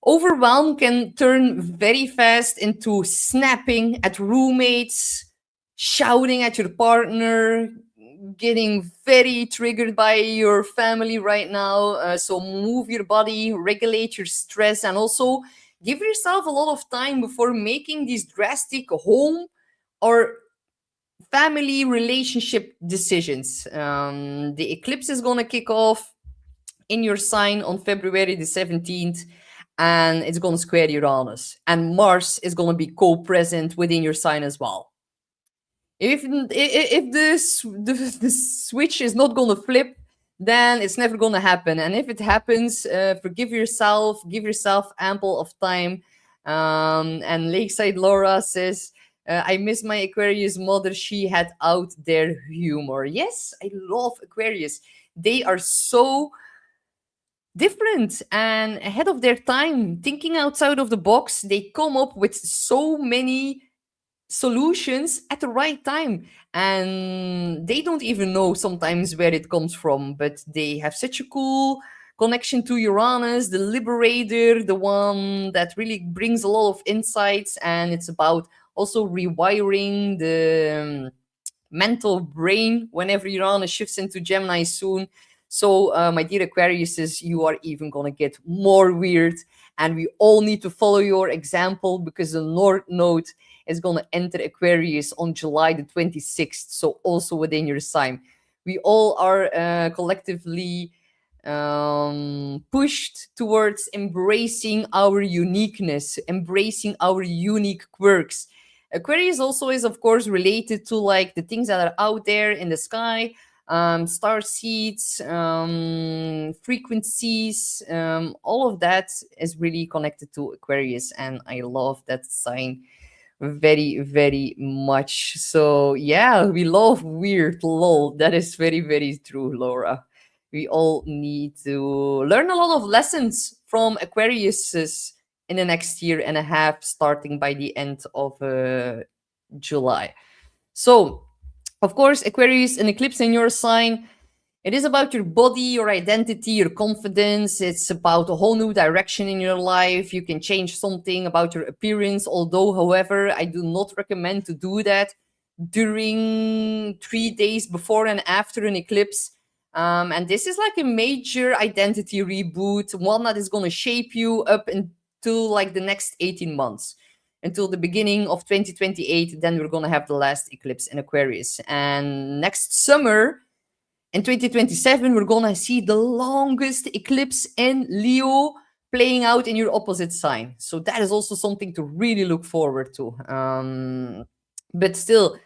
overwhelm can turn very fast into snapping at roommates, shouting at your partner, getting very triggered by your family right now. So move your body, regulate your stress, and also give yourself a lot of time before making these drastic home or family relationship decisions. The eclipse is going to kick off in your sign on February the 17th, and it's going to square Uranus. And Mars is going to be co-present within your sign as well. If the switch is not going to flip, then it's never going to happen. And if it happens, forgive yourself, give yourself ample of time. And Lakeside Laura says, I miss my Aquarius mother. She had out there humor. Yes, I love Aquarius. They are so different and ahead of their time, thinking outside of the box. They come up with so many solutions at the right time, and they don't even know sometimes where it comes from, but they have such a cool connection to Uranus, the liberator, the one that really brings a lot of insights. And it's about also rewiring the mental brain whenever Uranus shifts into Gemini soon. So, my dear Aquariuses, you are even going to get more weird. And we all need to follow your example, because the North Node is going to enter Aquarius on July the 26th. So, also within your sign. We all are collectively pushed towards embracing our uniqueness, embracing our unique quirks. Aquarius also is, of course, related to like the things that are out there in the sky, star seeds, frequencies, all of that is really connected to Aquarius, and I love that sign very, very much. So yeah, we love weird, lol. That is very, very true, Laura. We all need to learn a lot of lessons from Aquariuses in the next year and a half, starting by the end of July. So, of course, Aquarius, an eclipse in your sign, it is about your body, your identity, your confidence. It's about a whole new direction in your life. You can change something about your appearance. Although, however, I do not recommend to do that during 3 days before and after an eclipse. And this is like a major identity reboot, one that is going to shape you up until like the next 18 months, until the beginning of 2028. Then we're going to have the last eclipse in Aquarius. And next summer, in 2027, we're going to see the longest eclipse in Leo playing out in your opposite sign. So that is also something to really look forward to. But still,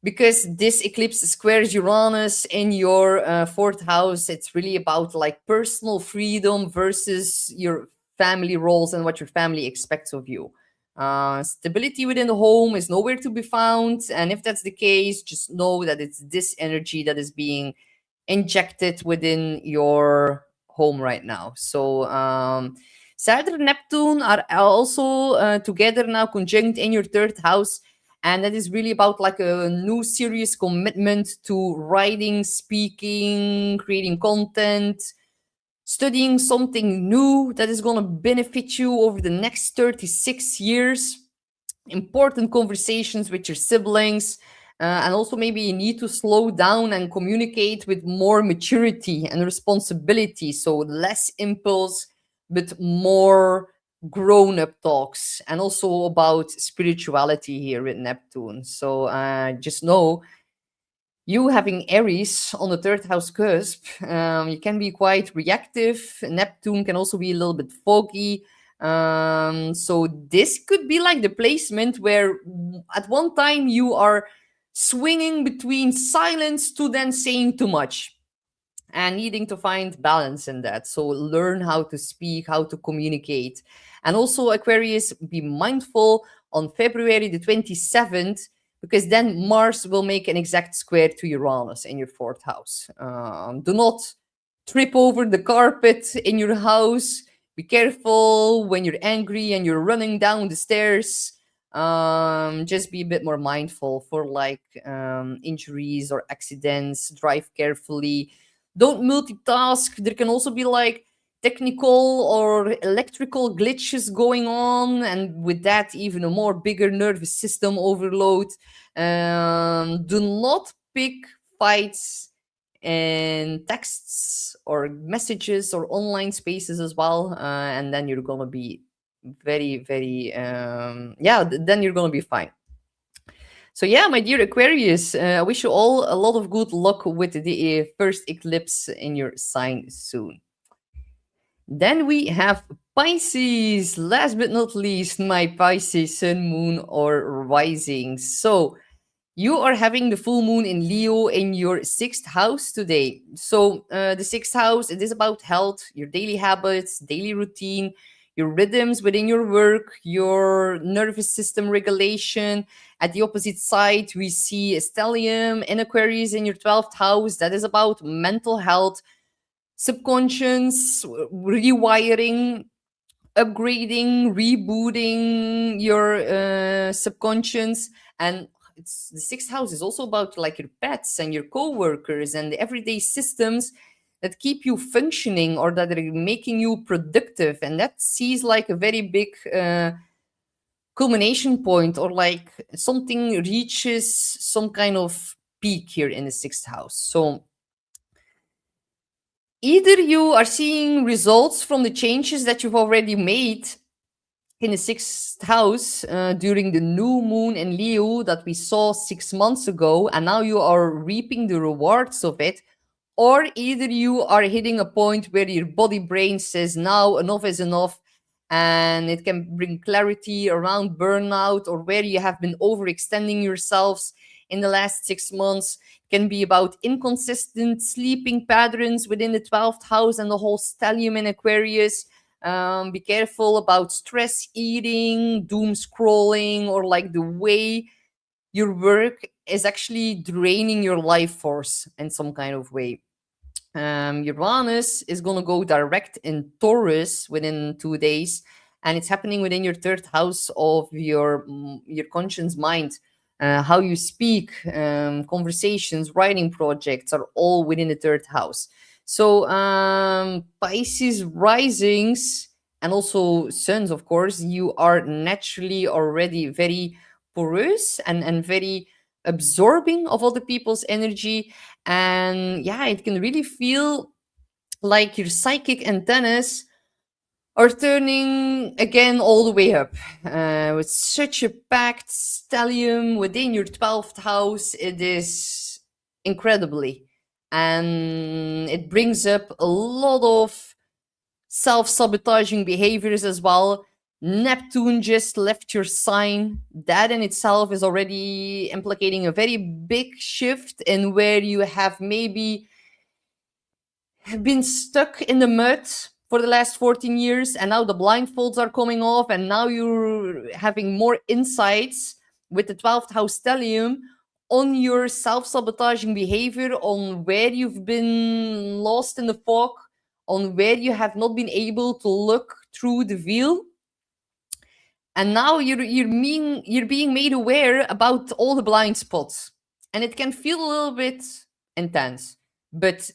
because this eclipse squares Uranus in your fourth house, it's really about like personal freedom versus your family roles and what your family expects of you. Stability within the home is nowhere to be found. And if that's the case, just know that it's this energy that is being injected within your home right now. So Saturn and Neptune are also together now, conjunct in your third house. And that is really about like a new serious commitment to writing, speaking, creating content, studying something new that is going to benefit you over the next 36 years. Important conversations with your siblings. And also, maybe you need to slow down and communicate with more maturity and responsibility. So, less impulse, but more grown up talks. And also about spirituality here with Neptune. So, just know you having Aries on the third house cusp, you can be quite reactive. Neptune can also be a little bit foggy. So this could be like the placement where at one time you are swinging between silence to then saying too much and needing to find balance in that. So learn how to speak, how to communicate. And also, Aquarius, be mindful on February the 27th, because then Mars will make an exact square to Uranus in your fourth house. Do not trip over the carpet in your house. Be careful when you're angry and you're running down the stairs. Just be a bit more mindful for like injuries or accidents. Drive carefully. Don't multitask. There can also be like technical or electrical glitches going on, and with that even a more bigger nervous system overload. Do not pick fights in texts or messages or online spaces as well, and then you're gonna be very, very then you're gonna be fine. So yeah, my dear Aquarius, I wish you all a lot of good luck with the first eclipse in your sign soon. Then we have Pisces. Last but not least, my Pisces sun, moon, or rising. So you are having the full moon in Leo in your sixth house today. So the sixth house, it is about health, your daily habits, daily routine, your rhythms within your work, your nervous system regulation. At the opposite side, we see stellium in Aquarius in your 12th house. That is about mental health, subconscious, rewiring, upgrading, rebooting your subconscious. And it's the sixth house is also about like your pets and your co-workers and the everyday systems that keep you functioning or that are making you productive. And that sees like a very big culmination point, or like something reaches some kind of peak here in the sixth house. So either you are seeing results from the changes that you've already made in the sixth house during the new moon in Leo that we saw 6 months ago, and now you are reaping the rewards of it, or either you are hitting a point where your body brain says now enough is enough, and it can bring clarity around burnout, or where you have been overextending yourselves in the last 6 months. It can be about inconsistent sleeping patterns within the 12th house and the whole stellium in Aquarius. Be careful about stress eating, doom scrolling, or like the way your work is actually draining your life force in some kind of way. Uranus is going to go direct in Taurus within 2 days, and it's happening within your third house of your conscious mind. How you speak, conversations, writing projects are all within the third house. So Pisces risings and also suns, of course, you are naturally already very porous and very absorbing of other people's energy, and yeah, it can really feel like your psychic antennas are turning again all the way up. With such a packed stellium within your 12th house, it is incredibly. And it brings up a lot of self sabotaging behaviors as well. Neptune just left your sign. That in itself is already implicating a very big shift in where you have maybe been stuck in the mud for the last 14 years, and now the blindfolds are coming off, and now you're having more insights with the 12th house stellium on your self-sabotaging behavior, on where you've been lost in the fog, on where you have not been able to look through the veil. And now you're being made aware about all the blind spots, and it can feel a little bit intense. But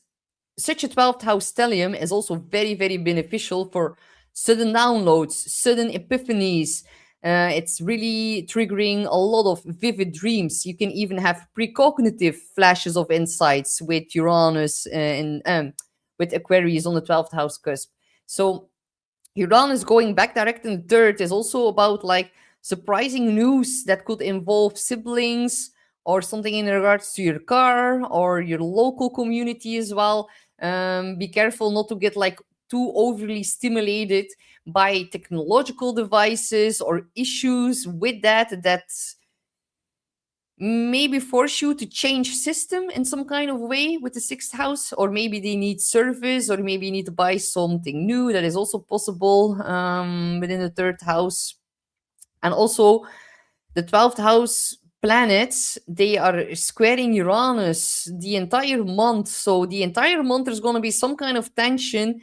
such a 12th house stellium is also very, very beneficial for sudden downloads, sudden epiphanies. It's really triggering a lot of vivid dreams. You can even have precognitive flashes of insights with Uranus with Aquarius on the 12th house cusp. So Uranus going back direct in the third is also about like surprising news that could involve siblings or something in regards to your car or your local community as well. Be careful not to get like too overly stimulated by technological devices or issues with that maybe force you to change system in some kind of way with the sixth house, or maybe they need service, or maybe you need to buy something new. That is also possible within the third house. And also the 12th house planets, they are squaring Uranus the entire month. So the entire month there's going to be some kind of tension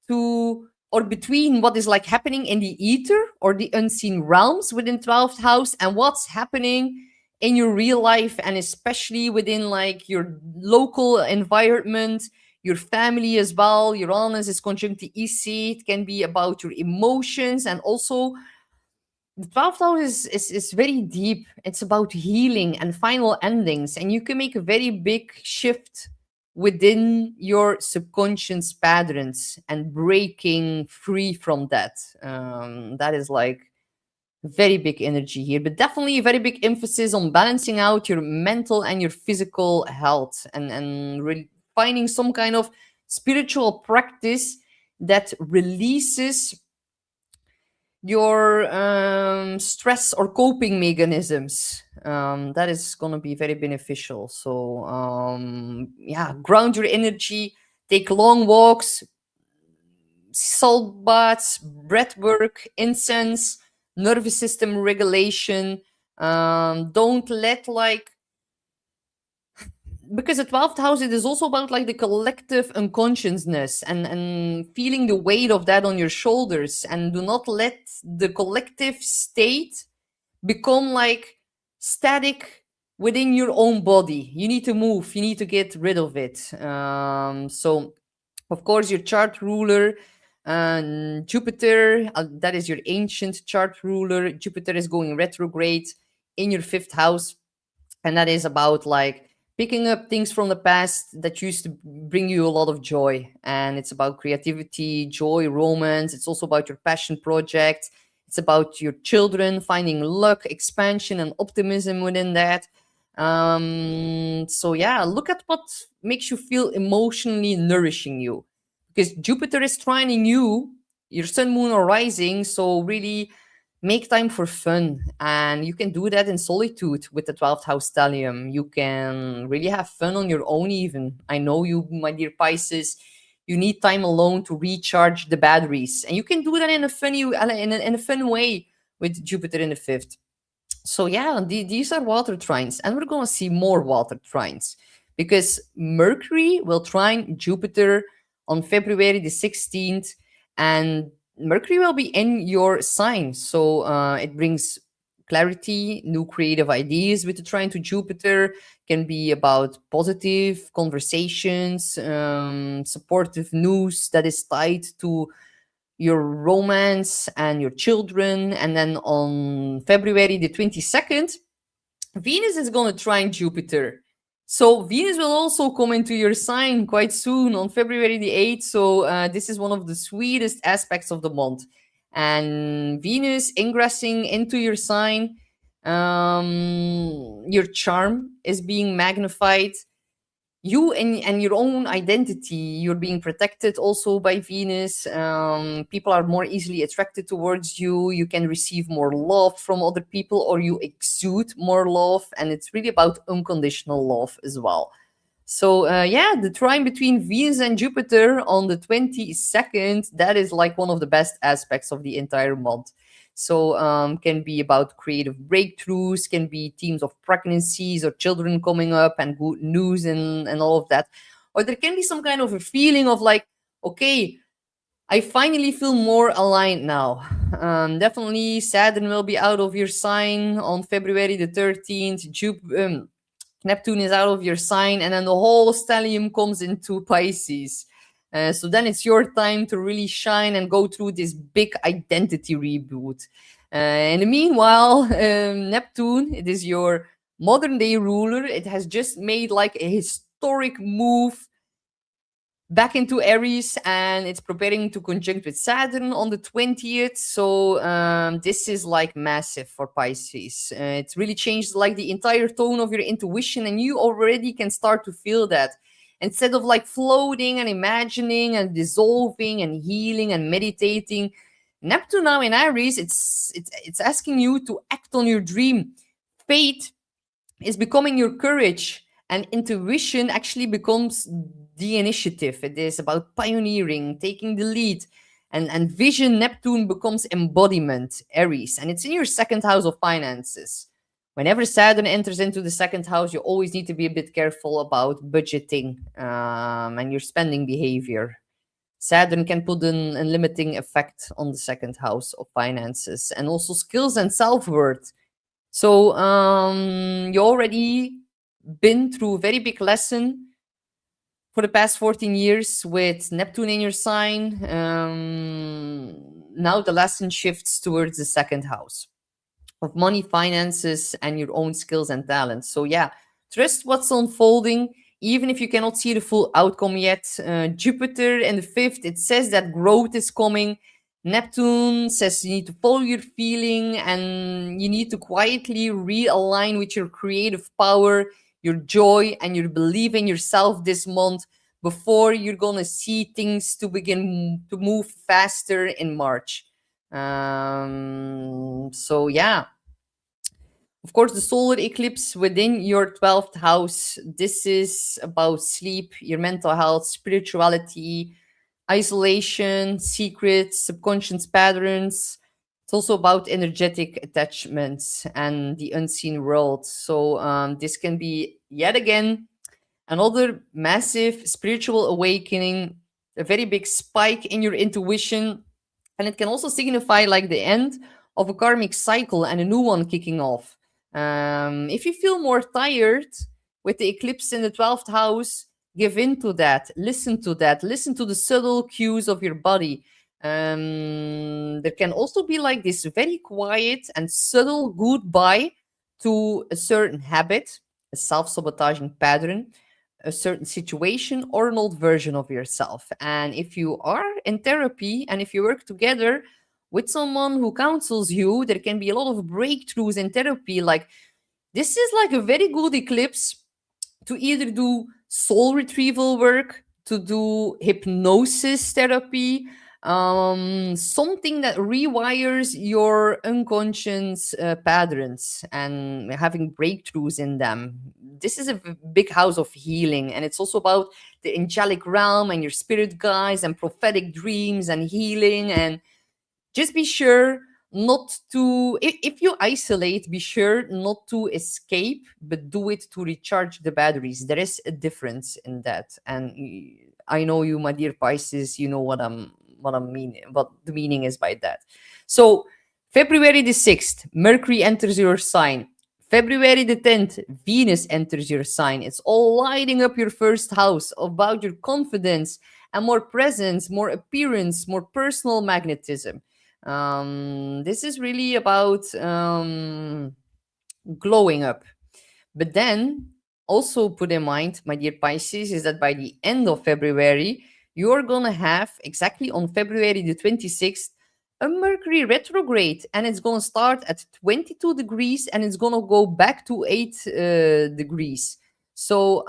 to or between what is like happening in the ether or the unseen realms within 12th house and what's happening in your real life, and especially within like your local environment, your family as well. Uranus is conjunct to EC. It can be about your emotions, and also the 12th house is very deep. It's about healing and final endings, and you can make a very big shift within your subconscious patterns and breaking free from that. That is like very big energy here, but definitely a very big emphasis on balancing out your mental and your physical health, and really finding some kind of spiritual practice that releases your stress or coping mechanisms. That is going to be very beneficial. So yeah, ground your energy, take long walks, salt baths, breath work, incense, nervous system regulation. Don't let like, because the 12th house, it is also about like the collective unconsciousness and feeling the weight of that on your shoulders, and do not let the collective state become like static within your own body. You need to move, you need to get rid of it. So of course your chart ruler, Jupiter, that is your ancient chart ruler. Jupiter is going retrograde in your fifth house, and that is about like picking up things from the past that used to bring you a lot of joy. And it's about creativity, joy, romance. It's also about your passion project. It's about your children, finding luck, expansion, and optimism within that. So yeah, look at what makes you feel emotionally nourishing you, because Jupiter is trining you, your sun, moon, or rising. So really make time for fun, and you can do that in solitude with the 12th house stellium. You can really have fun on your own. Even I know you, my dear Pisces, you need time alone to recharge the batteries, and you can do that in a funny in a fun way with Jupiter in the fifth. So yeah, these are water trines, and we're going to see more water trines because Mercury will trine Jupiter on February the 16th, and Mercury will be in your sign. So it brings clarity, new creative ideas with the trine to Jupiter. Can be about positive conversations, supportive news that is tied to your romance and your children. And then on February the 22nd, Venus is going to trine Jupiter. So Venus will also come into your sign quite soon on February the 8th. So this is one of the sweetest aspects of the month. And Venus ingressing into your sign, your charm is being magnified. You and your own identity, you're being protected also by Venus. People are more easily attracted towards you. You can receive more love from other people, or you exude more love, and it's really about unconditional love as well. So yeah, the trine between Venus and Jupiter on the 22nd, that is like one of the best aspects of the entire month. So can be about creative breakthroughs, can be themes of pregnancies or children coming up and good news and all of that. Or there can be some kind of a feeling of like, okay, I finally feel more aligned now. Definitely Saturn will be out of your sign on February the 13th. Neptune is out of your sign, and then the whole stellium comes into Pisces. So then it's your time to really shine and go through this big identity reboot. In the meanwhile, Neptune, it is your modern day ruler. It has just made like a historic move back into Aries, and it's preparing to conjunct with Saturn on the 20th. So this is like massive for Pisces. It really changed like the entire tone of your intuition, and you already can start to feel that. Instead of like floating and imagining and dissolving and healing and meditating, Neptune now in Aries, it's asking you to act on your dream. Faith is becoming your courage, and intuition actually becomes the initiative. It is about pioneering, taking the lead, and vision. Neptune becomes embodiment, Aries, and it's in your second house of finances. Whenever Saturn enters into the second house, you always need to be a bit careful about budgeting and your spending behavior. Saturn can put a limiting effect on the second house of finances and also skills and self-worth. So you already been through a very big lesson for the past 14 years with Neptune in your sign. Now the lesson shifts towards the second house of money, finances, and your own skills and talents. So yeah, trust what's unfolding, even if you cannot see the full outcome yet. Jupiter in the fifth, it says that growth is coming. Neptune says you need to follow your feeling, and you need to quietly realign with your creative power, your joy, and your belief in yourself this month before you're gonna see things to begin to move faster in March. So yeah, of course, the solar eclipse within your 12th house. This is about sleep, your mental health, spirituality, isolation, secrets, subconscious patterns. It's also about energetic attachments and the unseen world. So, this can be yet again another massive spiritual awakening, a very big spike in your intuition, and it can also signify like the end of a karmic cycle and a new one kicking off. If you feel more tired with the eclipse in the 12th house, give in to that, listen to the subtle cues of your body. There can also be like this very quiet and subtle goodbye to a certain habit, a self sabotaging pattern, a certain situation, or an old version of yourself. And if you are in therapy and if you work together with someone who counsels you, there can be a lot of breakthroughs in therapy. Like This is like a very good eclipse to either do soul retrieval work, to do hypnosis therapy, something that rewires your unconscious patterns and having breakthroughs in them. This is a big house of healing, and it's also about the angelic realm and your spirit guides and prophetic dreams and healing. And just be sure not to, if you isolate, be sure not to escape, but do it to recharge the batteries. There is a difference in that. And I know you, my dear Pisces, you know what I'm meaning, what the meaning is by that. So February the 6th, Mercury enters your sign. February the 10th, Venus enters your sign. It's all lighting up your first house, about your confidence and more presence, more appearance, more personal magnetism. This is really about glowing up. But then also put in mind, my dear Pisces, is that by the end of February, you're gonna have exactly on February the 26th a Mercury retrograde, and it's gonna start at 22 degrees and it's gonna go back to 8 degrees. So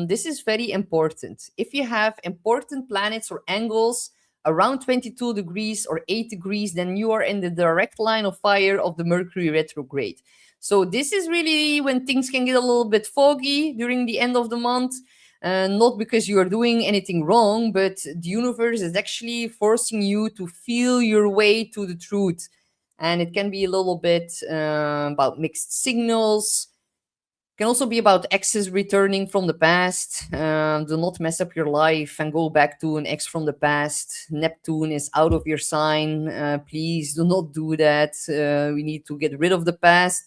this is very important. If you have important planets or angles around 22 degrees or 8 degrees, then you are in the direct line of fire of the Mercury retrograde. So this is really when things can get a little bit foggy during the end of the month. Not because you are doing anything wrong, but the universe is actually forcing you to feel your way to the truth. And it can be a little bit about mixed signals. Can also be about exes returning from the past. Do not mess up your life and go back to an ex from the past. Neptune is out of your sign. Please do not do that. We need to get rid of the past.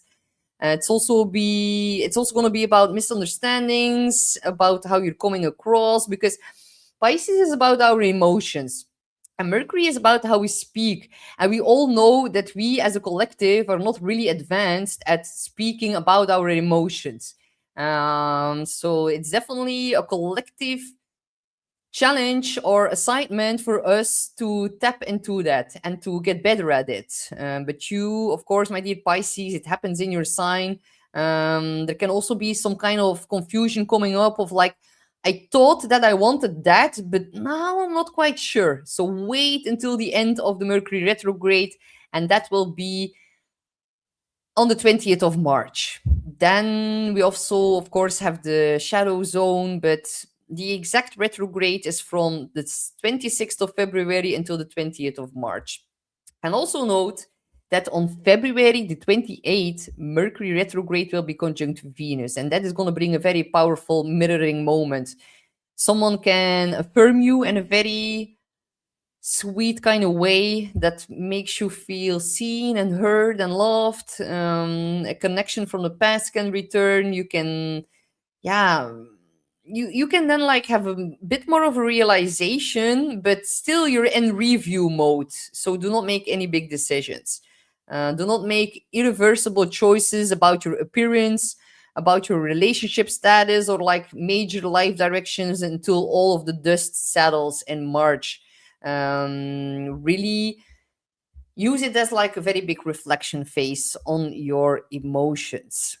It's also going to be about misunderstandings, about how you're coming across, because Pisces is about our emotions. And Mercury is about how we speak. And we all know that we as a collective are not really advanced at speaking about our emotions. So it's definitely a collective challenge or assignment for us to tap into that and to get better at it. But you, of course, my dear Pisces, it happens in your sign. There can also be some kind of confusion coming up of like, I thought that I wanted that, but now I'm not quite sure. So wait until the end of the Mercury retrograde, and that will be on the 20th of March. Then we also, of course, have the shadow zone, but the exact retrograde is from the 26th of February until the 20th of March. And also note that on February the 28th, Mercury retrograde will be conjunct Venus, and that is going to bring a very powerful mirroring moment. Someone can affirm you in a very sweet kind of way that makes you feel seen and heard and loved. A connection from the past can return. You can, yeah, you can then like have a bit more of a realization, but still you're in review mode. So do not make any big decisions. Do not make irreversible choices about your appearance, about your relationship status, or like major life directions until all of the dust settles in March. Really use it as like a very big reflection phase on your emotions.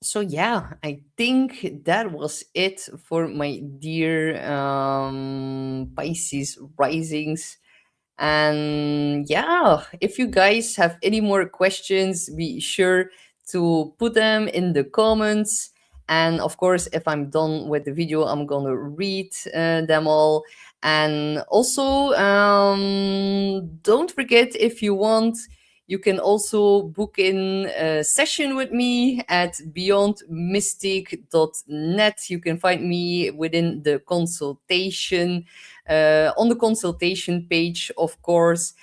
So yeah, I think that was it for my dear Pisces risings. And yeah, if you guys have any more questions, be sure to put them in the comments. And of course, if I'm done with the video, I'm gonna read them all. And also, don't forget, if you want, you can also book in a session with me at beyondmystic.net. You can find me within the consultation, on the consultation page, of course.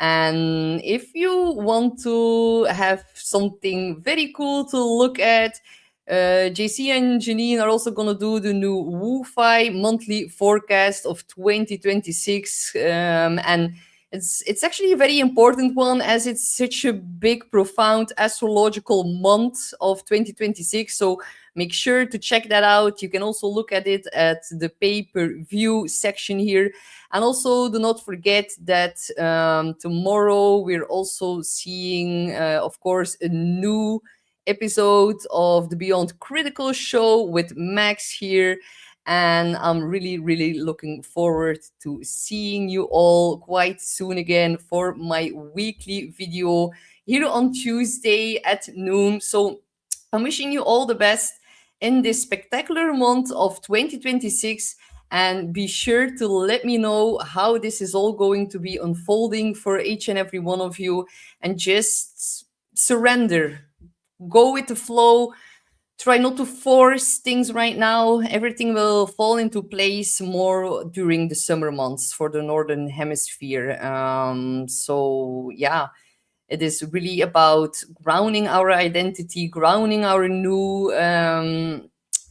And if you want to have something very cool to look at, JC and Janine are also going to do the new Wu-Fi monthly forecast of 2026. And it's actually a very important one, as it's such a big, profound astrological month of 2026. So make sure to check that out. You can also look at it at the pay-per-view section here. And also do not forget that tomorrow we're also seeing, of course, a new episode of the Beyond Critical show with Max here. And I'm really, really looking forward to seeing you all quite soon again for my weekly video here on Tuesday at noon. So I'm wishing you all the best in this spectacular month of 2026. And be sure to let me know how this is all going to be unfolding for each and every one of you. And just surrender, go with the flow. Try not to force things right now. Everything will fall into place more during the summer months for the Northern Hemisphere. So, yeah, it is really about grounding our identity, grounding our new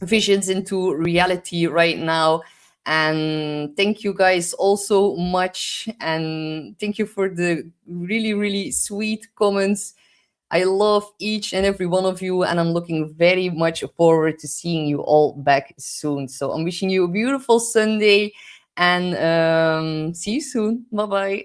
visions into reality right now. And thank you guys all so much. And thank you for the really, really sweet comments. I love each and every one of you, and I'm looking very much forward to seeing you all back soon. So I'm wishing you a beautiful Sunday, and see you soon. Bye bye.